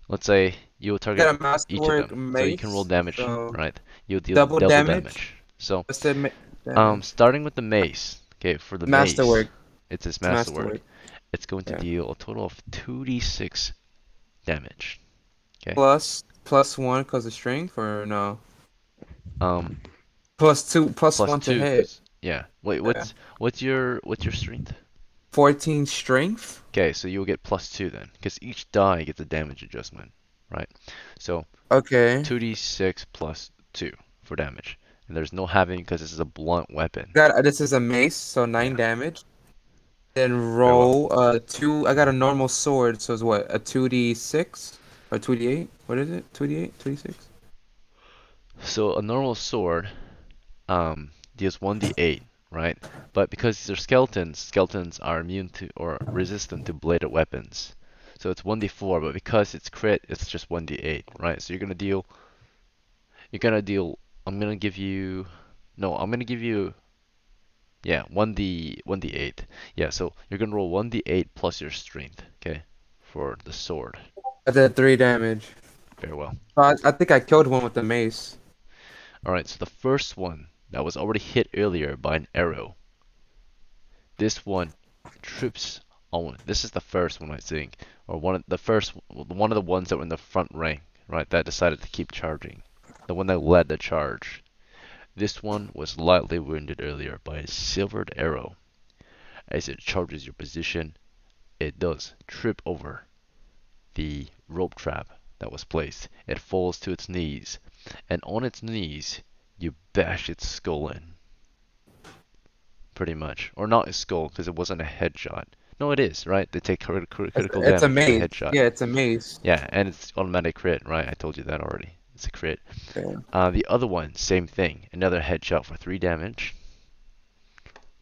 let's say you will I target got a each of masterwork them. So you can roll mace. damage, So right? You'll deal double double damage. damage. So, what's the damage? starting with the mace. Okay, for the mace, Masterwork. it's its Masterwork. masterwork. It's going to Yeah. deal a total of 2d6 damage. Okay. Plus 1 because of strength, or no? Um, Plus 2. Plus plus 1 to 2. hit. Yeah. Wait, Yeah. what's your strength? 14 strength. Okay, so you'll get plus 2 then, because each die gets a damage adjustment, right? So Okay. 2d6 plus 2 for damage. And there's no halving because this is a blunt weapon. This is a mace, so 9 Yeah. damage. Then roll 2. I got a normal sword, so it's what? A 2d6 or 2d8? What is it? 2d8, 2d6. So a normal sword deals 1d8, right? But because they're skeletons, skeletons are immune to or resistant to bladed weapons. So it's 1d4, but because it's crit, it's just 1d8, right? So you're gonna deal, I'm gonna give you, no, I'm gonna give you, yeah, 1d8. Yeah, so you're gonna roll 1d8 plus your strength, okay, for the sword. I did 3 damage. Very well. I think I killed one with the mace. Alright, so the first one that was already hit earlier by an arrow, this one trips on, this is the first one I think, or one of the ones that were in the front rank, right, that decided to keep charging. The one that led the charge. This one was lightly wounded earlier by a silvered arrow. As it charges your position, it does trip over the rope trap that was placed. It falls to its knees, and on its knees, you bash its skull in. Pretty much. Or not its skull, because it wasn't a headshot. No, it is, right? They take critical damage It's a for mace. a headshot. Yeah, it's a mace. Yeah, and it's automatic crit, right? I told you that already. It's a crit. Okay. The other one, same thing. Another headshot for 3 damage.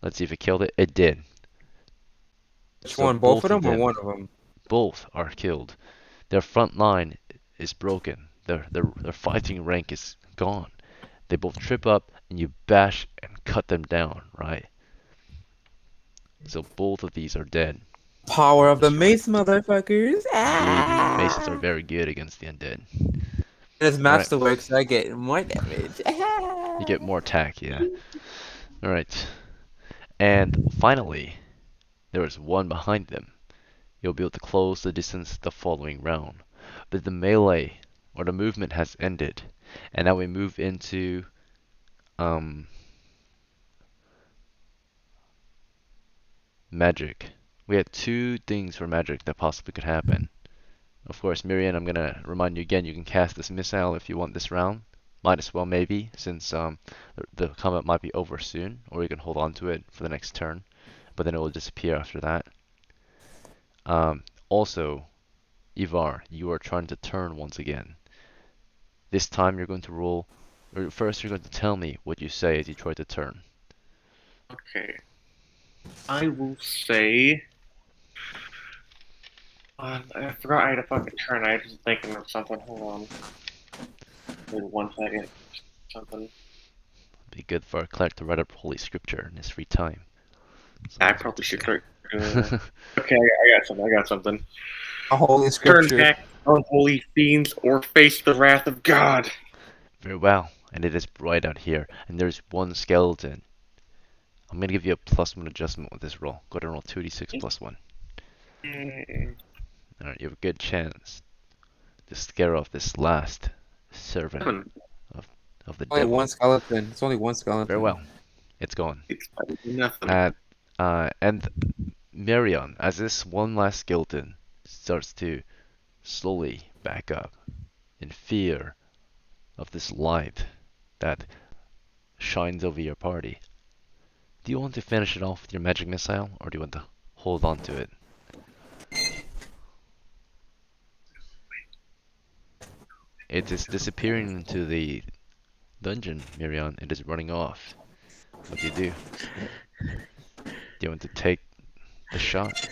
Let's see if it killed it. It did. Which So one? Both of them or them, one of them? both are killed. Their front line is broken. Their fighting rank is gone. They both trip up, and you bash and cut them down, right? So both of these are dead. Power of the That's right. mace, motherfuckers! Indeed, maces are very good against the undead. It's masterwork, so I get more damage. You get more attack, yeah. Alright. And finally, there is one behind them. You'll be able to close the distance the following round. But the melee, or the movement, has ended. And now we move into magic. We had 2 things for magic that possibly could happen. Of course, Mariyan, I'm gonna remind you again, you can cast this missile if you want this round. Might as well maybe, since the combat might be over soon, or you can hold on to it for the next turn, but then it will disappear after that. Also, Ivarr, you are trying to turn once again. This time you're going to roll, or first you're going to tell me what you say as you try to turn. Okay. I will say. I forgot I had a fucking turn. I was thinking of something. Hold on. Wait 1 second. Something. Be good for a cleric to read up Holy Scripture in his free time. I probably should start doing that. Okay, I got something. I got something. A holy Turn scripture. back, unholy fiends, or face the wrath of God. Very well, and it is bright out here, and there's one skeleton. I'm gonna give you a +1 adjustment with this roll. Go ahead and roll 2d6 +1. Alright, you have a good chance to scare off this last servant of the Only devil. one skeleton. It's only one skeleton. Very well. It's gone. It's nothing. And Mariyan, as this one last skeleton starts to slowly back up in fear of this light that shines over your party, do you want to finish it off with your magic missile, or do you want to hold on to it? It is disappearing into the dungeon, Mariyan. It is running off. What do you do? Do you want to take the shot?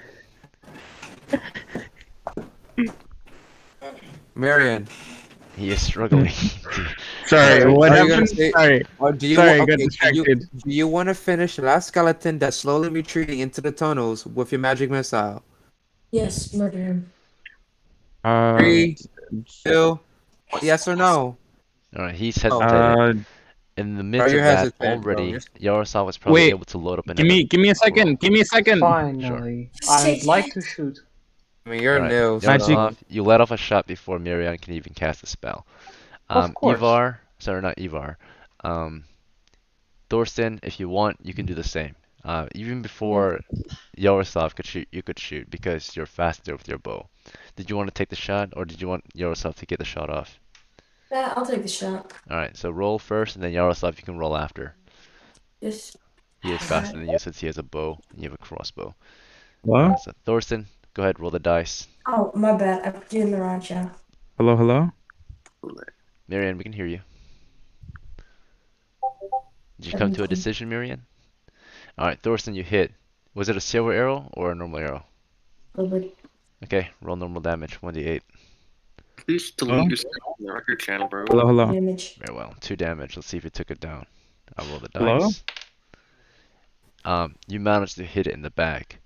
Mariyan. He is struggling. Sorry, Are what you gonna happened? say- Sorry. Or do you Sorry, I want, got okay, distracted. do you want to finish the last skeleton that's slowly retreating into the tunnels with your magic missile? Yes, murder him. 3, 2, yes or no? Alright, he's hesitated. In the midst you're of that, hesitant, bro. already, Yaroslav was probably Wait, able to load up give another. me a second. Give me a second. Finally, I'd like to shoot. I mean, you're Alright, new. Yaroslav, you let off a shot before Mariyan can even cast a spell. Of course. Ivarr, sorry, not Ivarr. Thorsten, if you want, you can do the same. Even before Yaroslav could shoot, you could shoot because you're faster with your bow. Did you want to take the shot, or did you want Yaroslav to get the shot off? Yeah, I'll take the shot. Alright, so roll first, and then Yaroslav, you can roll after. Yes. He is faster than you since he has a bow, and you have a crossbow. Hello? Alright, so Thorsten, go ahead, roll the dice. Oh, my bad. I put you in the wrong channel. Hello, hello? Mariyan, we can hear you. Did you come to a decision, Mariyan? Alright, Thorsten, you hit. Was it a silver arrow or a normal arrow? Silvered. Okay, roll normal damage, 1d8. Please delete yourself from the record channel, bro. Hello, hello. Damage. Very well, 2 damage. Let's see if you took it down. I'll roll the Hello? dice. You managed to hit it in the back.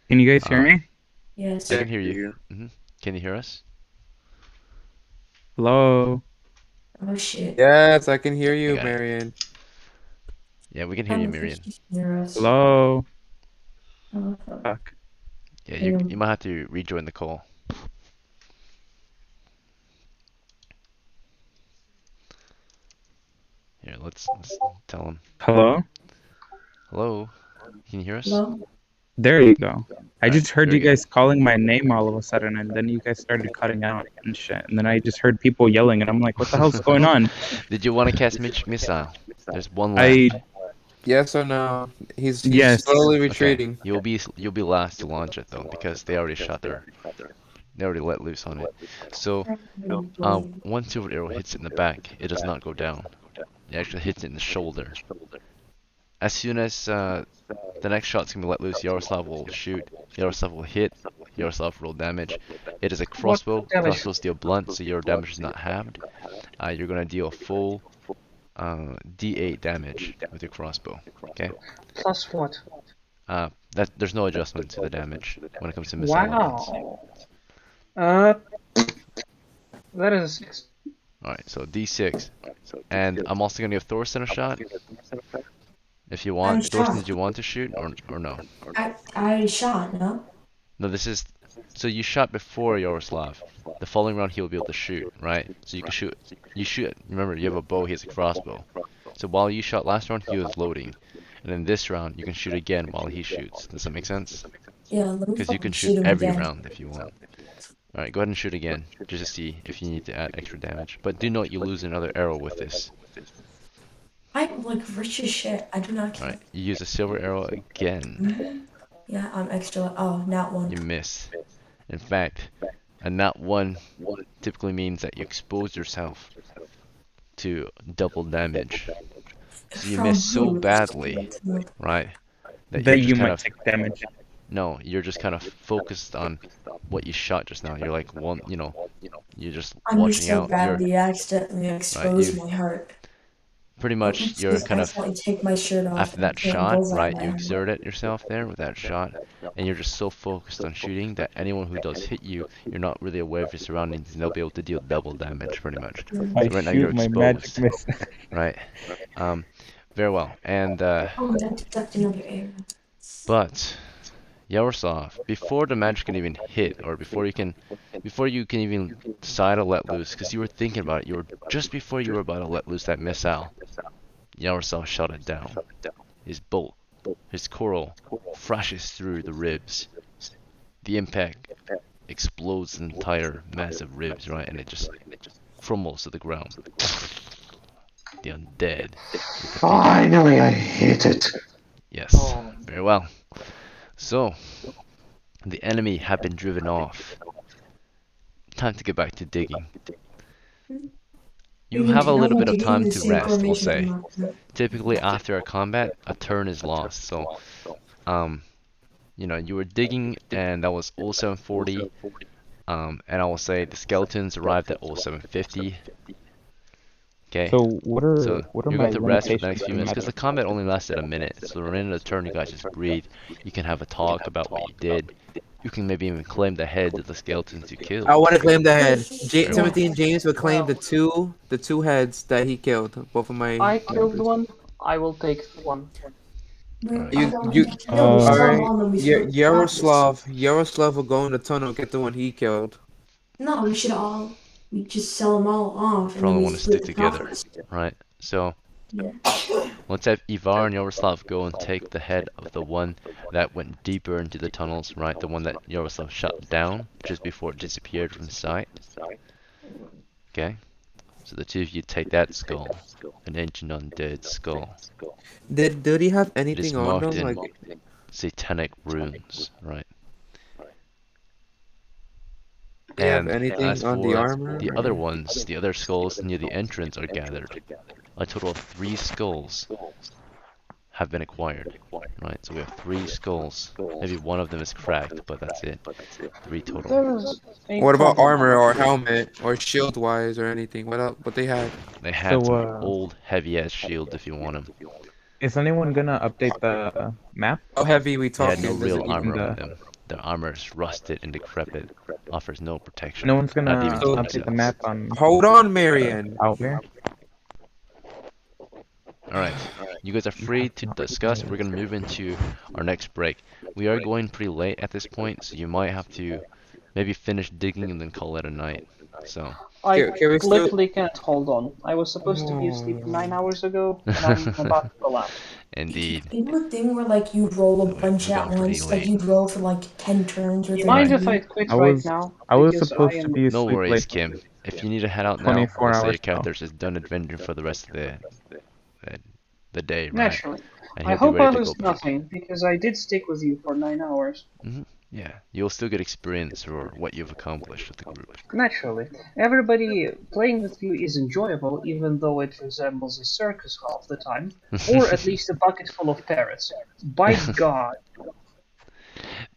Can you guys hear me? Yes. I can hear you. Can you hear us? Hello? Oh shit. Yes, I can hear you, got it. Mariyan. Yeah, we can hear you, Mariyan. Hello? Oh, Fuck. Yeah, you might have to rejoin the call. Here, let's tell him. Hello? Hello? Can you hear us? Hello? There you go. I Alright, just heard very you guys calling my name all of a sudden, and then you guys started cutting out and shit. And then I just heard people yelling, and I'm like, what the hell's going on? Did you want to cast missile? There's one I left. Yes or no? He's Yes. slowly Okay, retreating. you'll be last to launch it though, because they already they already let loose on it. So, one silver arrow hits it in the back, it does not go down. It actually hits it in the shoulder. As soon as the next shot's gonna be let loose, Yaroslav will shoot. Yaroslav will hit. Yaroslav roll damage. It is a crossbow. Crossbows deal blunt, so your damage is not halved. You're gonna deal full D8 damage with your crossbow. Okay. Plus what? There's no adjustment to the damage when it comes to missile weapons. Wow. That is a 6. Alright, so D6. And I'm also gonna give Thorsten a shot. If you want. Thorsten, did you want to shoot or no? I already shot, no? No, this is... So you shot before Yaroslav. The following round he will be able to shoot, right? So you can shoot. You shoot. Remember, you have a bow, he has a crossbow. So while you shot last round, he was loading. And then this round, you can shoot again while he shoots. Does that make sense? Yeah, let me Because you can shoot shoot him every again. round if you want. Alright, go ahead and shoot again, just to see if you need to add extra damage. But do note you lose another arrow with this. I'm like rich as shit. I do not care. Alright, you use a silver arrow again. Yeah, I'm extra. Oh, not one. You miss. In fact, a nat 1 typically means that you expose yourself to double damage. So you miss so badly, right? That you're you just might take damage. No, you're just kind of focused on what you shot just now. You're like you're just I'm watching so out. badly accidentally exposed my heart. Pretty much, you're kind of take my shirt off after that and shot, bullseye right? my You head. exerted yourself there with that shot, and you're just so focused on shooting that anyone who does hit you, you're not really aware of your surroundings, and they'll be able to deal double damage, pretty much. So right now you're exposed, right? Very well, and Oh, that deducted another arrow. but Yaroslav, before the magic can even hit, or before you can even decide to let loose, because you were thinking about it, just before you were about to let loose that missile, Yaroslav shot it down. His bolt, his coral, flashes through the ribs. The impact explodes the entire mass of ribs, right, and it just crumbles to the ground. The undead. Finally, I hit it. Yes, very well. So, the enemy have been driven off. Time to get back to digging. You have a little bit of time to rest, we'll say. Typically after a combat, a turn is lost. So, you were digging and that was 0740. And I will say the skeletons arrived at 0750. Okay. So what are you're my going to rest for the next limitations few in minutes because the combat only lasted a minute. So the remainder of the turn, you guys just breathe. You can have a talk about what you did. You can maybe even claim the heads of the skeletons you killed. I want to claim the head. Very well. Timothy and James will claim the two heads that he killed. Both of my. I killed one. I will take one. Yaroslav will go in the tunnel get the one he killed. No, we just sell them all off. And Probably then want to stick together, right? So, let's have Ivarr and Yaroslav go and take the head of the one that went deeper into the tunnels, right? The one that Yaroslav shot down just before it disappeared from sight. Okay? So the two of you take that skull, an ancient undead skull. Did he have anything on marked him? in satanic runes, right? And anything on the armor? The other ones, the other skulls near the entrance are gathered. A total of 3 skulls have been acquired. Right, so we have 3 skulls. Maybe one of them is cracked, but that's it. 3 total. There's a What about problem. armor or helmet or shield wise or anything? What they have? They have So, some old heavy-ass shields if you want them. is anyone gonna update the map? How heavy we They had talking? no real Does it armor even- on them. Their armor is rusted and decrepit, offers no protection. No one's gonna Not even to update the themselves. map on Hold on, Mariyan. Outwear? Alright, you guys are free to discuss. We're gonna move into our next break. We are going pretty late at this point, so you might have to maybe finish digging and then call it a night. So, I Can we still- literally can't hold on. I was supposed to be asleep 9 hours ago, and I'm about to collapse. indeed. You do a thing where like you roll a We've bunch gone at pretty once, like late. you roll for like 10 turns or Do you 30. mind if I quit right now? I was Because supposed I to am... be No asleep worries, like Kim. If you need to head out now, 24 we'll say your hours character is done adventure for the rest of the day, right? Naturally. And I he'll be hope I ready to go lose play. nothing, because I did stick with you for 9 hours. Yeah, you'll still get experience for what you've accomplished with the group. Naturally. Everybody playing with you is enjoyable, even though it resembles a circus half the time. Or at least a bucket full of parrots. By God.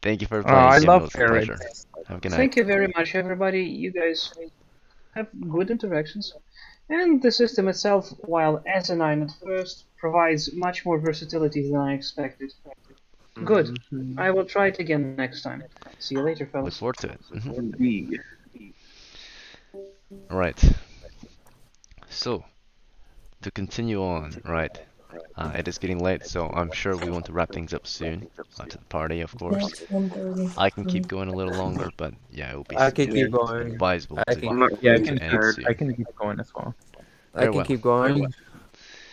Thank you for Oh, playing, I Kim. love It was a pleasure. parrots. Have a good night. Thank you very much, everybody. You guys have good interactions. And the system itself, while asinine at first, provides much more versatility than I expected. Good. I will try it again next time. See you later, Look fellas. forward to it. Indeed. Alright. So, to continue on, right? It is getting late, so I'm sure we want to wrap things up soon. To the party, of course. It's 1:30. I can keep going a little longer, but yeah, it will be I can keep going. advisable I to can- I'm not Yeah, I really can end tired. soon. I can keep going as well. I Very can well. keep going.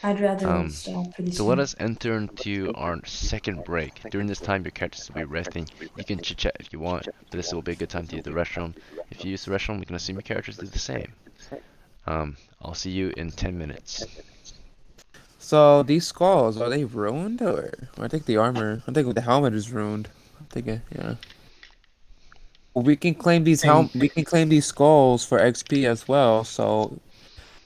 I'd rather Um, stop pretty So soon. let us enter into our second break. During this time, your characters will be resting. You can chit chat if you want, but this will be a good time to use the restroom. If you use the restroom, we can assume your characters do the same. I'll see you in 10 minutes. So these skulls, are they ruined or I think the armor, I think the helmet is ruined. I think yeah. Well, we can claim these we can claim these skulls for XP as well. So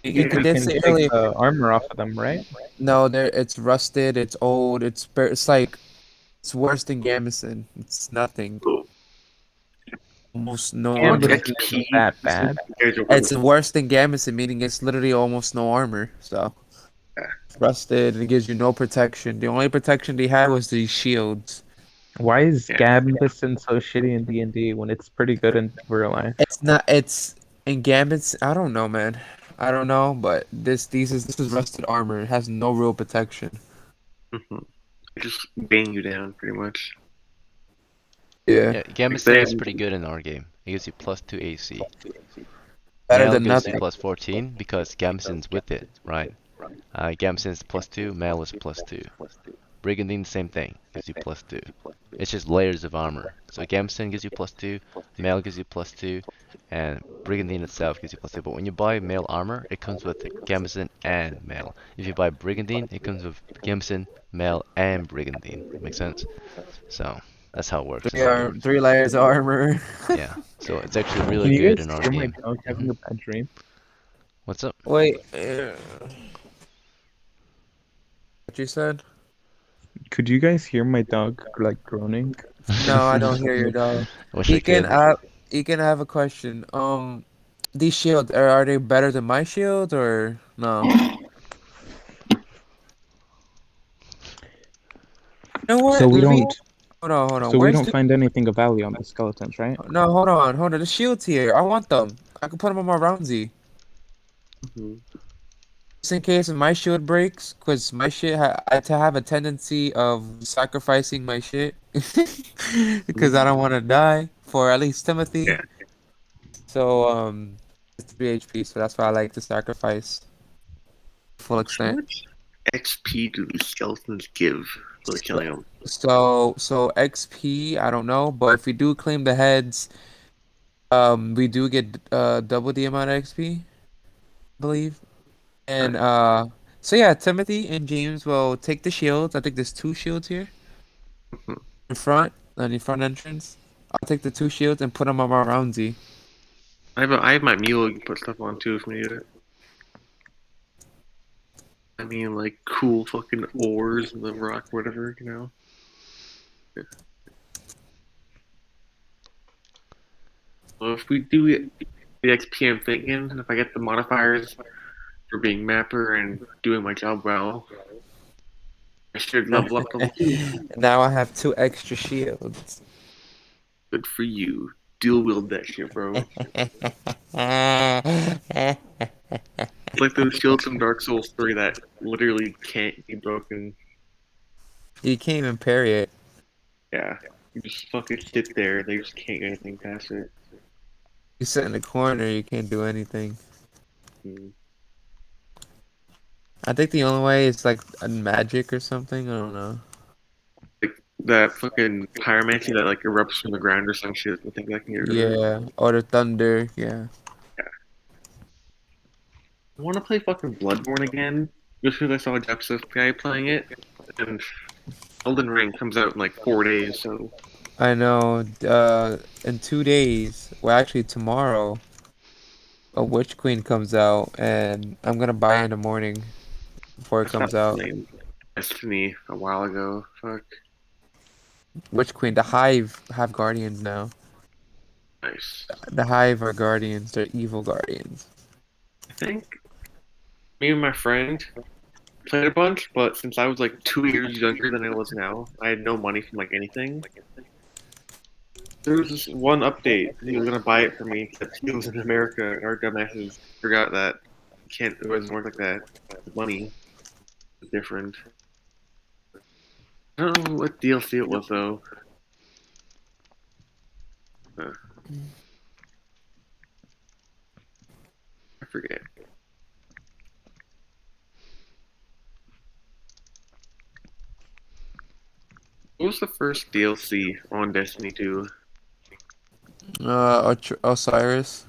You you can did take say earlier. the armor off of them, right? No, it's rusted, it's old, it's like it's worse than Gamison. It's nothing. Almost no Yeah, armor. but it's not that bad. It's worse than Gamison, meaning it's literally almost no armor. So it's rusted, it gives you no protection. The only protection they had was these shields. Why is Gambison so shitty in D&D when it's pretty good in real life? It's not. It's in Gambits. I don't know, man. I don't know, but this is rusted armor. It has no real protection. Just bang you down, pretty much. Yeah, Gamison They- is pretty good in our game. It gives you +2 AC. Better Mail than gives you nothing. +14 because Gamison's with it, right? Gamison's +2, Mail is +2. Brigandine, same thing, gives you +2. It's just layers of armor. So Gamison gives you +2, Mail gives you +2, and Brigandine itself gives you +2. But when you buy Mail armor, it comes with Gamison and Mail. If you buy Brigandine, it comes with Gamison, Mail, and Brigandine. Make sense? So that's how it works. Three layers of armor. Yeah, so it's actually really Can you good guys in our hear my game. dog having a bad dream? What's up? Wait. What you said? Could you guys hear my dog like groaning? No, I don't hear your dog. Wish I could. Egan, I have a question. These shields are they better than my shield or no? You know what? So we Let me- don't. Hold on. So we Where's don't the- find anything of value on the skeletons, right? No, hold on. The shield's here. I want them. I can put them on my roundsy. Just in case if my shield breaks, because my shit I have a tendency of sacrificing my shit because I don't want to die for at least Timothy. Yeah. So it's 3 HP, so that's why I like to sacrifice full How extent. much XP do these skeletons give for killing them? So XP, I don't know, but if we do claim the heads, we do get double the amount of XP, I believe. And so yeah, Timothy and James will take the shields. I think there's 2 shields here in front, on the front entrance. I'll take the 2 shields and put them on my roundsy. I have my mule you can put stuff on too if we need it. I mean, like cool fucking ores in the rock, whatever, you know. Well, if we do it the XP, I'm thinking if I get the modifiers for being mapper and doing my job well, I should level up level 2. Now I have 2 extra shields. Good for you. Dual wield that shit, bro. It's like those shields from Dark Souls 3 that literally can't be broken. You can't even parry it. Yeah. You just fucking sit there, they just can't get anything past it. You sit in the corner, you can't do anything. I think the only way is like a magic or something. I don't know. Like that fucking pyromancy that like erupts from the ground or some shit. I think that can get rid of it. Yeah, or the thunder. Yeah. I want to play fucking Bloodborne again, just because I saw a Japanese guy playing it, and Elden Ring comes out in like 4 days, so... I know. In 2 days, well, actually tomorrow, a Witch Queen comes out, and I'm gonna buy it in the morning before it comes out. Playing Destiny a while ago. Fuck. Witch Queen, the Hive have guardians now. Nice. The Hive are guardians. They're evil guardians. I think me and my friend played a bunch, but since I was like 2 years younger than I was now, I had no money from like anything. There was this one update. He was gonna buy it for me, but he was in America, and our dumbasses forgot that it doesn't work like that. The money is different. I don't know what DLC it was though. I forget. What was the first DLC on Destiny 2? Osiris.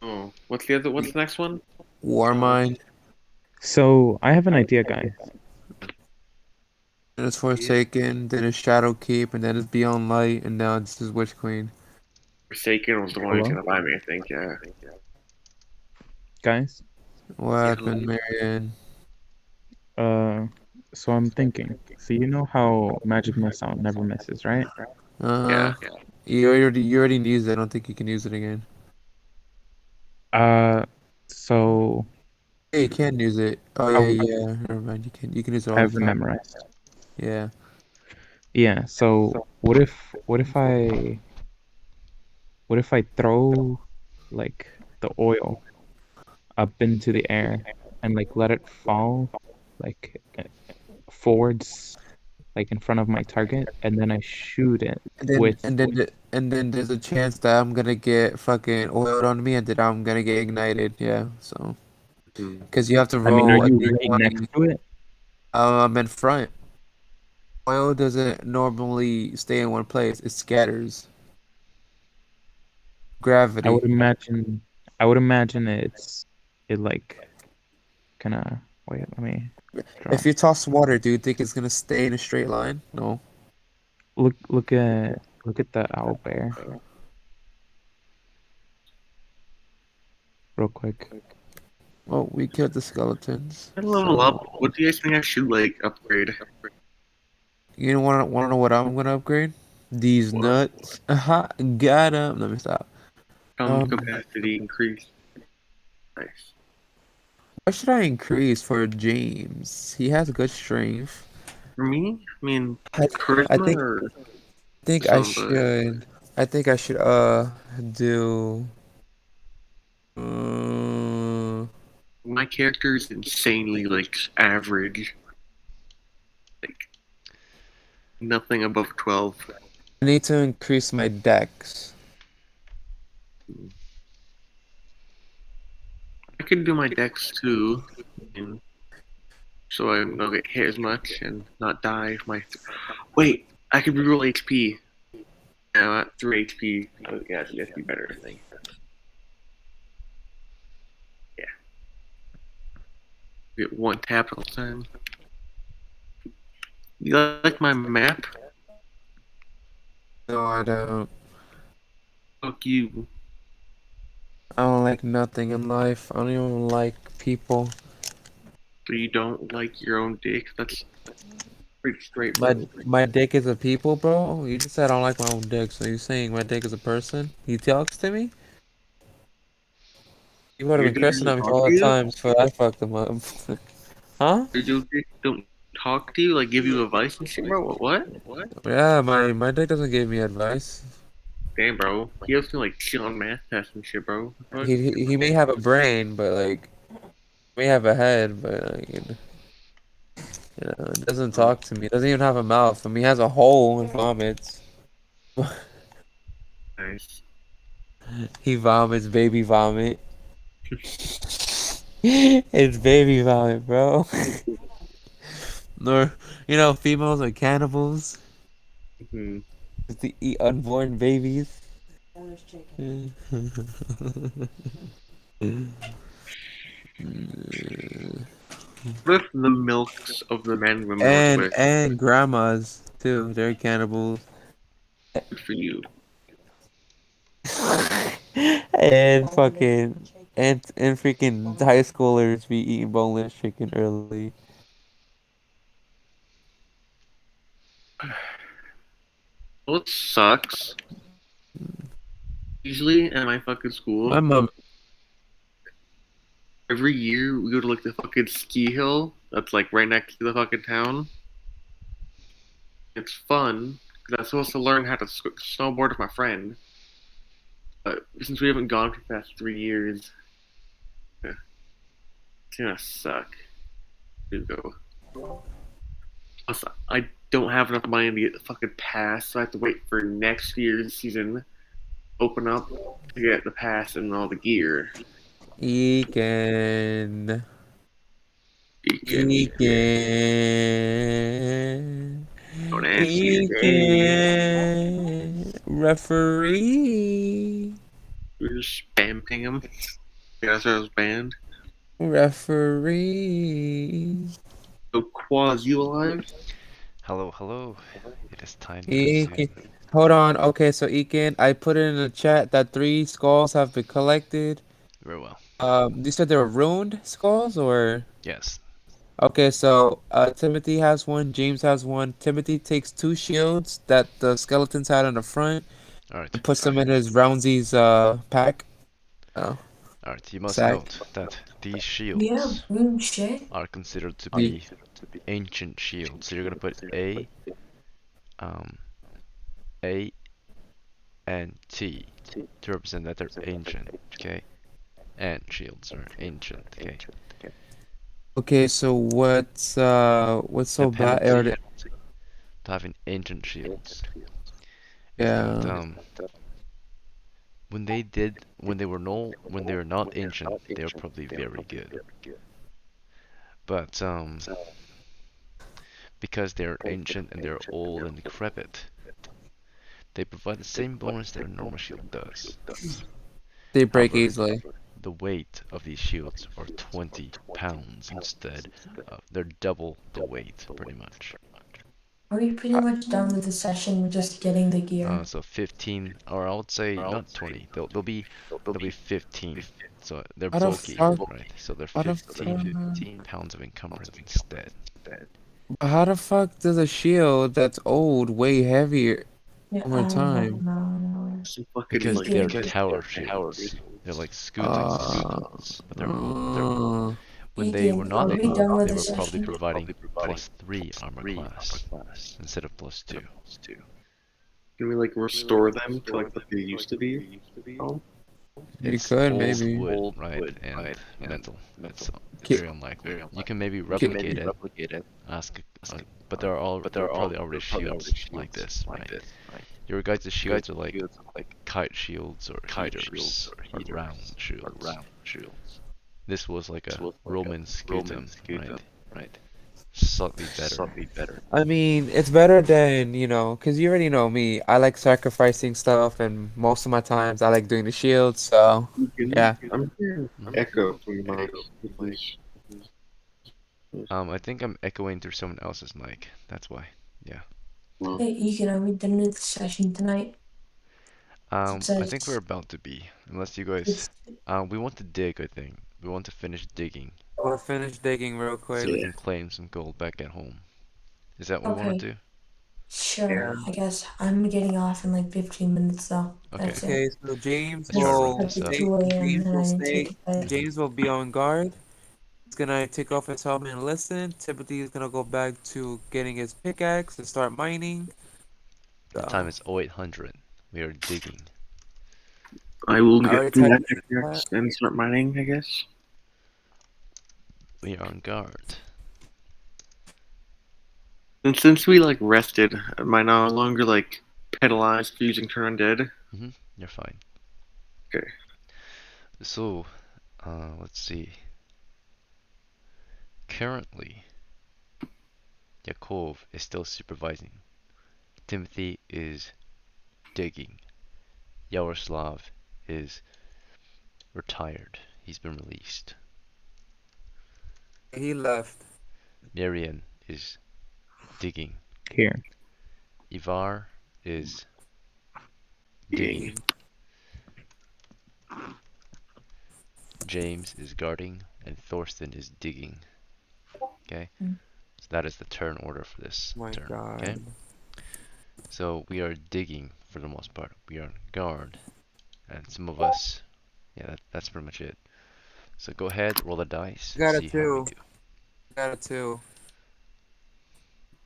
Oh, what's the next one? Warmind. So I have an idea, guys. Then it's Forsaken, then it's Shadow Keep, and then it's Beyond Light, and now it's just Witch Queen. Forsaken was the one who's gonna buy me, I think, yeah. Guys? What happened, Mariyan? So I'm thinking. So you know how Magic Missile never misses, right? Yeah. You already used it. I don't think you can use it again. So Yeah, you can use it. Oh yeah. Never mind. You can use it all I the have it time. memorized. Yeah. Yeah. So what if I throw like the oil up into the air and like let it fall like forwards, like in front of my target, and then I shoot it and then there's a chance that I'm gonna get fucking oiled on me, and then I'm gonna get ignited. Yeah. So. Because you have to I mean, roll are a you right D20. next to it? I'm in front. Oil doesn't normally stay in one place. It scatters. Gravity. I would imagine it like kind of wait. Let me. If you toss water, do you think it's gonna stay in a straight line? No. Look at the owl bear. Real quick. Well, we killed the skeletons. I level up. What do you guys think I should like upgrade? You wanna know what I'm gonna upgrade? These nuts. Aha, got 'em. Let me stop. Capacity increase. Nice. What should I increase for James? He has good strength. For me, I mean, I charisma think or I should. I think I should do. My character is insanely like average. Like nothing above 12. I need to increase my dex. I can do my dex too, so I don't get hit as much and not die. Wait, I could reroll HP. Now at 3 HP. Yeah, it's gonna be better, I think. Yeah. Get 1 tap all the time. You like my map? No, I don't. Fuck you. I don't like nothing in life. I don't even like people. So you don't like your own dick? That's pretty straight, My bro. my dick is a people, bro. You just said I don't like my own dick, so you saying my dick is a person? He talks to me? You would have Your been dick cursing doesn't at me talk all to the you? times for I fucked him up. Huh? Your dick don't talk to you? Like give you advice and shit, bro? What? Yeah, my dick doesn't give me advice. Damn, bro. He has to like shit on math tests and shit, bro. What? He may have a brain, but like may have a head, but like, it doesn't talk to me. It doesn't even have a mouth. I mean, he has a hole and vomits. Nice. He vomits, baby vomit. It's baby vomit, bro. Or, females are cannibals. Hmm. They eat unborn babies. What if the milks of the men and women were And switched? and grandmas too. They're cannibals. Good for you. And fucking and freaking high schoolers be eating boneless chicken early. What sucks? Usually at my fucking My school, mom. every year we go to like the fucking ski hill that's like right next to the fucking town. It's fun because I'm supposed to learn how to snowboard with my friend. But since we haven't gone for the past 3 years, it's gonna suck to go. Plus, I don't have enough money to get the fucking pass, so I have to wait for next year's season open up to get the pass and all the gear. Egan. Egan. Egan. Don't answer your game. Egan. Referee. We're just spam ping him. Yeah, that's why I was banned. Referee. So, Kwaz, you alive? Hello, hello. It is time to Egan. resume. Hold on. Okay, so Egan, I put it in the chat that 3 skulls have been collected. Very well. You said they were ruined skulls, or? Yes. Okay, so Timothy has one, James has one. Timothy takes 2 shields that the skeletons had on the front Alright. and puts them in his roundsies pack. Oh, Alright, you must sack. note that these Yeah, shields boom shit. are considered to Ye- be ancient shields. So you're gonna put um, A, and T to represent that they're ancient, okay? And shields are ancient, okay? Okay, so what's The so bad? penalty to having ancient shields is that Yeah. when they were not ancient, they were probably very good. But because they're ancient and they're old and decrepit, they provide the same bonus that a normal shield does. They break However, easily. the weight of these shields are 20 pounds instead of they're double the weight pretty much. Are we pretty much done with the session? We're just getting the gear. So 15, or I would say not 20. They'll be 15. So they're How the bulky, fuck? right? So they're How the 15 pounds of encumbrance instead. How the fuck does a shield that's old weigh heavier Yeah, over time? no. Some fucking Because like they're tower shields. They're like scooters. But they're when they were Egan, are not we done old, with they the were probably session? providing +3 armor class instead of +2. can we like restore them to like what they used to be? Oh, You It's could, old maybe. wood, right, and metal. It's Ki- very unlikely. You can maybe replicate it. But there are probably already shields like this, right? Your guys' shields are like kite shields or heaters or round shields. This was like a Roman scutum, right? Slightly better. I mean, it's better than, because you already know me. I like sacrificing stuff, and most of my times I like doing the shield, so, yeah. I'm hearing echo from your mic. I think I'm echoing through someone else's mic. That's why. Yeah. Hey, Egan, are we done with the session tonight? I think says we're about to be, unless you guys. We want to dig. I think we want to finish digging We'll finish digging real so quick. we Yeah. can claim some gold back at home. Is that what we want okay. to do? Sure, I guess I'm getting off in like 15 minutes though. Okay. That's it. Okay, so James Let's try to wrap will this It's up. stay. 2 a.m. James and will I didn't stay. take a bite. James will be on guard. He's gonna take off his helmet and listen. Timothy is gonna go back to getting his pickaxe and start mining. The time is 0800. We are digging. I will I get already my typed it in the pickaxe and start mining, I guess. We are on guard. And since we like rested, am I no longer like penalized for using turn undead? You're fine. Okay. So, let's see. Currently, Yakov is still supervising. Timothy is digging. Yaroslav is retired. He's been released. He left. Mariyan is digging. Here. Ivarr is digging. James is guarding, and Thorsten is digging. Okay? So that is the turn order for this My turn. God. Okay? So we are digging for the most part. We are on guard. And some of us, yeah, that's pretty much it. So go ahead, roll the dice, Got a see how we 2. do. Got a 2.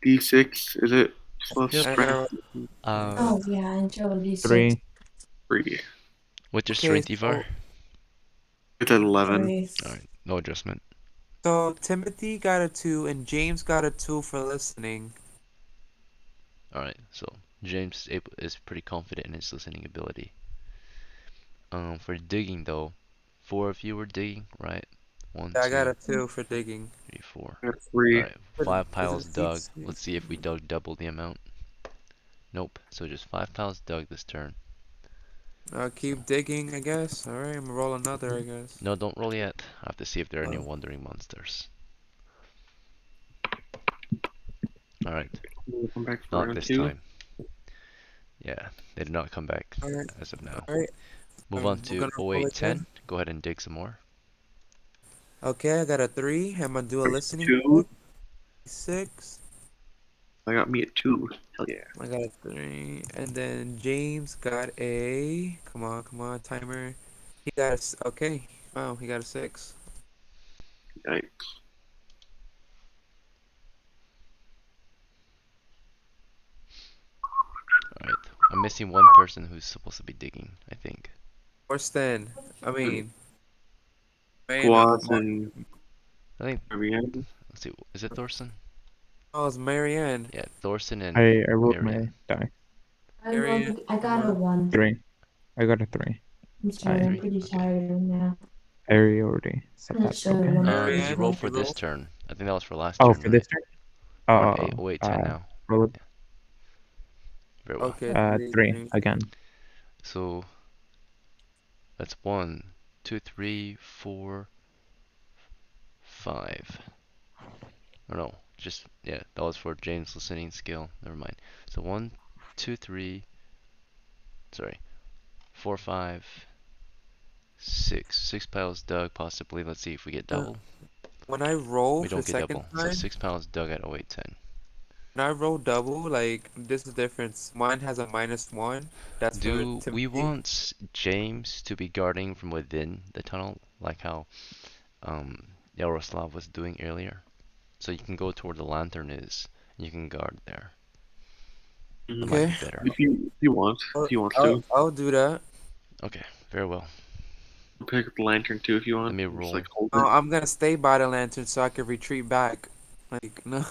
D6, is it? Plus Yep. strength Oh yeah, I enjoyed these 3. 3. What's your Okay, strength, Ivarr? It's at 11. Alright, no adjustment. So Timothy got a 2 and James got a 2 for listening. Alright, so James is pretty confident in his listening ability. For digging though, 4 of you were digging, right? 1, Yeah, I 2, got a 2 for digging. 3, 4. At 3. Alright, 5 Is piles it dug. six? Let's see if we dug double the amount. Nope, so just 5 piles dug this turn. I'll keep digging, I guess. Alright, I'm gonna roll another, I guess. No, don't roll yet. I have to see if there are any Oh. wandering monsters. Alright, We'll come back for not round this 2. time. Yeah, they did not come back Alright. as of now. Alright. Move on we're to gonna roll 0810. again. Go ahead and dig some more. Okay, I got a 3. I'm gonna do a listening. 2. 6. I got me at 2. Hell yeah. I got a 3. And then James got a. Come on, timer. He got a. Okay. Wow, he got a 6. Yikes. Alright, I'm missing one person who's supposed to be digging, I think. Thorsten. I mean. Kwaz and I think, Mariyan. let's see, is it Thorsten? Oh, it's Mariyan. Yeah, Thorsten and I rolled Mariyan. my die. I got a 1. 3. I got a 3. I'm sorry, I'm pretty Okay. tired right now. I already said that. That's Okay. one. Did you roll for Mariyan, this turn? I think that was for last Oh, turn, for right? this turn? We're on 0810 now. Roll it. Very well. Okay. 3 again. So that's 1, 2, 3, 4, 5. Or no, just yeah, that was for James' listening skill. Never mind. So 1, 2, 3. Sorry, 4, 5, 6. 6 piles dug, possibly. Let's see if we get double. When I roll We for the don't get second double. So time, 6 piles dug at 0810. when I roll double, like, this is the difference. Mine has a -1. That's Do for we Timothy. want James to be guarding from within the tunnel, like how Yaroslav was doing earlier? So you can go to where the lantern is, and you can guard there. That might Okay. be better. If you want. If you want to. I'll do that. Okay, very well. Pick up the lantern too if you want. Let me Just, roll like, hold Oh, it. I'm gonna stay by the lantern so I can retreat back. Like, no.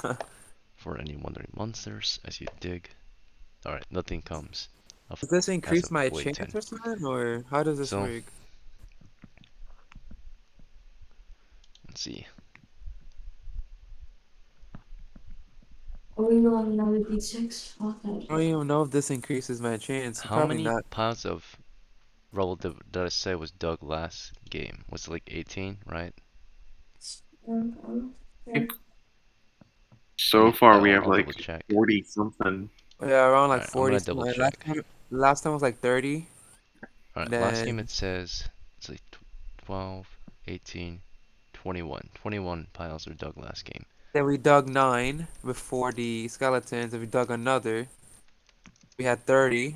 for any wandering monsters as you dig. Alright, nothing comes. Does this increase of my weight chance 10. or something, or how does this So- work? Let's see. Are we rolling another d6? Fuck that. I don't even know if this increases my chance. How Probably many not. piles of rubble did I say was dug last game? Was it like 18, right? So far, we have I'll like double check. 40 something. Yeah, around like Alright, I'm gonna 40 double something. check. Last time was like 30. Alright, last game it says it's like 12, 18, 21. 21 piles were dug last game. Then we dug 9 before the skeletons, and we dug another. We had 30.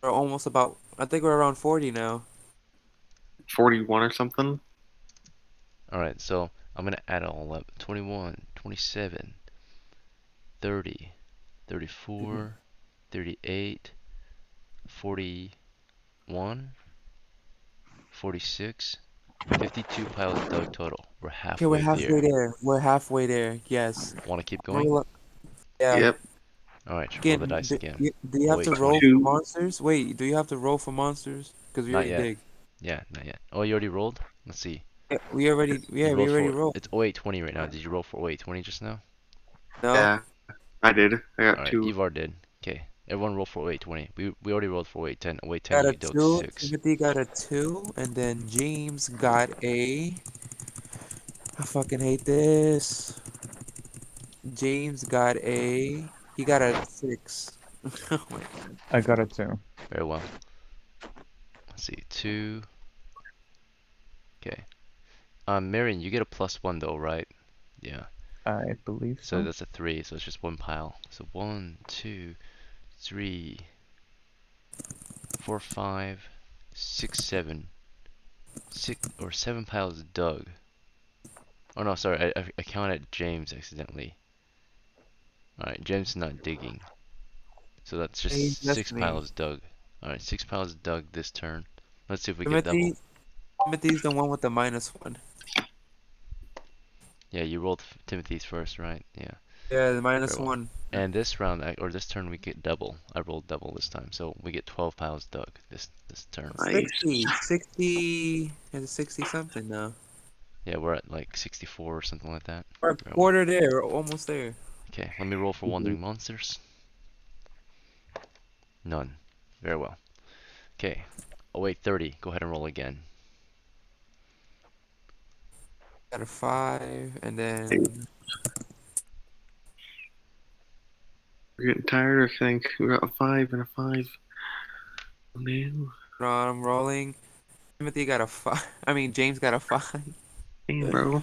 We're almost about, I think we're around 40 now. 41 or something. Alright, so I'm gonna add it all up. 21, 27, 30, 34, 38, 41, 46, 52 piles dug total. We're Okay, we're halfway halfway there. there. We're halfway there. Yes. Wanna keep going? Roll up. Yeah. Yep. Alright, roll the Again, dice again. do you have to roll 0820. for monsters? Wait, do you have to roll for monsters? Because we Not already yet. dig. Yeah, not yet. Oh, you already rolled? Let's see. Yeah, we already rolled. It's 0820 right now. Did you roll for 0820 just now? No? Yeah, I did. I got Alright, 2. Ivarr did. Okay. Everyone roll for 0820. We already rolled for 0810. 0810 Got a you dug 2. 6. Timothy got a 2. And then James got a... I fucking hate this. James got a... He got a 6. Oh my god. I got it too. Very well. Let's see. 2. Okay. Mariyan, you get a +1 though, right? Yeah. I believe So so. that's a 3, so it's just 1 pile. So 1, 2, 3, 4, 5, 6, 7. 7 piles dug. Oh no, sorry, I counted James accidentally. Alright, James is not digging. So that's Hey, just that's 6 me. piles dug. Alright, 6 piles dug this turn. Let's see if we get Timothy, double. Timothy's the one with the -1. Yeah, you rolled Timothy's first, right? Yeah. Yeah, the Very well. -1. And this round, or this turn, we get double. I rolled double this time, so we get 12 piles dug this turn. Nice. 60. It's 60 something now. Yeah, we're at like 64 or something like that. We're a Very well. quarter there. We're almost there. Okay, let me roll for Wandering Monsters. None. Very well. Okay. Oh wait, 30. Go ahead and roll again. Got a 5, and then We're getting tired, I think. We got a 5 and a 5. Oh, man. I'm rolling. Timothy got a 5. I mean, James got a 5. Damn, bro.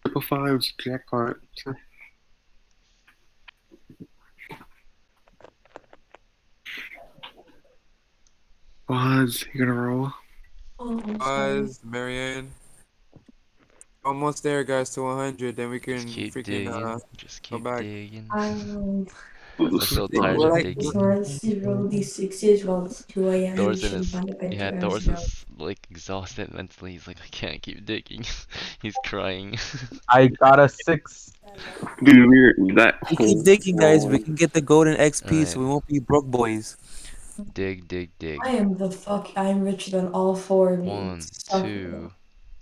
Triple 5's jackpot. Kwaz, you gonna roll? Buzz, Mariyan. Almost there, guys, to 100. Then we can Just keep freaking digging. Just go keep back. digging. Um, I'm so tired We're of like, digging. Kwaz, you roll d6s while it's 2 a.m. You Thorsten should have is, found it by 2 yeah, hours ago. Thorsten's like exhausted mentally. He's like, I can't keep digging. He's crying. I got a 6. Dude, that we whole keep digging, guys. We roll. can get the golden XP, so Alright. we won't be broke boys. Dig, dig, dig. I'm richer than all 4 of you. 1, Suck 2,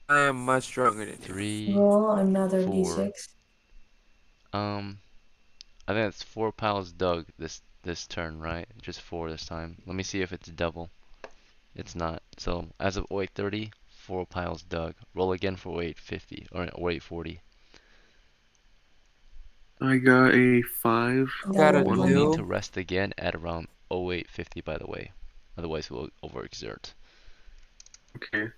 I am much stronger than you. 3, Roll another 4. d6. I think it's 4 piles dug this turn, right? Just 4 this time. Let me see if it's double. It's not. So as of 0830, 4 piles dug. Roll again for 0850 or 0840. I got a 5. Got a We will 1. need 2. to rest again at around 0850, by the way. Otherwise we'll overexert. Okay.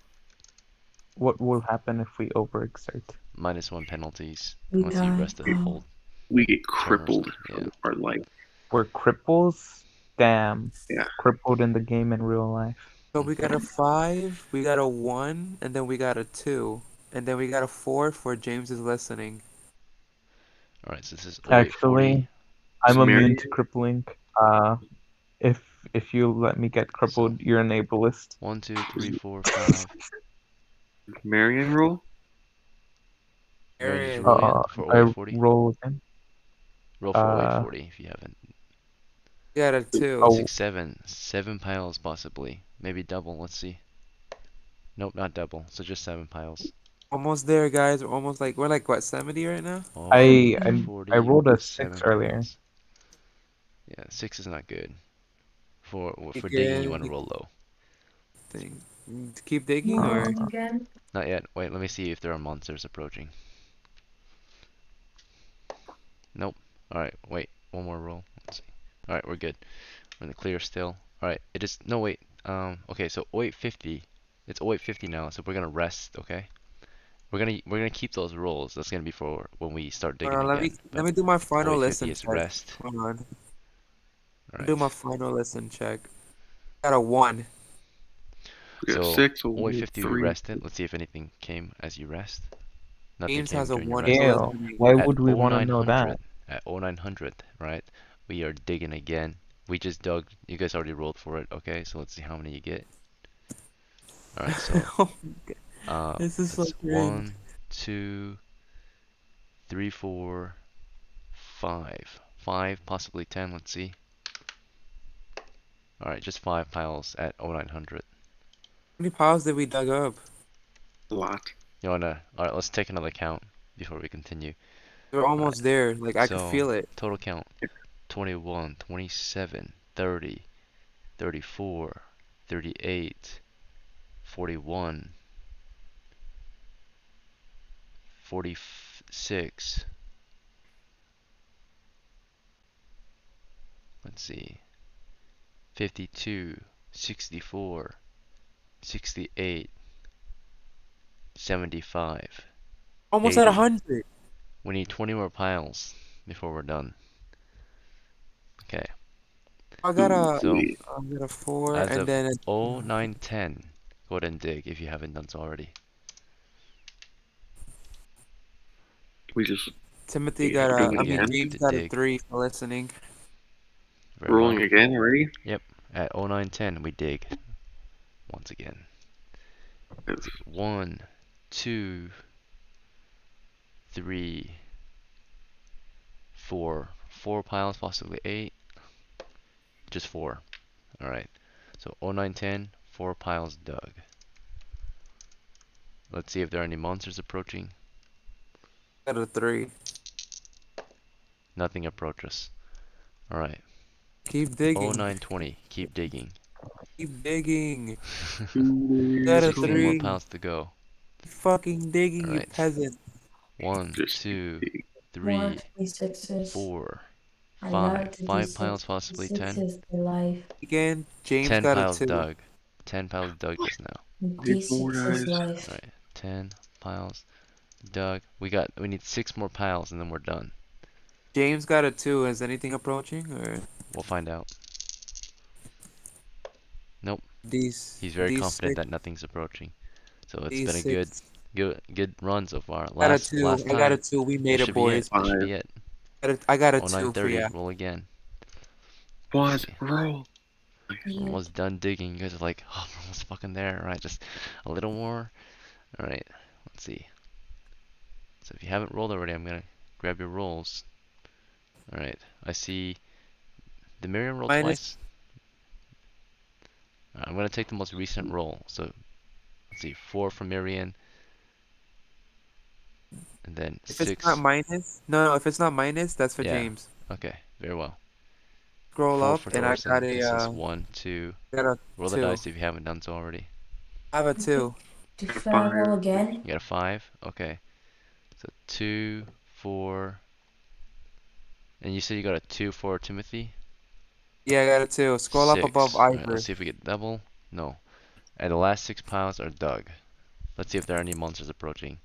What will happen if we overexert? -1 penalties. We Unless you die. rested the whole We get turn or crippled something. Yeah. for our life. We're cripples? Damn. Yeah. Crippled in the game in real life. So we got a 5, we got a 1, and then we got a 2. And then we got a 4 for James is listening. Alright, so this is 0840. Actually, I'm So immune Mariyan- to crippling. If you let me get crippled, you're an ableist. 1, 2, 3, 4, 5. Mariyan roll? Mariyan, did you Mariyan. roll yet for I 0840? roll again. Roll for 0840 if you haven't. We got a 2. Oh. 6, 7. 7 piles possibly. Maybe double, let's see. Nope, not double. So just 7 piles. Almost there, guys. We're like what, 70 right now? Oh, I 40 rolled a with 6 7 earlier. piles. Yeah, 6 is not good. For Again, digging, you want to roll low. Thing. Keep digging or Roll again. Not yet. Wait, let me see if there are monsters approaching. Nope. Alright, wait. One more roll. Let's see. Alright, we're good. We're in the clear still. Alright, it is. No, wait. Okay, so 0850. It's 0850 now, so we're gonna rest, okay? We're gonna keep those rolls. That's gonna be for when we start digging Let again. me But do my final 0850 listen is check. rest. Hold on. Do my Alright. final listen check. Got a 1. We got So 6, 0850 we 3. rested. Let's see if anything came as you rest. Nothing James came has a during your 1 rest. as Ew. listening. Why At would we want to know 0900, that? at 0900, right? We are digging again. We just dug. You guys already rolled for it, okay? So let's see how many you get. Alright, so Oh my God. This is so it's cringe. 1, 2, 3, 4, 5. 5, possibly 10. Let's see. Alright, just 5 piles at 0900. How many piles did we dug up? A lot. You wanna? Alright, let's take another count before we continue. We're Alright, almost there. Like I could so feel it. total count 21, 27, 30, 34, 38, 41, 46. Let's see. 52, 64, 68, 75, Almost at 80. 100. We need 20 more piles before we're done. Okay, I got so a 4 as and of then 0910, go ahead and dig if you haven't done so already. We just Timothy Yeah, got going I mean again. James got a Dig. 3 for listening. Very rolling well. again already. Yep, at 0910 we dig once again. Let's see. 1, 2, 3, 4. 4 piles, possibly 8. Just 4. Alright. So 0910, 4 piles dug. Let's see if there are any monsters approaching. Got a 3. Nothing approaches. Alright. Keep digging. 0920, keep digging. Keep digging. 2 Got days a 16 more 3. piles to go. Fucking digging, you Alright. peasant. 1, Just 2, More 3, 26s. 4, I 5. love to do 5 six. piles, possibly 6 10. is the life. Again, James 10 got a piles 2. dug. 10 piles dug just now. before, D6 is guys. life. Alright. 10 piles dug. We need 6 more piles and then we're done. James got a 2. Is anything approaching or We'll find out. Nope. these He's very confident D6 that nothing's approaching. So it's been a D6? good run so far. Got a Last 2. I got a time, 2. We this made it, should be it. boys. This should 5. be it. I got a Oh, 2 for 0930, ya. roll again. Kwaz, See. roll. Almost done digging. You guys are like, oh, we're almost fucking there. Alright, just a little more. Alright, let's see. So if you haven't rolled already, I'm gonna grab your rolls. Alright, I see the Mariyan roll Minus twice. I'm gonna take the most recent roll. So let's see, 4 from Mariyan, and then if it's 6. not minus. No, if it's not minus, that's for Yeah. James. Okay, very well. Scroll 4 up for and I got Thorsten. This is a 1, 2. got a Roll the 2. dice if you haven't done so already. I have a 2. Should I roll 5. again? You got a 5? Okay. So 2, 4. And you said you got a 2 for Timothy? Yeah, I got a 2. Scroll up 6. above Alright, Ivarr. let's see if we get double. No. And the last 6 piles are dug. Let's see if there are any monsters approaching.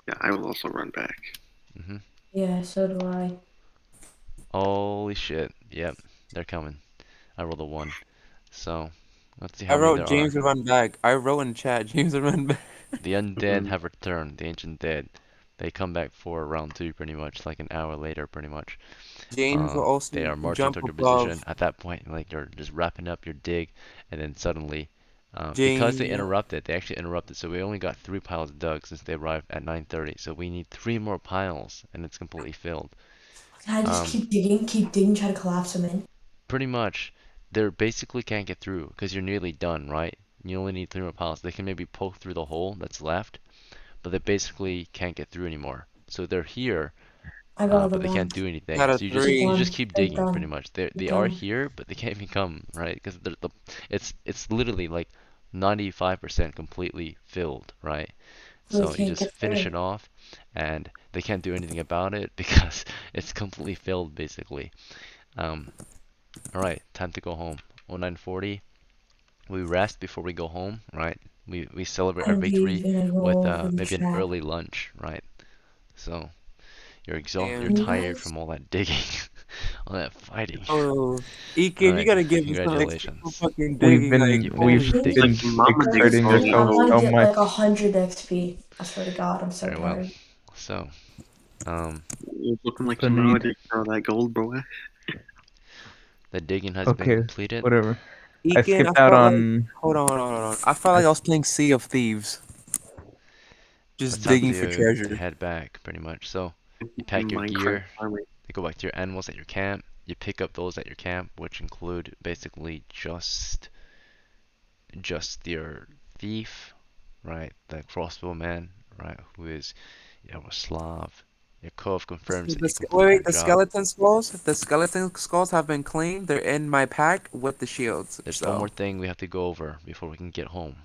Yeah, I will also run back. Yeah, so do I. Holy shit. Yep, they're coming. I rolled a 1. So, let's see I how many wrote there are. James would run back. I wrote in chat James would run back. The undead have returned. The ancient dead. They come back for round 2 pretty much, like an hour later pretty much. James will also They are marching jump toward your above. position. At that point, like you're just wrapping up your dig, and then suddenly, because they James. interrupted, they actually interrupted. So we only got 3 piles dug since they arrived at 9:30. So we need 3 more piles, and it's completely filled. Can I just keep digging, try to collapse them in? Pretty much, they basically can't get through because you're nearly done, right? You only need 3 more piles. They can maybe poke through the hole that's left, but they basically can't get through anymore. So they're here, I got but the they can't ones. do anything. Got a So you just 3. keep They're digging pretty done. much. They They're are done. here, but they can't even come, right? Because it's literally like 95% completely filled, right? So they So you can't just get finish through. it off, and they can't do anything about it because it's completely filled basically. All right, time to go home. 0940. We rest before we go home, right? We celebrate our I'm victory gonna with roll over the maybe an chat. early lunch, right? So you're exhausted, you're Damn. You tired guys? from all that digging, all that fighting. Oh, Ekin, you Alright, gotta give us some extra congratulations. fucking We've digging. been You we've finished Thank digging. been Like Mama Diggs exerting told me, yourself I'm though. gonna so get much. like 100 XP. I swear to God, I'm so Very well. tired. So, You're looking like The your Mama need. Diggs for that gold, boy. the digging has been Okay, completed. whatever. I Ekin, skipped I out felt like. on. Hold on. I felt I, like I was playing Sea of Thieves, It's just time digging for to treasure. head back, pretty much. So, you pack your Minecraft gear, farming. you go back to your animals at your camp, you pick up those at your camp, which include basically just your thief, right? The crossbow man, right? Who is Yaroslav. Yakov confirms that you complete your The job. skeleton skulls. The skeleton skulls have been claimed. They're in my pack with the shields. There's one more So thing we have to go over before we can get home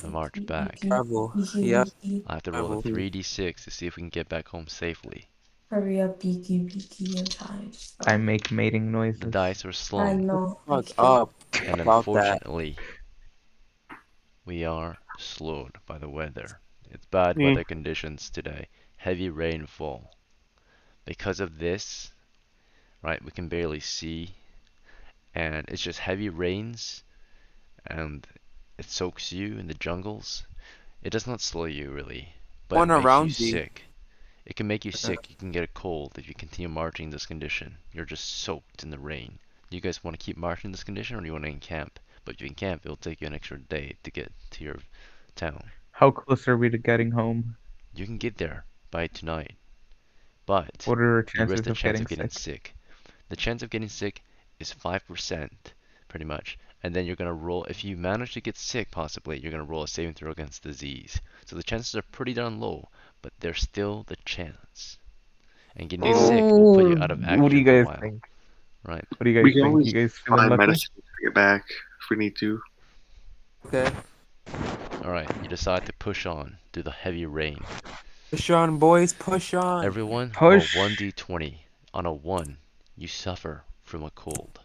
and march back. travel. Yep. I have to roll a Travel. 3d6 to see if we can get back home safely. Hurry up, Beaky, I'm tired. I make mating The noises. dice are I slow, know. I Fuck can't. up and about that. unfortunately, we are slowed by the weather. It's bad weather conditions today. Heavy rainfall. Because of this, right, we can barely see, and it's just heavy rains, and it soaks you in the jungles. It does not slow you really, but it One makes you around you. sick. It can make you sick. You can get a cold if you continue marching this condition. You're just soaked in the rain. Do you guys want to keep marching this condition, or do you want to encamp? But if you encamp, it'll take you an extra day to get to your town. How close are we to getting home? You can get there by tonight, but What are our you risk chances the of chance getting of getting sick? sick. The chance of getting sick is 5%, pretty much. And then you're gonna roll, if you manage to get sick, possibly, you're gonna roll a saving throw against disease. So the chances are pretty darn low, but there's still the chance. And getting sick will put you out of What do you action for a guys while, think? right? What do you We guys can think? always You guys feeling find lucky? medicine to get back if we need to. Okay. Alright, you decide to push on through the heavy rain. Push on, boys. Push on. Everyone roll Push. 1d20. On a 1, you suffer from a cold.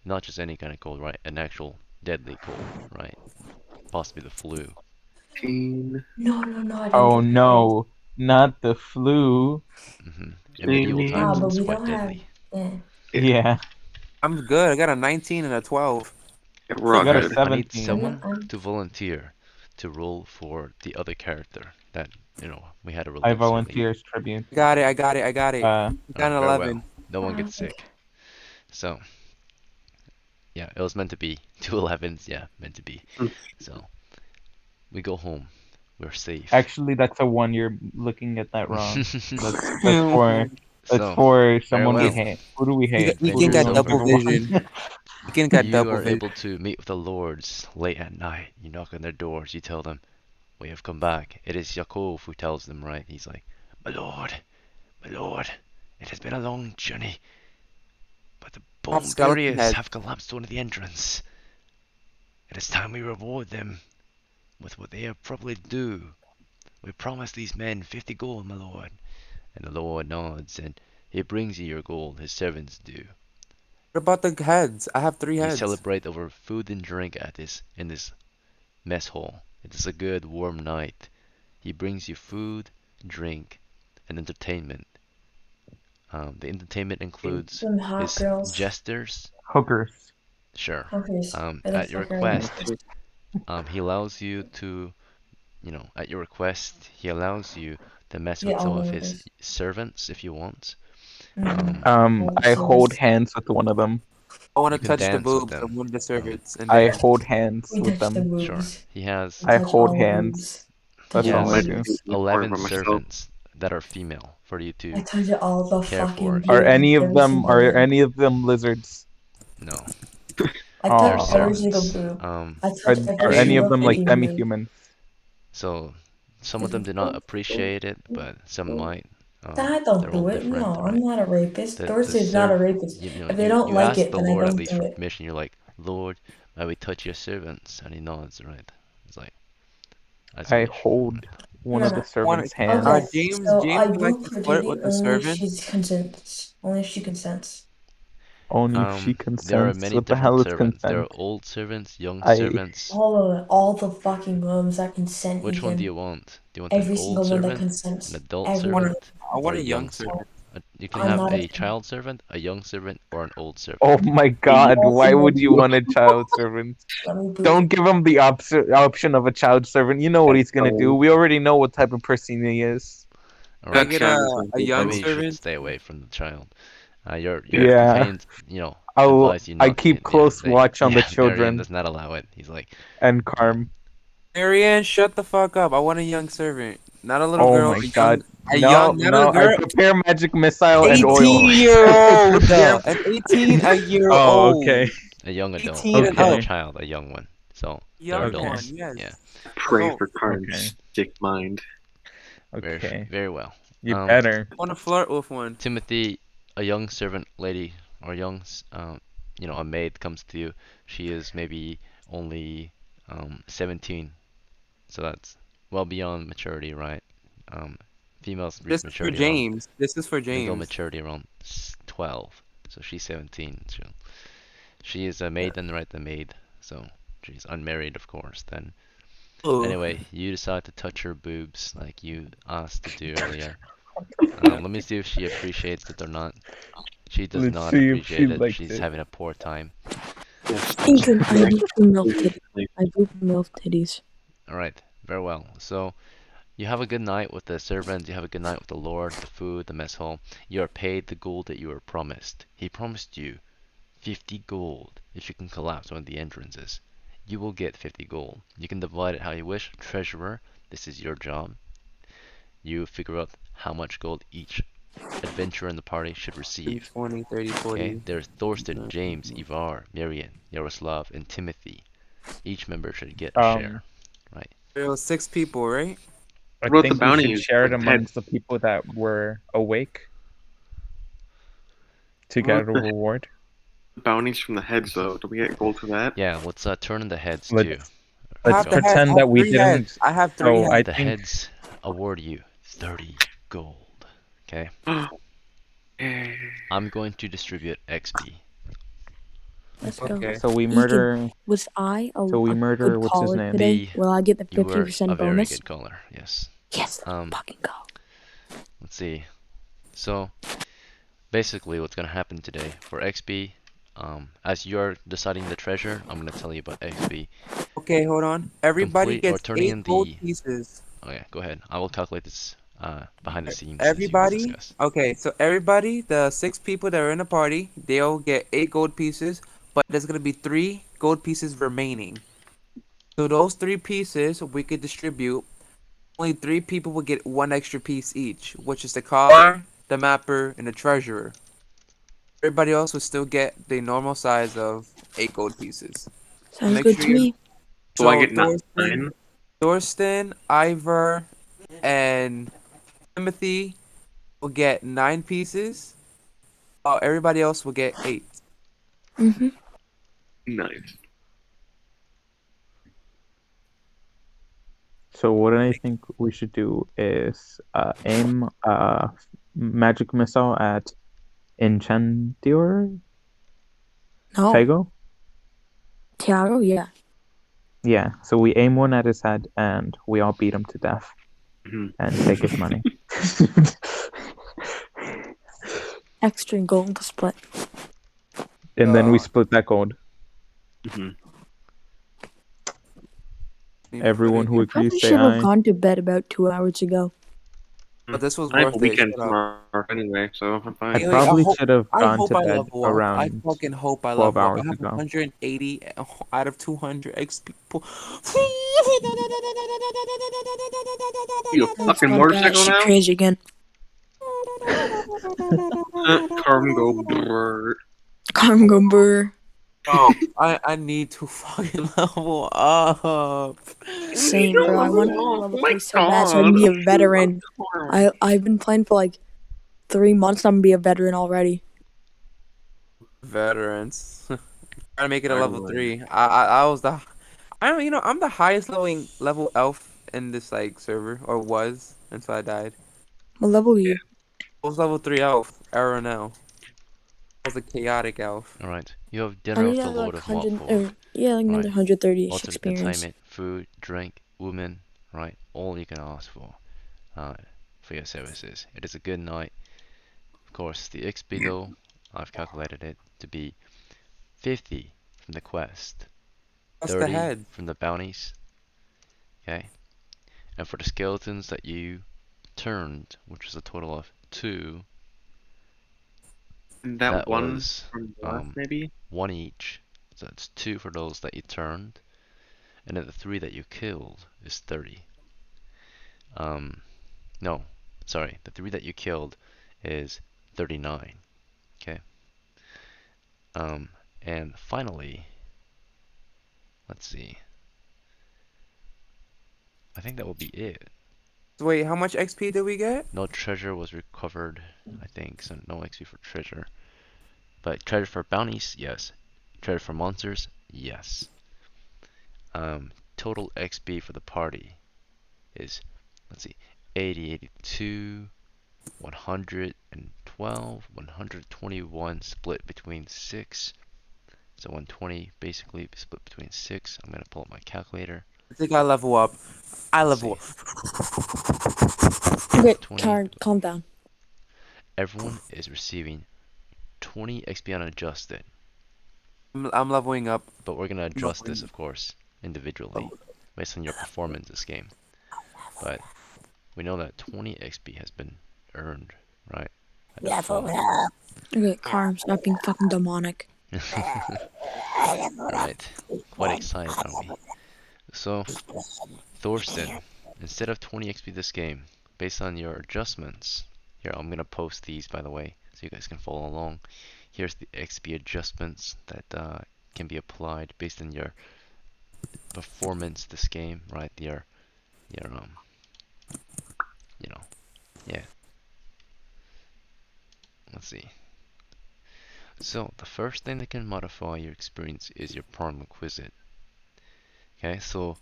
Not just any kind of cold, right? An actual deadly cold, right? Possibly the flu. 18. No, I didn't Oh get the cold. no, not the flu. In medieval times, But it's we quite don't have. deadly. Yeah, I'm good. I got a 19 and a 12. Yeah, we're I all got a good. I need 17. someone to volunteer to roll for the other character that, we had to I release earlier. volunteer as tribute. I got it. I got it. Uh, I got an Very 11. well. No one gets sick. So, yeah, it was meant to be. 2 11s, yeah, meant to be. So, we go home. We're safe. actually, that's a 1. You're looking at that wrong. That's So, for very someone we well. hate. Who do we hate? Who Ekin do we got lose, double number one? vision. Ekin got You double are vision. able to meet with the lords late at night. You knock on their doors. You tell them, we have come back. It is Yakov who tells them, right? He's like, my lord, it has been a long journey, but the Have skeleton BURIERS head. have collapsed one of the entrance. It is time we reward them with what they are probably due. We promised these men 50 gold, my lord. And the lord nods, and he brings you your gold, his servants do. What about the heads? I have 3 You heads. celebrate over food and drink in this mess hall. It is a good warm night. He brings you food, drink, and entertainment. The entertainment includes Some hot his girls. jesters. Hookers. Sure. Hookers. At your Fuck right. request, he allows you to, at your request, he allows you to mess Yeah, with some all of the his hookers. servants if you want. I hold hands with one of them. I want You to can touch the dance with boobs of them. one of the servants. And I then hold hands We with touch the them. Sure. boobs. He has We I touch hold all the hands. boobs. That's He all I has do. 11 by myself. servants that are female for you I to touch all the care fucking for. Are boobs. any of Every them single one. lizards? No, I they're touch every Aw. single servants. boob. Um, I Are, touch are every any of single them like fucking boob. demi-humans? so some of them do not appreciate it, but some might. I don't They're all do it. different, No, I'm right? not a rapist. The Thorsten is not a serv, rapist. If they you don't you like ask it, the then I Lord at don't least do for it. permission. You're like, Lord, may we touch your servants? And he nods, right? It's like, as you I wish. hold one No, of the no. servants' hands. Okay, James so I would like book to her flirt dating with the only if servant. she consents. Only if she consents. Only if she There are consents. many What the hell different is servants. There are consent? old servants, young I servants. All the fucking ones that consent, Which one do you Ethan. want? Do you want an Every old single one that servant, an consents. adult Everyone. servant, I or want a a young young servant. servant? You can I'm have not a a child servant, a young servant, or an old servant. Oh my god, why would you want a child servant? Let me put Don't give him the option of a child servant. You know what he's gonna do. We already know what type of person he is. All Can I right. get sounds like a a young Maybe you should servant? stay away from the child. Your Yeah. companions, advise you I not. keep close watch on the Mariyan children does not allow it. He's like, and Karm. Mariyan, shut the fuck up. I want a young servant. Not a little Oh girl. my god. Not a No, I girl. prepare magic missile and oil. 18-year-old. Prepare- An 18 a year Oh, old. okay. a young adult, 18 not and a up. child, a young one. So they're Young Okay. adults. one, yes. Yeah, Pray Adult. for Karm's Okay. sick mind. Okay. very well. You better. I want to flirt with one. Timothy, a young servant lady or a maid comes to you. She is maybe only 17, so that's well beyond maturity, right? Females reach This is for maturity around James. This is for legal James. maturity around 12, so she's 17. So she is a maiden, right? The maid, so she's unmarried, of course. Then Oh. anyway, you decide to touch her boobs like you asked to do earlier. Let me see if she appreciates it or not. She does Let's not see if appreciate she it. likes She's it. having a poor time. Ethan, I do milk titties. I do milk titties. Alright, very well. So, you have a good night with the servants, you have a good night with the lord, the food, the mess hall. You are paid the gold that you were promised. He promised you 50 gold if you can collapse one of the entrances. You will get 50 gold. You can divide it how you wish. Treasurer, this is your job. You figure out how much gold each adventurer in the party should receive. 20, 30, 40. Okay, there's Thorsten, James, Ivarr, Mariyan, Yaroslav, and Timothy. Each member should get a share. Right. There was 6 people, right? I What about think the we should bounties share it for the amongst the people that were awake to get a What the- reward. Bounties from the heads, though. Do we get gold for that? Yeah, let's turn in the heads too. Let's I have the heads. pretend I that have we 3 heads. didn't. I have 3 So heads. I The think heads award you 30 gold. Okay? I'm going to distribute XP. Let's go. Okay. so. We murder. Was I a, So we a murder. good What's his caller name? today? Will I get the You were 50% a very bonus? good caller. Yes. Yes, let's fucking go. Let's see. So, basically, what's gonna happen today for XP? As you're deciding the treasure, I'm gonna tell you about XP. Okay, hold on. Everybody Complete or gets turning 8 in gold the. pieces. Okay, go ahead. I will calculate this behind the scenes. as you Everybody. discuss. Okay, so everybody, the 6 people that are in the party, they'll get 8 gold pieces, but there's gonna be 3 gold pieces remaining. So those 3 pieces we could distribute. Only 3 people will get 1 extra piece each, which is the caller, the mapper, and the treasurer. Everybody else will still get the normal size of 8 gold pieces. Sounds Make good sure to me. So I get 9. Thorsten, Ivarr, and Timothy will get 9 pieces. Everybody else will get 8. Mm-hmm. Nice. So what I think we should do is aim a magic missile at Enchantior No. Tiago, yeah. Yeah, so we aim one at his head and we all beat him to death and take his money. Extra gold to split. And then we split that gold. Everyone who Probably agrees say should have aye. gone to bed about 2 hours ago. But this was I have a worth it. weekend Shut up. tomorrow anyway, so I'm fine. I Haley, probably hope- should have I gone hope to I bed level up. I around fucking hope I 12 level up. hours I have ago. 180 out of 200 XP. You a fucking motorcycle now? Crazy again. Karm go brrr. Karm go brr. Oh, I need to fucking level up. Same, bro. I want to level 3 so bad so I can be a veteran. I've been playing for like 3 months. I'm gonna be a veteran already. Veterans. Trying to make it a level 3. I was the I'm the highest level elf in this like server, or was until I died. What level are you? I was level 3 elf, Arrow now. was a chaotic elf. Alright, you have I dinner need of to the have Lord like of 100, Motforg. like another Right. 130-ish Ultimate experience. consignment, food, drink, women, right? All you can ask for your services. It is a good night. Of course, the XP though, I've calculated it to be 50 from the quest, What's the 30 head? from the bounties, okay? And for the skeletons that you turned, which was a total of 2, And that one was from the left, maybe? 1 each. So it's 2 for those that you turned, and then the 3 that you killed is 30. No, sorry, the 3 that you killed is 39. Okay. And finally, let's see. I think that will be it. So wait, how much XP did we get? No treasure was recovered, I think, so no XP for treasure. But treasure for bounties, yes. Treasure for monsters, yes. Total XP for the party is, let's see, 80, 82, 112, 121 split between 6. So 120 basically split between 6. I'm gonna pull up my calculator. I think I level up. I level up. Okay, 20. calm down. Everyone is receiving 20 XP unadjusted, I'm leveling up. but we're gonna adjust this, of course, individually based on your performance this game. But we know that 20 XP has been earned, right? Okay, Karm, stop being fucking demonic. Right. Quite excited, aren't we? So, Thorsten, instead of 20 XP this game, based on your adjustments, here, I'm gonna post these, by the way, so you guys can follow along. Here's the XP adjustments that can be applied based on your performance this game, right? Your you know, yeah. Let's see. So the first thing that can modify your experience is your prerequisite. Okay, so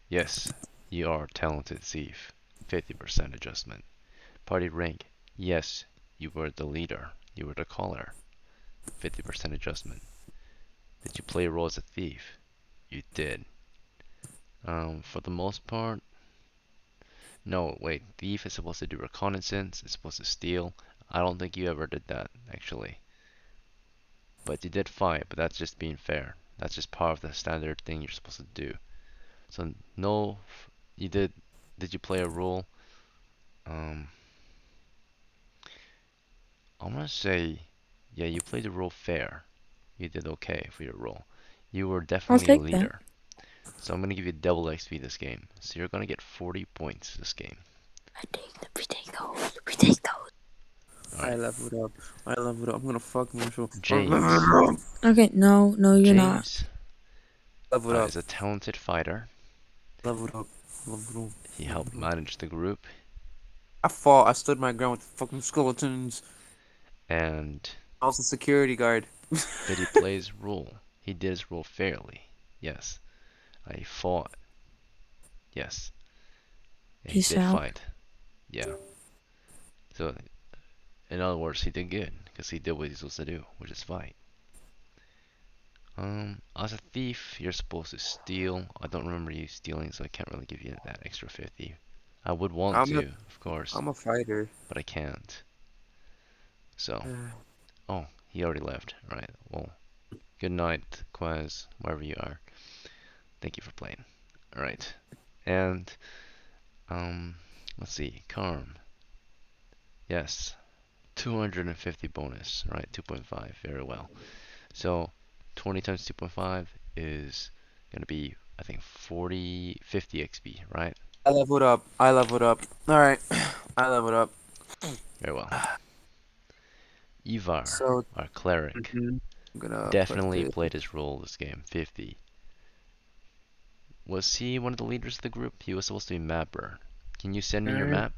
yes, you are a talented thief, 50% adjustment. Party rank, yes, you were the leader, you were the caller, 50% adjustment. Did you play a role as a thief? You did. For the most part, no, wait, thief is supposed to do reconnaissance, it's supposed to steal. I don't think you ever did that, actually. But you did fight, but that's just being fair. That's just part of the standard thing you're supposed to do. So no, you did you play a role? I'm gonna say, yeah, you played the role fair. You did okay for your role. You were I'll definitely a take that. leader. So I'm gonna give you double XP this game. So you're gonna get 40 points this game. We take those. We take those. I leveled up. I leveled up. I'm gonna fuck Marshall. James. Okay, no, you're not. James Leveled up. is a talented fighter. Leveled up. Leveled up. He helped manage the group, I fought. I stood my ground with the fucking skeletons. and I was a security guard. did he play his role? He did his role fairly. Yes. He fought. Yes. He Peace did out. fight. Yeah. So, in other words, he did good because he did what he's supposed to do, which is fight. As a thief, you're supposed to steal. I don't remember you stealing, so I can't really give you that extra 50. I would want to, of course, I'm a fighter. but I can't. So, oh, he already left. Right. Well, good night, Kwaz, wherever you are. Thank you for playing. All right. And let's see, Karm. Yes, 250 bonus, right? 2.5, very well. So 20 times 2.5 is gonna be, I think, 50 XP, right? I leveled up. I leveled up. Alright. I leveled up. Very well. Ivarr, So our cleric, I'm gonna definitely played his role this game, 50. Was he one of the leaders of the group? He was supposed to be mapper. Can you send me your map?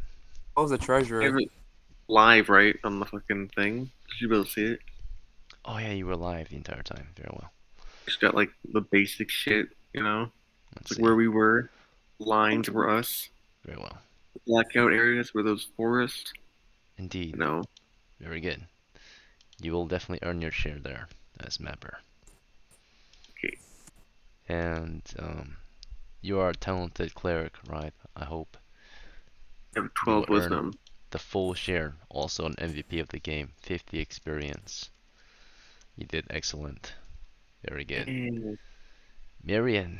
I was a treasurer. Live, right, on the fucking thing. Did you be able to see it? Oh yeah, you were live the entire time. Very well. Just got like the basic shit, you know? Let's Like see. where we were. Lines were us. Very well. Blackout areas were those forests. Indeed. No. Very good. you will definitely earn your share there as mapper. Okay. And you are a talented cleric, right? I hope. I have You will 12 earn wisdom. the full share, also an MVP of the game, 50 experience. You did excellent. Very good. And Mariyan.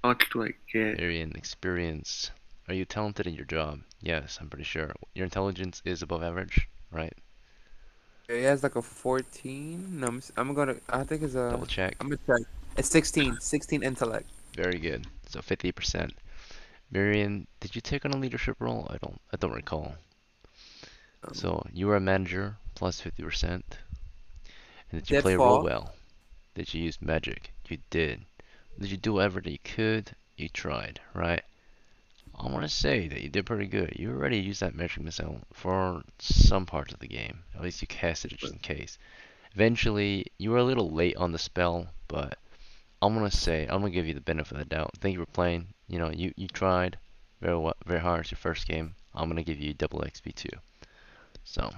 how much do I get? Mariyan, experience. Are you talented in your job? Yes, I'm pretty sure. Your intelligence is above average, right? He has like a 14. No, I'm gonna. I think it's a. Double check. I'm gonna check. It's 16. 16 intellect. Very good. So 50%. Mariyan, did you take on a leadership role? I don't recall. So you were a manager plus 50%. And did you play a role Deadfall. well? Did you use magic? You did. Did you do whatever that you could? You tried, right? I want to say that you did pretty good. You already used that magic missile for some parts of the game. At least you cast it just in case. Eventually, you were a little late on the spell, but I'm gonna give you the benefit of the doubt. Thank you for playing. You know, you tried very hard. It's your first game. I'm gonna give you double XP too. So,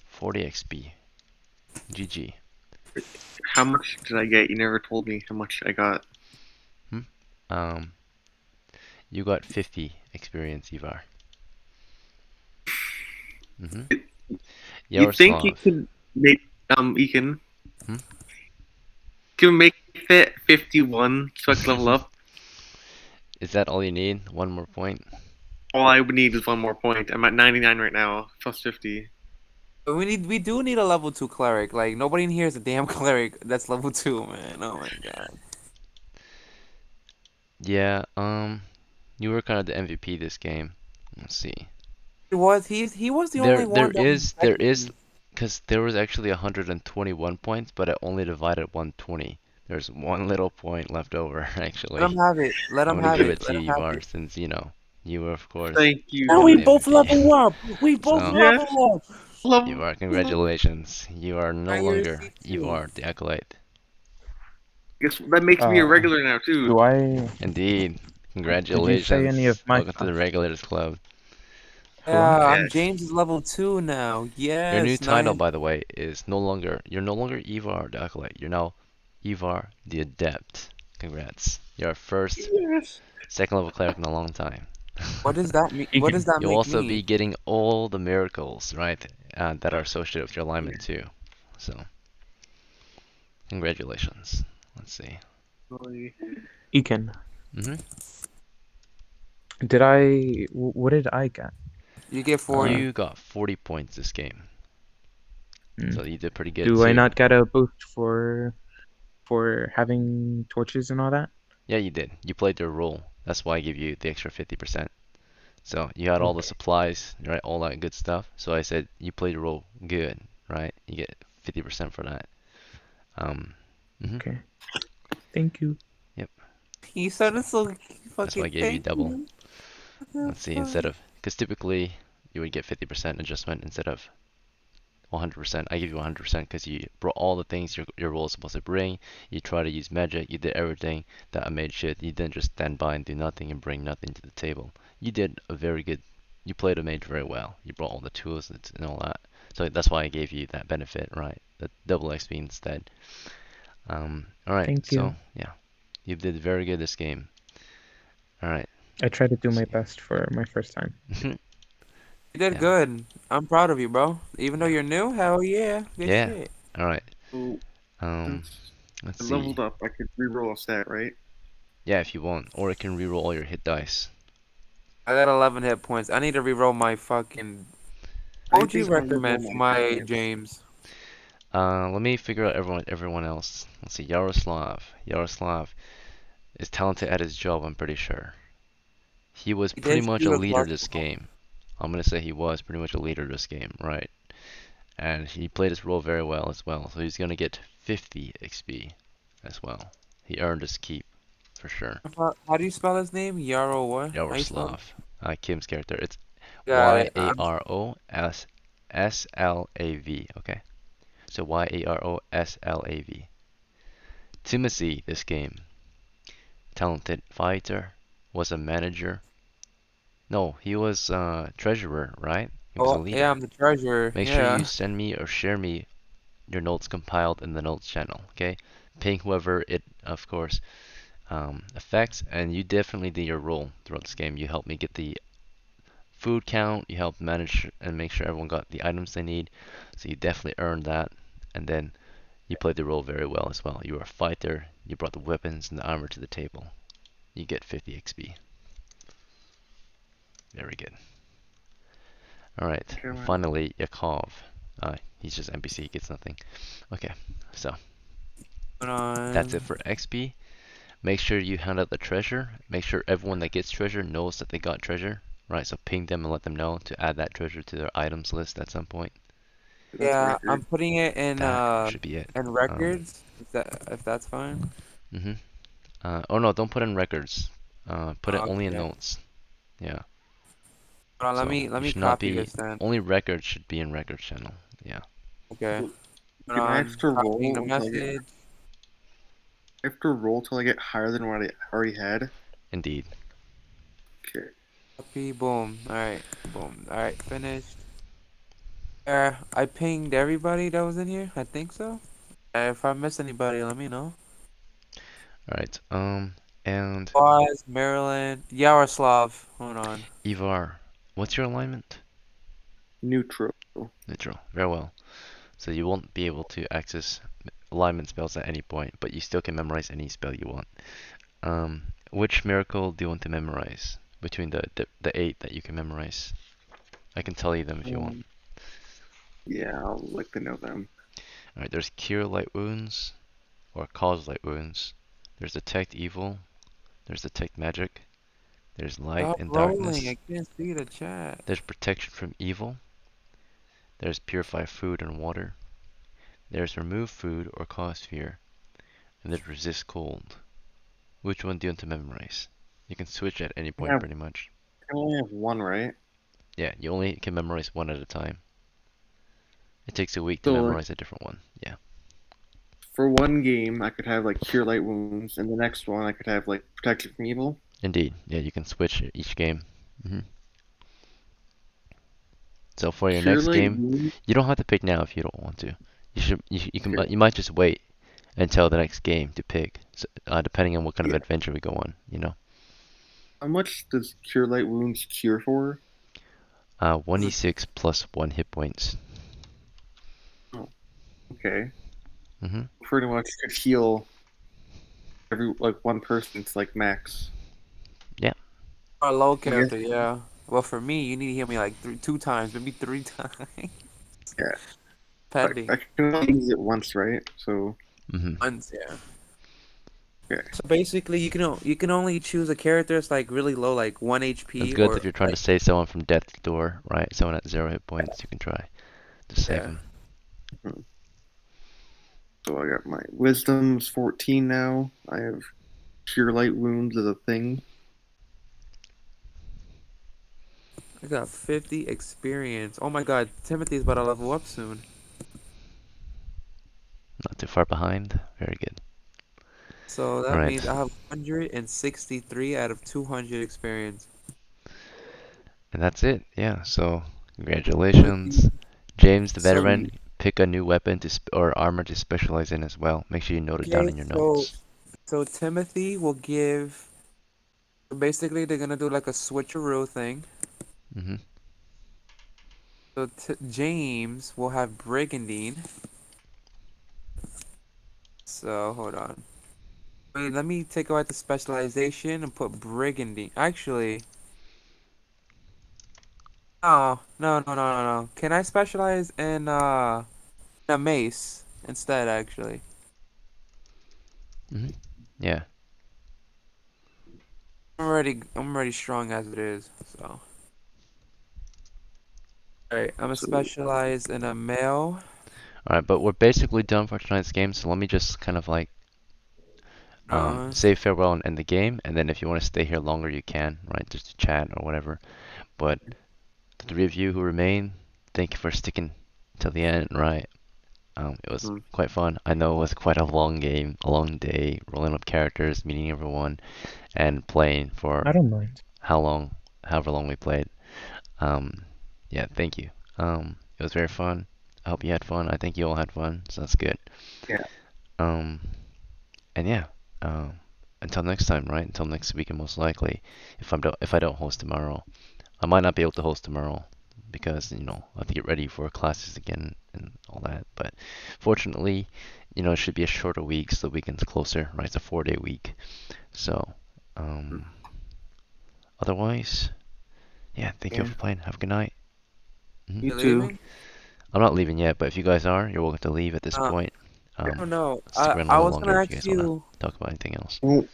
40 XP. GG. How much did I get? You never told me how much I got. Um, you got 50 experience, Ivarr. You think you Yaroslav. could make Ekin? Hmm? Can make it 51 so I can level up? Is that all you need? One more point? All I would need is one more point. I'm at 99 right now, plus 50. But we do need a level 2 cleric. Like nobody in here is a damn cleric that's level 2, man. Oh my god. Yeah, you were kind of the MVP this game. Let's see. He was the only one that was There better is, than me. because there was actually 121 points, but I only divided 120. There's one little point left over, actually. Let him have it. Let I'm him gonna have give it. it to Let him you, have Ivarr, it. since, you know, you were, of course, Thank you. And one we of the both MVP. level up. We both So, level up. Ivarr, congratulations. You are no Now you're longer C2. Ivarr, the Acolyte. Guess that makes me a regular now too. Do I? Indeed. Did you say any of Congratulations. my? Welcome to the Regulators Club. Yeah, Hello? I'm Yes. James is level 2 now. Your new Yes, title, nice. by the way, is you're no longer Ivarr the Acolyte. You're now Ivarr the Adept. Congrats. You're our first Yes. second level cleric in a long time. What does that mean? What does that You'll make also me? be getting all the miracles, right, that are associated with your alignment too. So, congratulations. Let's see. Ekin. Mm-hmm. What did I get? You get 40. You got 40 points this game. So you did pretty good Do too. I not get a boost for having torches and all that? Yeah, you did. You played your role. That's why I give you the extra 50%. So you had all the supplies, right? All that good stuff. So I said you played your role good, right? You get 50% for that. Okay. Thank you. Yep. You sounded so fucking. That's why I gave you Thank double. you. Let's see, because typically you would get 50% adjustment instead of 100%. I give you 100% because you brought all the things your role is supposed to bring. You try to use magic. You did everything that I made shit. You didn't just stand by and do nothing and bring nothing to the table. You did a very good. You played a mage very well. You brought all the tools and all that. So that's why I gave you that benefit, right? The double XP instead. All right. Thank so you. yeah, you did very good this game. All right. I tried to do my best for my first time. You did good. I'm proud of you, bro. Even though you're new, hell yeah. Good Yeah. shit. All right. So, Let's I see. leveled up. I could reroll a stat, right? Yeah, if you want, or it can reroll all your hit dice. I got 11 hit points. I need to reroll my fucking. I What would you think I'll reroll recommend for my my second. James? Let me figure out everyone else. Let's see. Yaroslav is talented at his job, I'm pretty sure. He was pretty much a leader this game. I'm gonna say he was pretty much a leader this game, right? And he played his role very well as well. So he's gonna get 50 XP as well. He earned his keep for sure. How do you spell his name? Yaro what? How you spell it? Yaroslav, Kim's character. It's Got it. Yaroslav. Okay. So Yaroslav. Timothy, this game. Talented fighter. Was a manager. No, he was treasurer, right? He was a Oh, leader. yeah, I'm the treasurer. Make sure you Yeah. send me or share me your notes compiled in the notes channel, okay? Ping whoever it, of course, affects, and you definitely did your role throughout this game. You helped me get the food count, you helped manage and make sure everyone got the items they need, so you definitely earned that, and then you played the role very well as well. You were a fighter, you brought the weapons and the armor to the table. You get 50 XP. Very good. Alright, Okay, man. finally, Yakov. He's just NPC, he gets nothing. Okay, so that's it for XP. Make sure you hand out the treasure. Make sure everyone that gets treasure knows that they got treasure. Right, so ping them and let them know to add that treasure to their items list at some point. That's Yeah, record. I'm putting it That should be it. in records. If that's fine. Mm-hmm. Oh no, don't put in records. Put it only in Okay. notes. Yeah. Hold on, So let you me should not copy be this then. only records should be in records channel. Yeah. Okay. Can Hold I on, have to copying the roll until I get? message. I have to roll till I get higher than what I already had. Indeed. Okay. Copy, boom. Alright, boom. Alright, finished. I pinged everybody that was in here. I think so. If I miss anybody, let me know. Alright. And Kwaz, Maryland, Yaroslav. Hold on. Ivarr, what's your alignment? Neutral. Neutral. Very well. So you won't be able to access alignment spells at any point, but you still can memorize any spell you want. Which miracle do you want to memorize between the 8 that you can memorize? I can tell you them if you want. Yeah, I'll like to know them. Alright, there's Cure Light Wounds, or Cause Light Wounds. There's Detect Evil. There's Detect Magic. There's Light Stop and rolling. Darkness. I can't see the chat. There's Protection from Evil. There's Purify Food and Water. There's Remove Food or Cause Fear. And there's Resist Cold. Which one do you want to memorize? You can switch at any point pretty much. I only have one, right? Yeah, you only can memorize one at a time. It takes a week to So, like, memorize a different one. Yeah. for one game, I could have like Cure Light Wounds, and the next one I could have like Protection from Evil. Indeed. Yeah, you can switch each game. So for your Cure next Light game, Wounds. you don't have to pick now if you don't want to. You might just wait until the next game to pick, so, depending on what kind of adventure we go on. How much does Cure Light Wounds cure for? 1d6 plus 1 hit points. Oh, okay. Mm-hmm. Pretty much could heal one person's like max. Yeah. A low character, yeah. Well, for me, you need to heal me like 2 times, maybe 3 times. Yeah. Petty. I can only use it once, right? So. Once, yeah. Yeah. So basically, you can only choose a character that's like really low, like 1 HP. It's good or, if you're trying to save someone from death's door, right? Someone at 0 hit points, you can try to save them. So I got my Wisdom's 14 now. I have Cure Light Wounds as a thing. I got 50 experience. Oh my god, Timothy's about to level up soon. Not too far behind. Very good. So that means I have 163 out of 200 experience. And that's it. Yeah. So congratulations, James, the veteran. Pick a new weapon or armor to specialize in as well. Make sure you note it down in your notes. So Timothy will give. Basically, they're gonna do like a switcheroo thing. So James will have Brigandine. So hold on. Wait, let me take out the specialization and put Brigandine. Actually, no. Can I specialize in a mace instead? Actually. Yeah. I'm already strong as it is. So. Alright, I'm gonna specialize in a male. Alright, but we're basically done for tonight's game, so let me just kind of like say farewell and end the game, and then if you want to stay here longer you can, right, just to chat or whatever. But the 3 of you who remain, thank you for sticking till the end, right? It was quite fun. I know it was quite a long game, a long day, rolling up characters, meeting everyone, and playing for I don't mind. however long we played. Yeah, thank you. It was very fun. I hope you had fun. I think you all had fun, so that's good. Yeah. Um, and yeah, until next time, right? Until next week, and most likely, if I don't host tomorrow, I might not be able to host tomorrow because I have to get ready for classes again and all that. But fortunately, it should be a shorter week, so the weekend's closer, right? It's a 4-day week. So, otherwise, yeah, thank you Yeah. for playing. Have a good night. You You too. leaving? I'm not leaving yet, but if you guys are, you're welcome to leave at this point. I don't know. Stick around a I little was gonna longer if you ask guys want to you. talk about anything else. Well,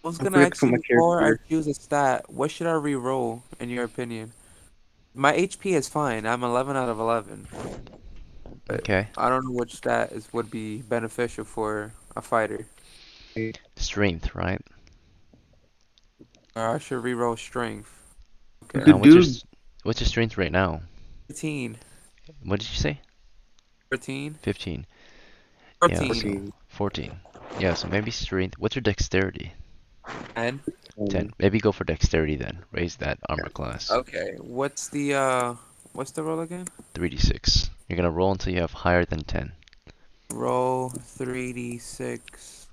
I was I gonna forgot to ask put you my before I character. choose a stat. What should I re-roll in your opinion? My HP is fine. I'm 11 out of 11. But Okay. I don't know which stat would be beneficial for a fighter. Strength, right? I should re-roll strength. You Okay. could What's your do. what's your strength right now? 13. What did you say? 13. 15. Yeah, 14. so 14. Yeah, so maybe strength. What's your dexterity? 10. 10. Maybe go for dexterity then. Raise that armor class. Okay. What's the roll again? 3d6. You're gonna roll until you have higher than 10. Roll 3d6.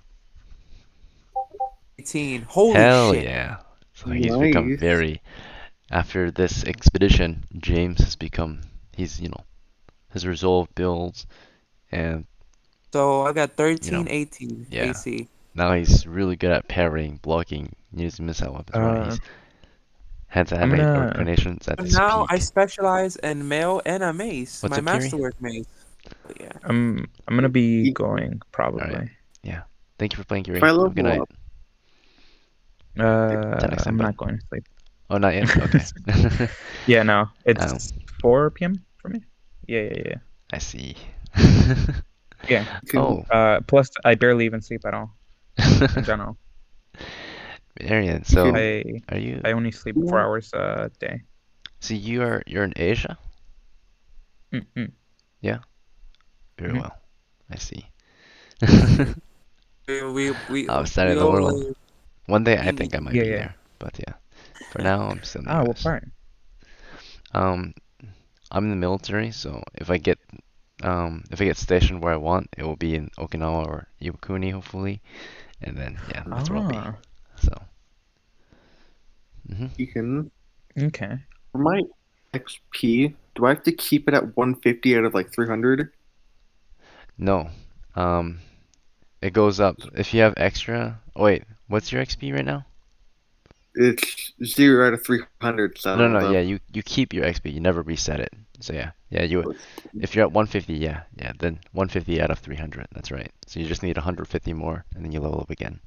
18. Holy Hell shit. yeah. So he's become Nice. very. After this expedition, James has become. His resolve builds, and So I got you know, 13, 18 yeah. AC. Now he's really good at parrying, blocking, using missile weapons, right? He's I'm hand-to-hand gonna. coordination's at And its now I peak. specialize in mail and a mace. What's My up, Kiri? masterwork mace. But yeah. I'm gonna be going All right. probably. Yeah. Thank you for playing, Kiri. If I Have a good level night. up, Till next time, I'm bud. not going to sleep. Oh, not yet? Okay. Yeah, no, Um, it's 4 p.m. for me. Yeah. I see. Yeah. Oh. Plus I barely even sleep at all in general. Mariyan, so I are you? I only sleep 4 hours a day. So you're in Asia? Mm-mm. Yeah. Very Mhm. well. I see. We Outside of the all world. One day I in think I might Yeah, be yeah. there, but yeah. For now, I'm still in the Ah, what US. part? Um, I'm in the military, so if I get stationed where I want, it will be in Okinawa or Iwakuni, hopefully, and then yeah, that's where I'll be. Ah, So, you can. okay. For my XP, do I have to keep it at 150 out of like 300? no, um, it goes up if you have extra. Oh, wait, what's your XP right now? It's 0 out of 300. So No, yeah, you keep your XP, you never reset it. So yeah, if you're at 150, yeah, then 150 out of 300. That's right. So you just need 150 more, and then you level up again.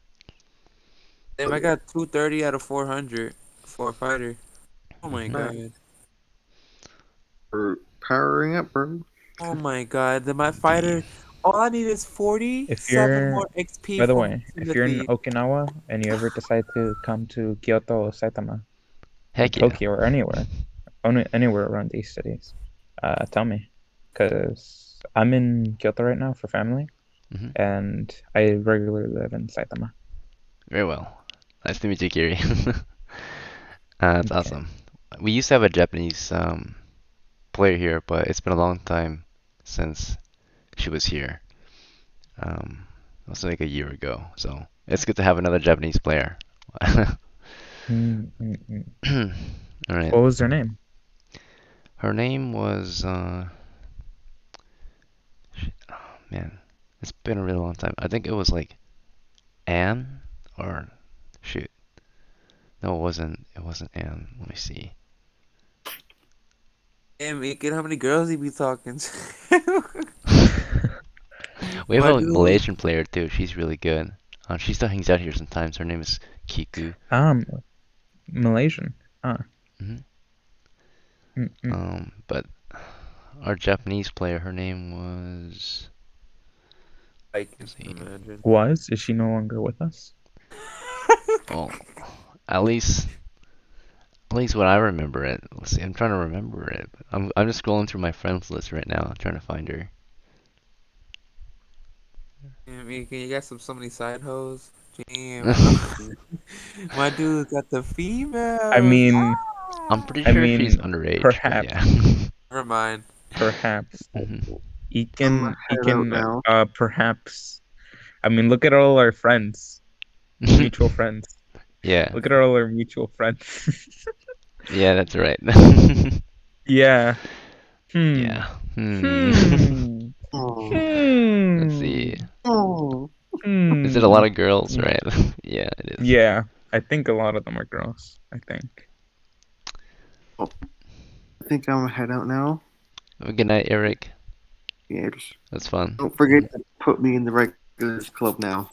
Damn, I got 230 out of 400 for a fighter. Oh my god. For powering up, bro. Oh my god. Then my fighter. All I need is 47 If you're, more XP by the from way, if you're in Timothy. Okinawa and you ever decide to come to Kyoto or Saitama, or Heck yeah. Tokyo or anywhere around these cities, tell me, because I'm in Kyoto right now for family, and I regularly live in Saitama. Very well. Nice to meet you, Kiri. That's Okay. awesome. We used to have a Japanese player here, but it's been a long time since she was here. It was like a year ago, so it's good to have another Japanese player. All right. What was their name? Her name was oh, man, it's been a really long time. I think it was like Anne or shoot. No, it wasn't. It wasn't Anne. Let me see. Damn, Aiken, how many girls he be talking to? We have My a dude. Malaysian player too. She's really good. She still hangs out here sometimes. Her name is Kiku. Malaysian. But our Japanese player, her name was. I can imagine. Is she no longer with us? Well, at least when I remember it. Let's see. I'm trying to remember it. I'm just scrolling through my friends list right now, trying to find her. Damn, Aiken, you got so many side hoes. Damn. My dude got the females. I mean, I'm pretty I sure she's mean, underage, but perhaps, yeah. Never mind. perhaps. Mhm. I'm head out now. Perhaps. I mean, look at all our friends, mutual friends. Yeah, Look at all our mutual friends. yeah, that's right. Yeah. Hmm. Yeah. Hmm. Hmm. Oh, Let's see. Hmm. oh. Is it a lot Hmm. of girls, Yeah. right? Yeah, it is. Yeah. I think a lot of them are girls. I think. I think I'm gonna head out now. Good night, Eric. Yeah, just That's fun. don't forget to put me in the regulars club now.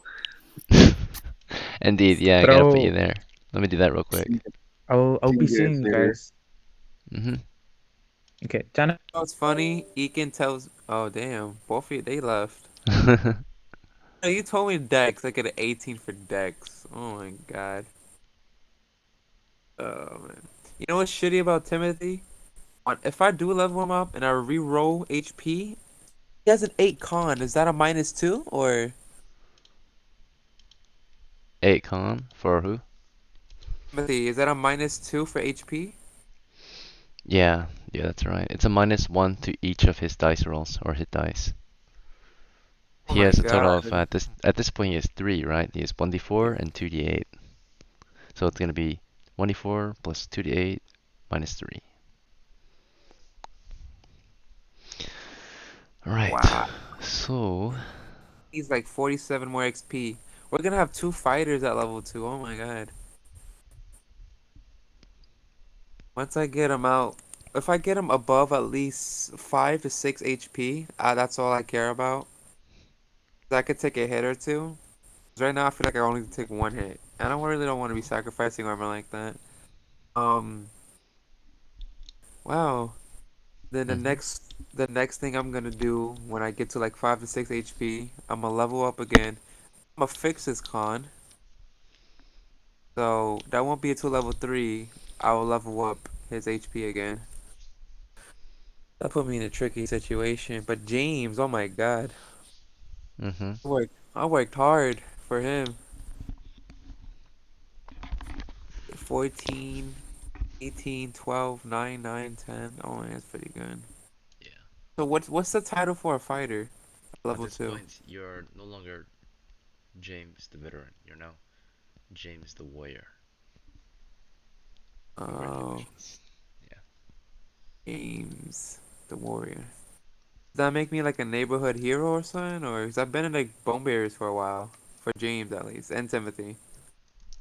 Indeed, yeah, I gotta put you Throw. there. Let me do that real quick. I'll See be you guys seeing you later. guys. Hmm. Okay, Janet. You know what's funny? Ekin tells. Oh damn, both of you they left. Oh, you told me Dex. I get an 18 for Dex. Oh my god. Oh man. You know what's shitty about Timothy? If I do level him up and I re-roll HP, he has an 8 con. Is that a -2 or 8 con for who? Timothy? Is that a -2 for HP? Yeah, yeah, that's right. It's a -1 to each of his dice rolls or hit dice. Oh He my has a total god. of at this point he has 3, right? He has 1d4 and 2d8. So it's gonna be 1d4 plus 2d8 minus 3. Alright. Wow. So He's like 47 more XP. We're gonna have 2 fighters at level 2. Oh my god. Once I get him out, if I get him above at least 5 to 6 HP, that's all I care about. I could take a hit or two. 'Cause right now I feel like I only take 1 hit. And I really don't want to be sacrificing armor like that. Wow. Then mhm. the next thing I'm gonna do when I get to like 5 to 6 HP, I'm gonna level up again. I'm gonna fix his con. So that won't be until level 3. I will level up his HP again. That put me in a tricky situation. But James, oh my god. Mhm. I worked hard for him. 14, 18, 12, 9, 9, 10. Oh, man, that's pretty good. Yeah. So what's the title for a fighter? At Level this 2. point, you're no longer James the veteran. You're now James the warrior. Oh, Congratulations. Yeah. James the warrior. Does that make me like a neighborhood hero or something? Or because I've been in like Bone Bears for a while. For James at least. And Timothy.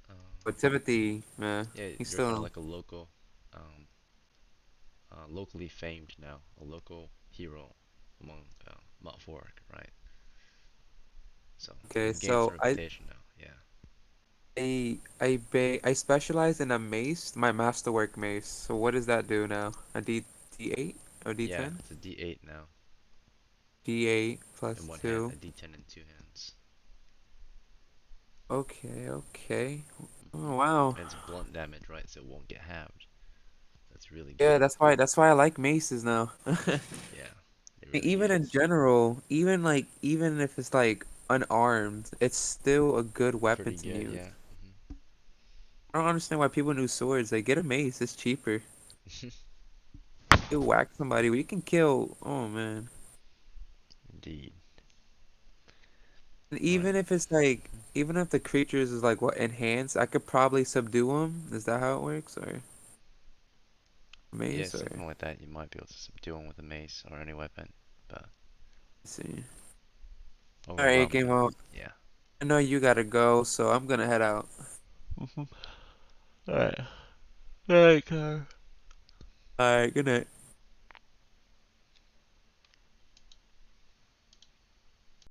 Um, But Timothy, man, yeah, he's you're kind of still like a um, locally famed now, a local hero among Motforg, right? So okay. you've gained some So reputation now. Yeah. I specialize in a mace, my masterwork mace. So what does that do now? A D8 or Yeah, D10? it's a D8 now. D8 plus In one hand, 2. a D10 in two hands. Okay, okay. Hmm. Oh wow. And it's blunt damage, right? So it won't get halved. That's really Yeah, good. that's why I like maces now. Yeah, it really Even in is. general, even if it's like unarmed, it's still a good weapon Pretty to good, use. yeah. Hmm. I don't understand why people use swords. They get a mace, it's cheaper. You whack somebody, we can kill. Oh man. Indeed. And Right. even if it's like, even if the creatures is like what enhanced, I could probably subdue them. Is that how it works, or Yeah, mace, or something like that. You might be able to subdue him with a mace or any weapon, but let's see. All right, overwhelming game them. out. Yeah. I know you gotta go, so I'm gonna head out. Mhm. Alright. Alright, Car. All right, good night.